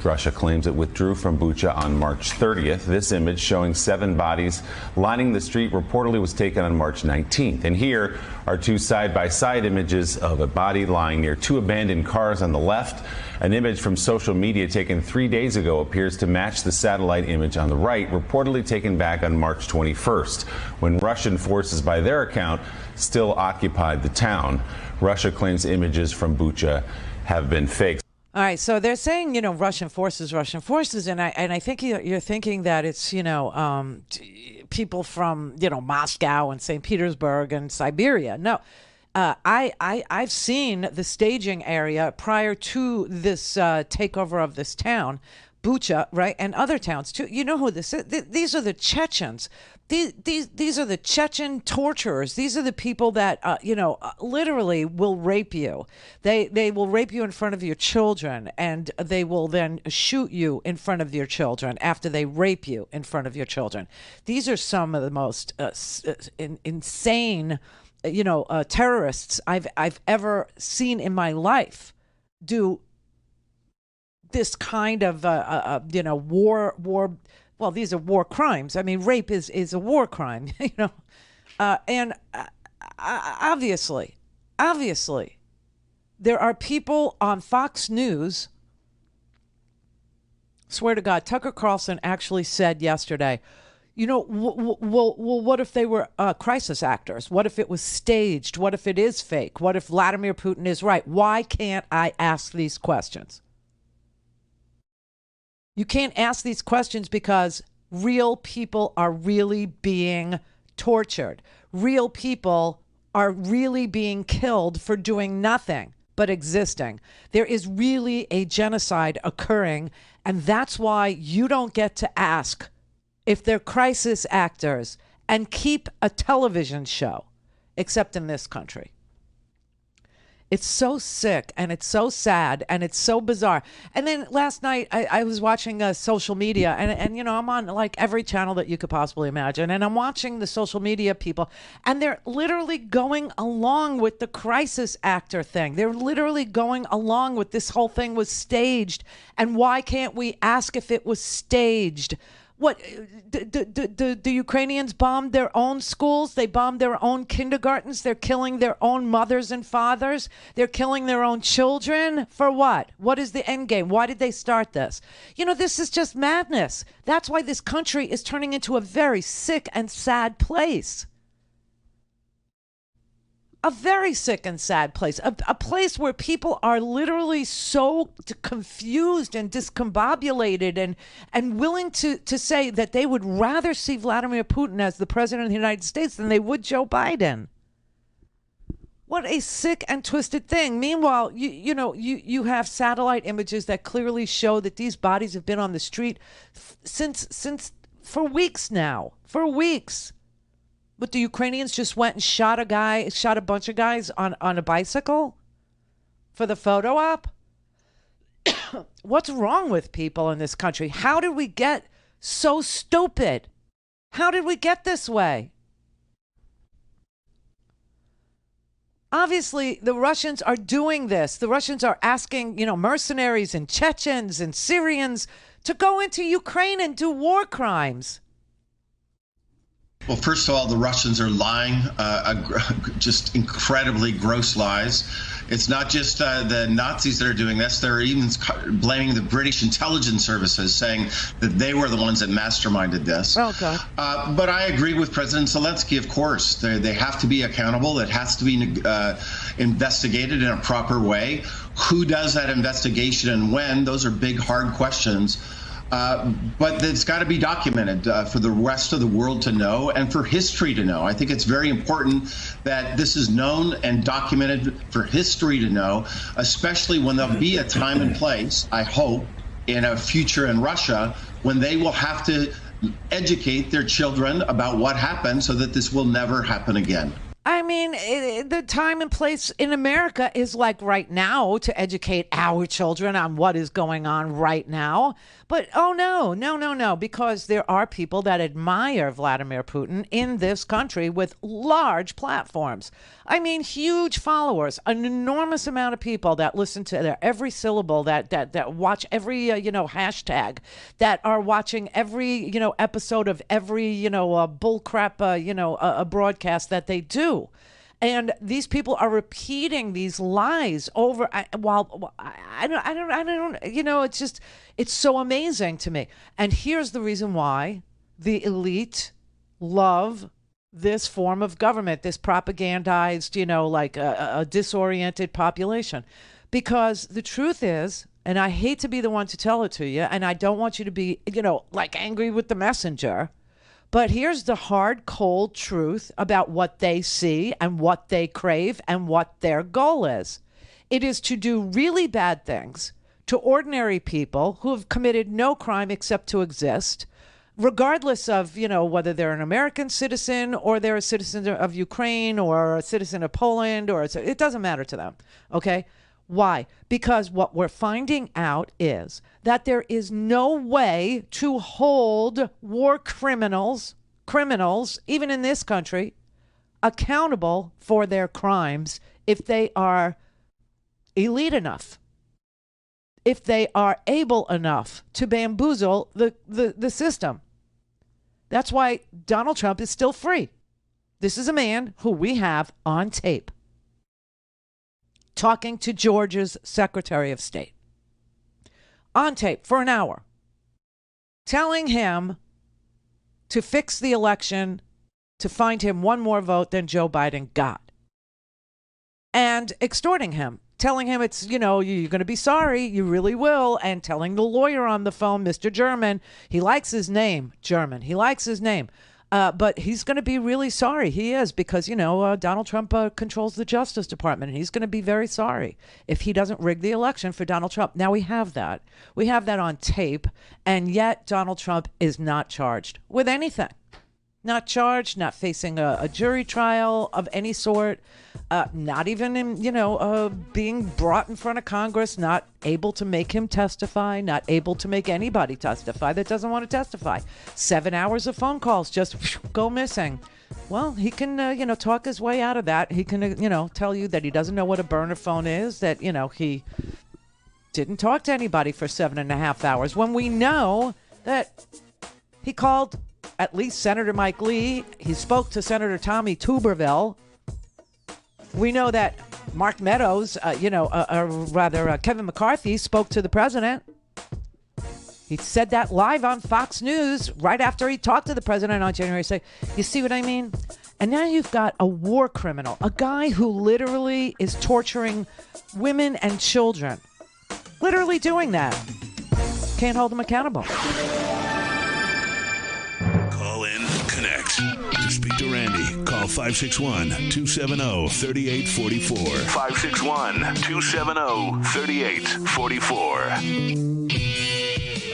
Russia claims it withdrew from Bucha on March 30th. This image showing 7 bodies lining the street reportedly was taken on March 19th. And here are 2 side-by-side images of a body lying near 2 abandoned cars on the left. An image from social media taken 3 days ago appears to match the satellite image on the right, reportedly taken back on March 21st, when Russian forces, by their account, still occupied the town. Russia claims images from Bucha have been faked. All right, so they're saying, Russian forces, and I think you're thinking that it's, people from, Moscow and St. Petersburg and Siberia. No, I've seen the staging area prior to this takeover of this town, Bucha, right, and other towns too. You know who this is? These are the Chechens. These are the Chechen torturers. These are the people that literally will rape you. They will rape you in front of your children, and they will then shoot you in front of your children after they rape you in front of your children. These are some of the most insane, terrorists I've ever seen in my life do this kind of war. Well, these are war crimes. I mean, rape is a war crime, and obviously, there are people on Fox News. Swear to God, Tucker Carlson actually said yesterday, well, what if they were crisis actors? What if it was staged? What if it is fake? What if Vladimir Putin is right? Why can't I ask these questions? You can't ask these questions because real people are really being tortured. Real people are really being killed for doing nothing but existing. There is really a genocide occurring, and that's why you don't get to ask if they're crisis actors and keep a television show, except in this country. It's so sick, and it's so sad, and it's so bizarre. And then last night, I was watching social media, and I'm on like every channel that you could possibly imagine, and I'm watching the social media people, and they're literally going along with the crisis actor thing. They're literally going along with this whole thing was staged, and why can't we ask if it was staged? What, the Ukrainians bombed their own schools? They bombed their own kindergartens? They're killing their own mothers and fathers? They're killing their own children? For what? What is the end game? Why did they start this? This is just madness. That's why this country is turning into a very sick and sad place. A very sick and sad place, a place where people are literally so confused and discombobulated and willing to say that they would rather see Vladimir Putin as the president of the United States than they would Joe Biden. What a sick and twisted thing. Meanwhile, you have satellite images that clearly show that these bodies have been on the street since for weeks now, for weeks. But the Ukrainians just went and shot a bunch of guys on a bicycle for the photo op? What's wrong with people in this country? How did we get so stupid? How did we get this way? Obviously, the Russians are doing this. The Russians are asking, mercenaries and Chechens and Syrians to go into Ukraine and do war crimes. Well, first of all, the Russians are lying, just incredibly gross lies. It's not just the Nazis that are doing this. They're even blaming the British intelligence services, saying that they were the ones that masterminded this. Oh, God. But I agree with President Zelensky, of course. They have to be accountable. It has to be investigated in a proper way. Who does that investigation and when? Those are big, hard questions. But it's got to be documented for the rest of the world to know and for history to know. I think it's very important that this is known and documented for history to know, especially when there'll be a time and place, I hope, in a future in Russia, when they will have to educate their children about what happened so that this will never happen again. I mean, the time and place in America is like right now to educate our children on what is going on right now. But oh, no, because there are people that admire Vladimir Putin in this country with large platforms. I mean, huge followers, an enormous amount of people that listen to their every syllable, that watch every, hashtag, that are watching every, episode of every, bullcrap, broadcast that they do. And these people are repeating these lies over. It's so amazing to me. And here's the reason why the elite love this form of government, this propagandized, a disoriented population. Because the truth is, and I hate to be the one to tell it to you, and I don't want you to be, angry with the messenger. But here's the hard, cold truth about what they see and what they crave and what their goal is. It is to do really bad things to ordinary people who have committed no crime except to exist, regardless of, whether they're an American citizen or they're a citizen of Ukraine or a citizen of Poland, it doesn't matter to them, okay? Why? Because what we're finding out is that there is no way to hold war criminals, even in this country, accountable for their crimes if they are elite enough, if they are able enough to bamboozle the system. That's why Donald Trump is still free. This is a man who we have on tape talking to Georgia's Secretary of State on tape for an hour, telling him to fix the election, to find him one more vote than Joe Biden got, and extorting him, telling him it's, you're going to be sorry, you really will, and telling the lawyer on the phone, Mr. German, he likes his name, German, he likes his name. But he's going to be really sorry. He is, because, Donald Trump controls the Justice Department, and he's going to be very sorry if he doesn't rig the election for Donald Trump. Now, we have that. We have that on tape, and yet Donald Trump is not charged with anything. Not charged, not facing a jury trial of any sort, not even being brought in front of Congress, not able to make him testify, not able to make anybody testify that doesn't want to testify. 7 hours of phone calls just go missing. Well, he can, talk his way out of that. He can, tell you that he doesn't know what a burner phone is, that, he didn't talk to anybody for 7.5 hours, when we know that he called at least Senator Mike Lee. He spoke to Senator Tommy Tuberville. We know that Mark Meadows, Kevin McCarthy spoke to the president. He said that live on Fox News right after he talked to the president on January 6th. You see what I mean? And now you've got a war criminal, a guy who literally is torturing women and children. Literally doing that. Can't hold him accountable. Call in, connect. To speak to Randi, call 561-270-3844. 561-270-3844.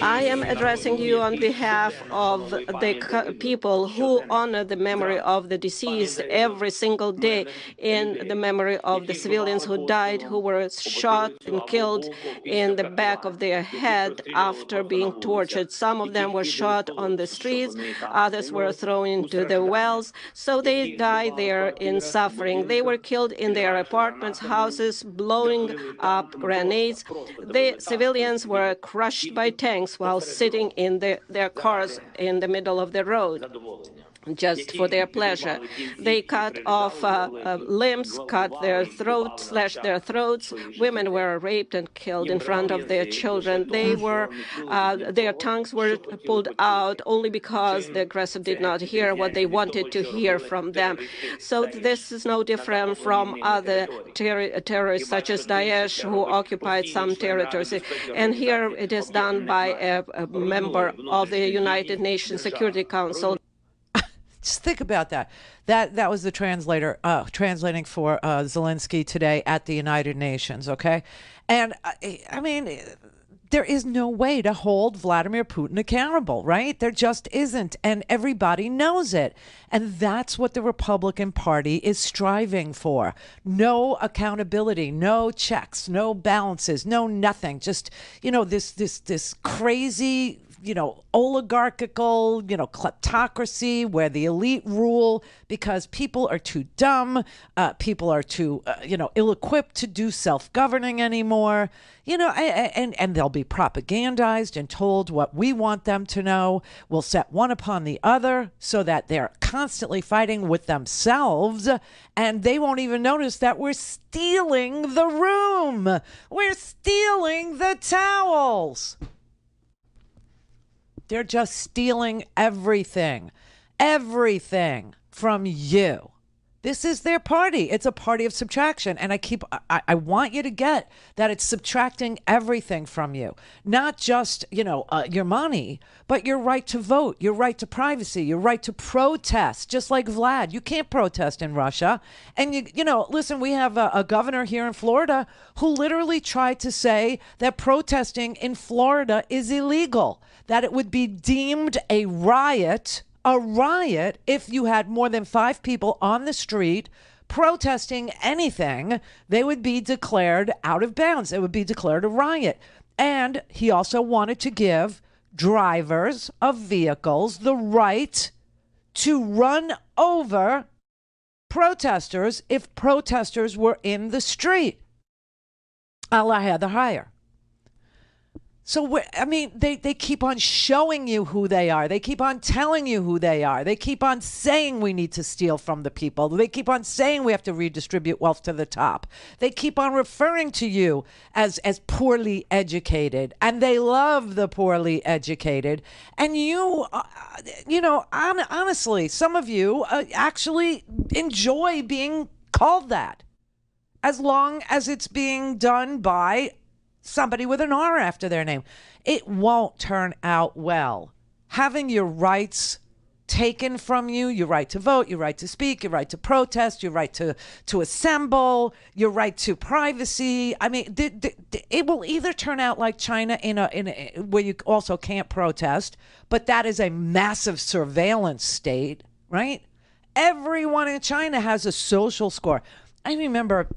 I am addressing you on behalf of the people who honor the memory of the deceased every single day, in the memory of the civilians who died, who were shot and killed in the back of their head after being tortured. Some of them were shot on the streets, others were thrown into the wells, so they died there in suffering. They were killed in their apartments, houses, blowing up grenades. The civilians were crushed by tanks while sitting in their cars in the middle of the road. just for their pleasure. They cut off limbs, cut their throats, slashed their throats. Women were raped and killed in front of their children. They were, their tongues were pulled out only because the aggressor did not hear what they wanted to hear from them. So this is no different from other terrorists such as Daesh, who occupied some territories. And here it is done by a member of the United Nations Security Council. Just think about that. That was the translator translating for Zelensky today at the United Nations, okay? And, I mean, there is no way to hold Vladimir Putin accountable, right? There just isn't, and everybody knows it. And that's what the Republican Party is striving for. No accountability, no checks, no balances, no nothing. Just, you know, this crazy, you know, oligarchical, you know, kleptocracy where the elite rule because people are too dumb, people are too, you know, ill-equipped to do self-governing anymore, you know, and they'll be propagandized and told what we want them to know. We'll set one upon the other so that they're constantly fighting with themselves, and they won't even notice that we're stealing the room. We're stealing the towels. They're just stealing everything from you. This is their party. It's a party of subtraction. And I want you to get that it's subtracting everything from you. Not just, you know, your money, but your right to vote, your right to privacy, your right to protest, just like Vlad. You can't protest in Russia. And, you know, listen, we have a governor here in Florida who literally tried to say that protesting in Florida is illegal, that it would be deemed a riot if you had more than 5 people on the street protesting anything. They would be declared out of bounds. It would be declared a riot. And he also wanted to give drivers of vehicles the right to run over protesters if protesters were in the street. Allah had the higher. So, I mean, they keep on showing you who they are. They keep on telling you who they are. They keep on saying we need to steal from the people. They keep on saying we have to redistribute wealth to the top. They keep on referring to you as poorly educated, and they love the poorly educated. And you, you know, honestly, some of you actually enjoy being called that, as long as it's being done by somebody with an R after their name. It won't turn out well. Having your rights taken from you, your right to vote, your right to speak, your right to protest, your right to assemble, your right to privacy. I mean, it will either turn out like China in a where you also can't protest, but that is a massive surveillance state, right? Everyone in China has a social score. I remember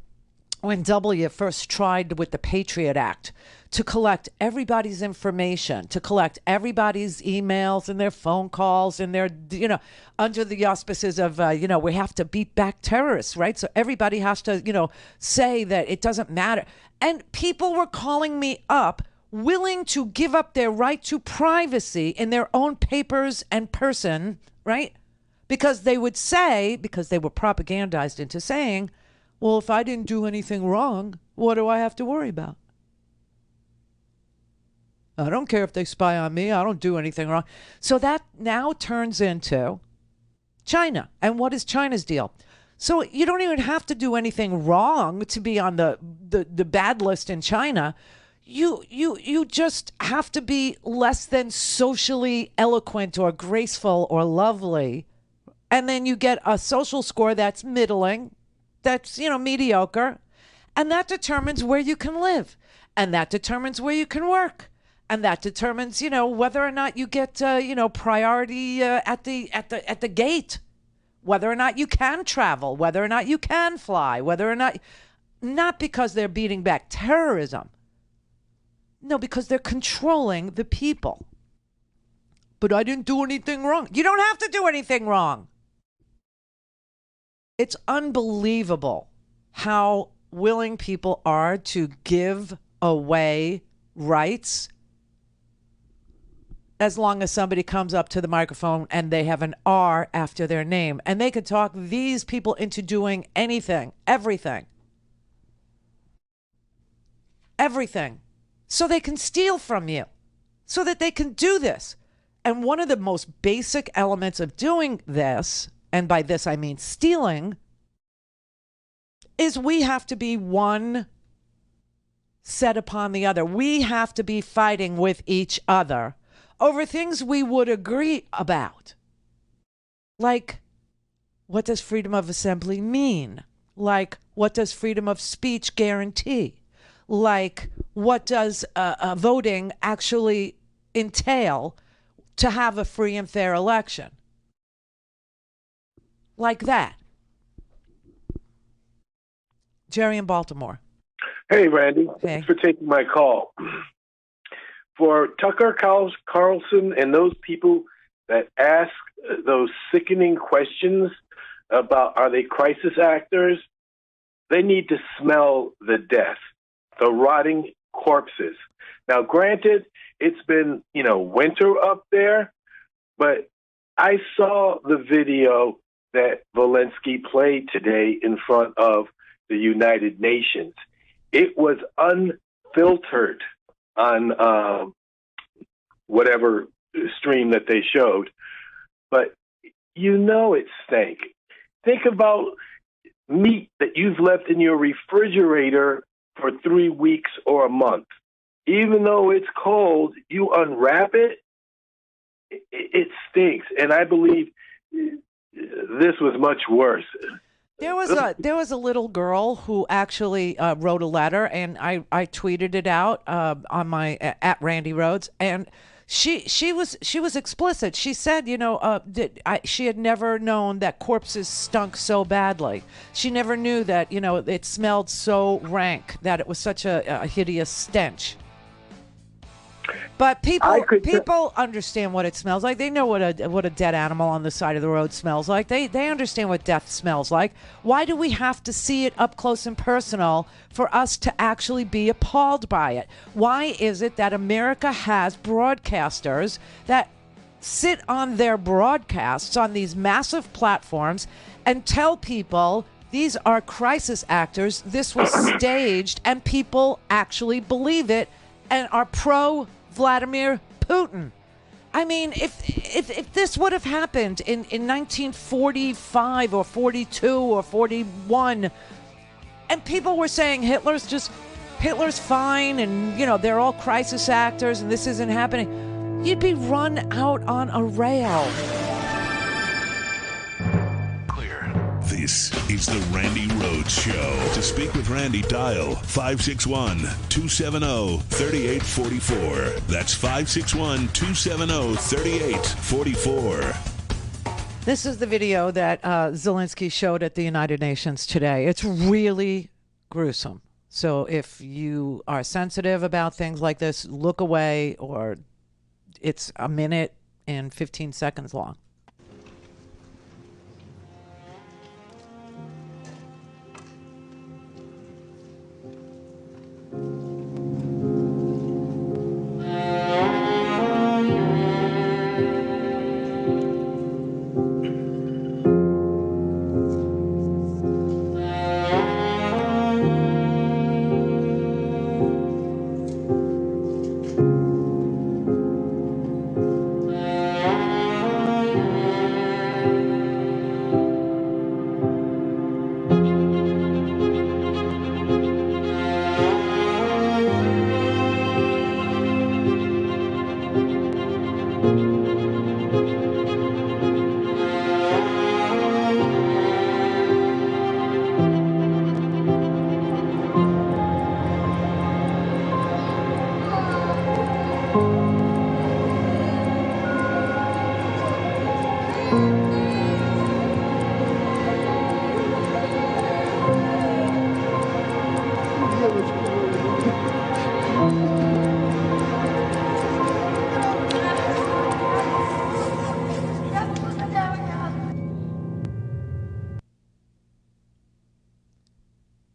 when W first tried with the Patriot Act to collect everybody's information, to collect everybody's emails and their phone calls and their, you know, under the auspices of, you know, we have to beat back terrorists, right? So everybody has to, you know, say that it doesn't matter. And people were calling me up willing to give up their right to privacy in their own papers and person, right? Because they would say, because they were propagandized into saying, well, if I didn't do anything wrong, what do I have to worry about? I don't care if they spy on me. I don't do anything wrong. So that now turns into China. And what is China's deal? So you don't even have to do anything wrong to be on the bad list in China. You just have to be less than socially eloquent or graceful or lovely. And then you get a social score that's middling, that's, you know, mediocre, and that determines where you can live, and that determines where you can work, and that determines, you know, whether or not you get, you know, priority at the gate, whether or not you can travel, whether or not you can fly, whether or not because they're beating back terrorism, no, because they're controlling the people. But I didn't do anything wrong. You don't have to do anything wrong. It's unbelievable how willing people are to give away rights. as long as somebody comes up to the microphone and they have an R after their name. And they could talk these people into doing anything, everything. Everything. So they can steal from you. So that they can do this. And one of the most basic elements of doing this, and by this I mean stealing, is we have to be one set upon the other. We have to be fighting with each other over things we would agree about. Like, what does freedom of assembly mean? Like, what does freedom of speech guarantee? Like, what does voting actually entail to have a free and fair election? Like that. Jerry in Baltimore. Hey, Randy. Thanks for taking my call. For Tucker Carlson and those people that ask those sickening questions about are they crisis actors, they need to smell the death, the rotting corpses. Now, granted, it's been, winter up there, but I saw the video that Zelensky played today in front of the United Nations. It was unfiltered on whatever stream that they showed, but it stank. Think about meat that you've left in your refrigerator for 3 weeks or a month. Even though it's cold, you unwrap it, it stinks. And I believe this was much worse. There was a little girl who actually wrote a letter, and I tweeted it out on my at Randi Rhodes, and she was explicit. She said, she had never known that corpses stunk so badly. She never knew that it smelled so rank, that it was such a hideous stench. But people understand what it smells like. They know what a dead animal on the side of the road smells like. They understand what death smells like. Why do we have to see it up close and personal for us to actually be appalled by it? Why is it that America has broadcasters that sit on their broadcasts on these massive platforms and tell people these are crisis actors, this was staged, and people actually believe it and are pro Vladimir Putin? I mean, if this would have happened in 1945 or 42 or 41, and people were saying Hitler's fine, and they're all crisis actors and this isn't happening, you'd be run out on a rail. This is the Randi Rhodes Show. To speak with Randi, dial 561-270-3844. That's 561-270-3844. This is the video that Zelensky showed at the United Nations today. It's really gruesome. So if you are sensitive about things like this, look away, or it's a minute and 15 seconds long.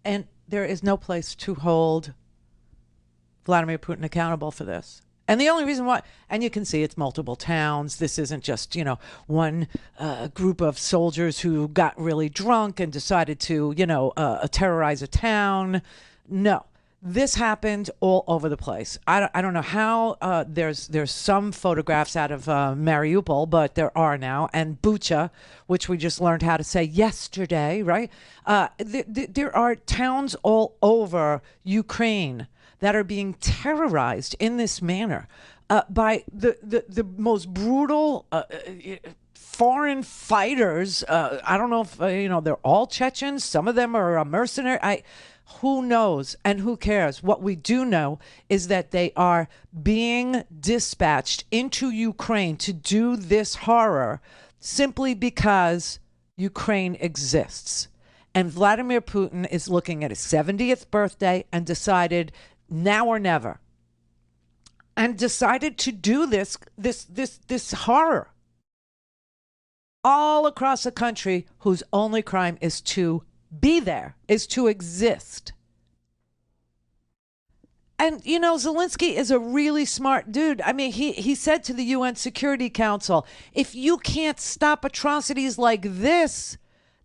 And there is no place to hold Vladimir Putin accountable for this. And the only reason why, and you can see it's multiple towns. This isn't just, one group of soldiers who got really drunk and decided to, terrorize a town. No, this happened all over the place. I don't know how. There's some photographs out of Mariupol, but there are now, and Bucha, which we just learned how to say yesterday, right? There are towns all over Ukraine that are being terrorized in this manner by the most brutal foreign fighters. I don't know if, they're all Chechens. Some of them are mercenary. Who knows and who cares? What we do know is that they are being dispatched into Ukraine to do this horror simply because Ukraine exists. And Vladimir Putin is looking at his 70th birthday and decided now or never, and decided to do this horror all across a country whose only crime is to be there, is to exist. And, Zelensky is a really smart dude. I mean, he said to the UN Security Council, if you can't stop atrocities like this,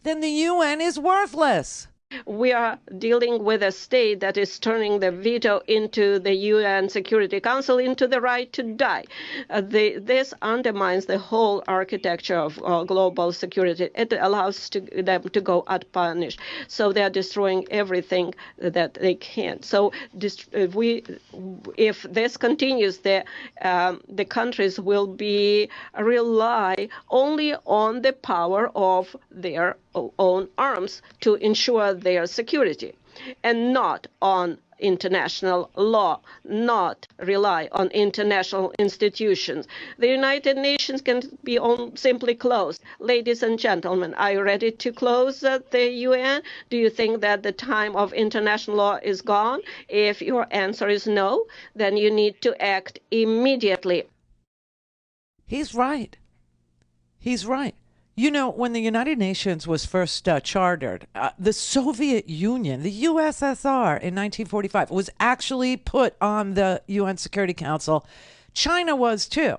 then the UN is worthless. We are dealing with a state that is turning the veto into the UN Security Council into the right to die. This undermines the whole architecture of global security. It allows them to go unpunished. So they are destroying everything that they can. So if this continues, the countries will rely only on the power of their own arms to ensure their security, and not on international law, not rely on international institutions. The United Nations can be simply closed. Ladies and gentlemen, are you ready to close the UN? Do you think that the time of international law is gone? If your answer is no, then you need to act immediately. He's right. He's right. When the United Nations was first chartered, the Soviet Union, the USSR in 1945, was actually put on the UN Security Council. China was too,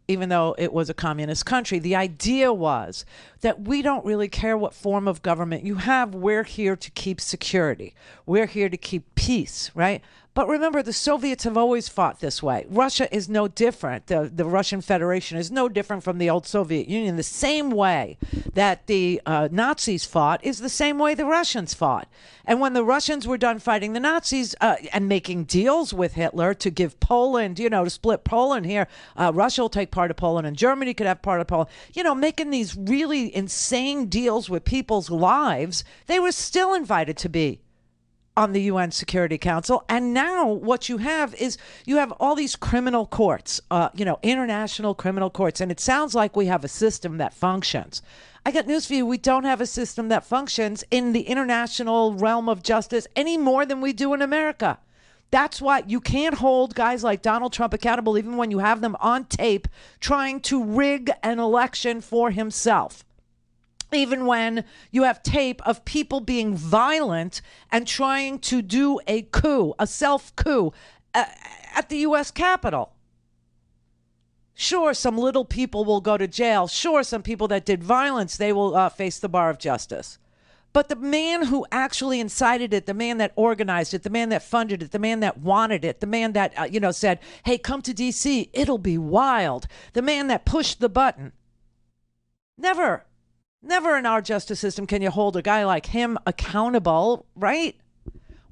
even though it was a communist country. The idea was that we don't really care what form of government you have. We're here to keep security. We're here to keep peace, right? But remember, the Soviets have always fought this way. Russia is no different. The Russian Federation is no different from the old Soviet Union. The same way that the Nazis fought is the same way the Russians fought. And when the Russians were done fighting the Nazis and making deals with Hitler to give Poland, to split Poland here, Russia will take part of Poland and Germany could have part of Poland, making these really insane deals with people's lives, they were still invited to be on the UN Security Council. And now what you have is you have all these criminal courts, international criminal courts. And it sounds like we have a system that functions. I got news for you. We don't have a system that functions in the international realm of justice any more than we do in America. That's why you can't hold guys like Donald Trump accountable, even when you have them on tape trying to rig an election for himself. Even when you have tape of people being violent and trying to do a coup, a self-coup at the U.S. Capitol. Sure, some little people will go to jail. Sure, some people that did violence, they will face the bar of justice. But the man who actually incited it, the man that organized it, the man that funded it, the man that wanted it, the man that, said, hey, come to D.C., it'll be wild. The man that pushed the button. Never in our justice system can you hold a guy like him accountable, right?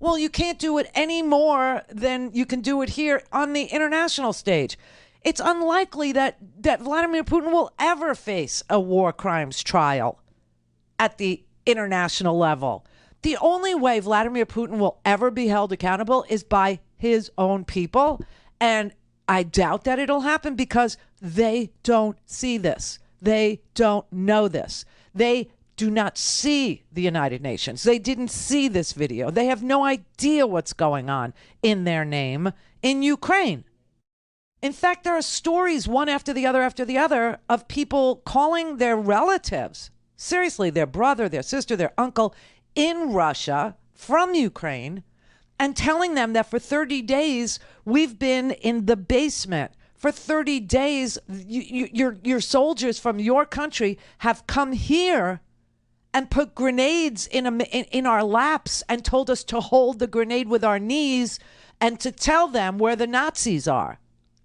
Well, you can't do it any more than you can do it here on the international stage. It's unlikely that Vladimir Putin will ever face a war crimes trial at the international level. The only way Vladimir Putin will ever be held accountable is by his own people. And I doubt that it'll happen because they don't see this. They don't know this. They do not see the United Nations. They didn't see this video. They have no idea what's going on in their name in Ukraine. In fact, there are stories one after the other of people calling their relatives, seriously, their brother, their sister, their uncle in Russia from Ukraine, and telling them that for 30 days we've been in the basement. For 30 days, your soldiers from your country have come here and put grenades in our laps and told us to hold the grenade with our knees and to tell them where the Nazis are.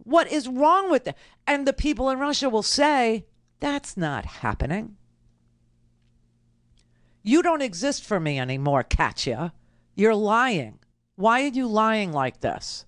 What is wrong with that? And the people in Russia will say, that's not happening. You don't exist for me anymore, Katya. You're lying. Why are you lying like this?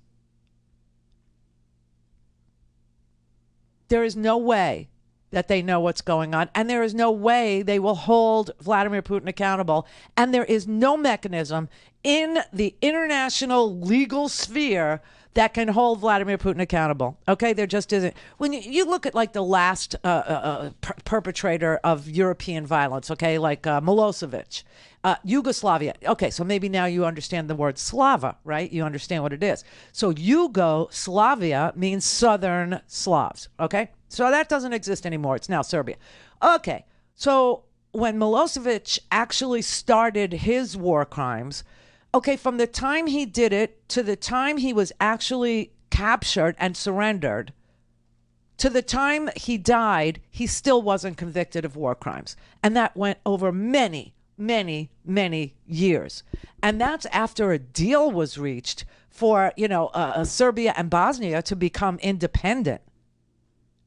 There is no way that they know what's going on, and there is no way they will hold Vladimir Putin accountable, and there is no mechanism in the international legal sphere that can hold Vladimir Putin accountable. Okay, there just isn't. When you look at like the last perpetrator of European violence, okay, like Milosevic, Yugoslavia. Okay, so maybe now you understand the word Slava, right? You understand what it is. So Yugoslavia means Southern Slavs, okay? So that doesn't exist anymore. It's now Serbia. Okay, so when Milosevic actually started his war crimes, okay, from the time he did it to the time he was actually captured and surrendered, to the time he died, he still wasn't convicted of war crimes. And that went over many, many, many years. And that's after a deal was reached for, Serbia and Bosnia to become independent.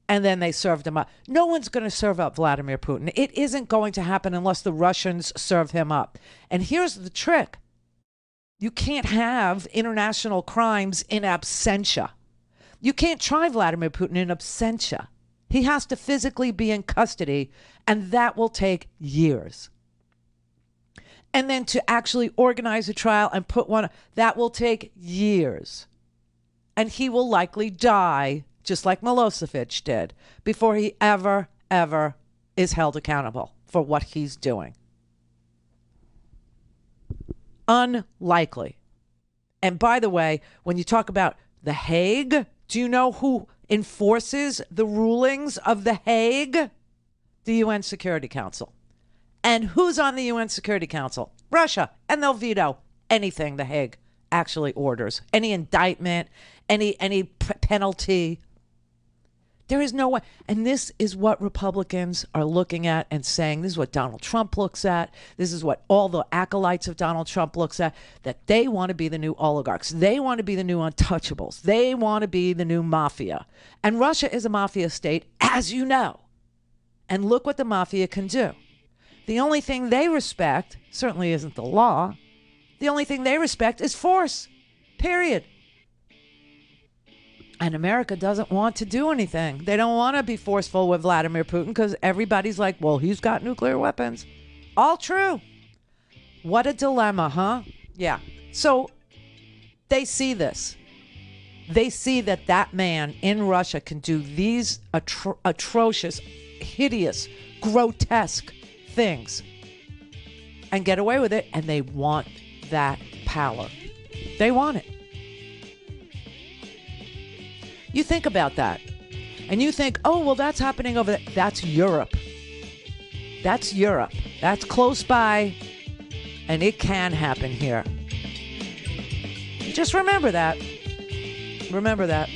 And then they served him up. No one's going to serve up Vladimir Putin. It isn't going to happen unless the Russians serve him up. And here's the trick. You can't have international crimes in absentia. You can't try Vladimir Putin in absentia. He has to physically be in custody, and that will take years. And then to actually organize a trial and put one, that will take years. And he will likely die, just like Milosevic did, before he ever is held accountable for what he's doing. Unlikely. And by the way, when you talk about The Hague, do you know who enforces the rulings of The Hague? The UN Security Council. And who's on the UN Security Council? Russia. And they'll veto anything The Hague actually orders. Any indictment, any penalty. There is no way. And this is what Republicans are looking at and saying. This is what Donald Trump looks at. This is what all the acolytes of Donald Trump looks at, that they want to be the new oligarchs. They want to be the new untouchables. They want to be the new mafia. And Russia is a mafia state, as you know. And look what the mafia can do. The only thing they respect certainly isn't the law. The only thing they respect is force. Period. And America doesn't want to do anything. They don't want to be forceful with Vladimir Putin because everybody's like, well, he's got nuclear weapons. All true. What a dilemma, huh? Yeah. So they see this. They see that that man in Russia can do these atrocious, hideous, grotesque things and get away with it. And they want that power. They want it. You think about that, and you think, oh, well, that's happening over there. That's Europe. That's Europe. That's close by, and it can happen here. Just remember that. Remember that.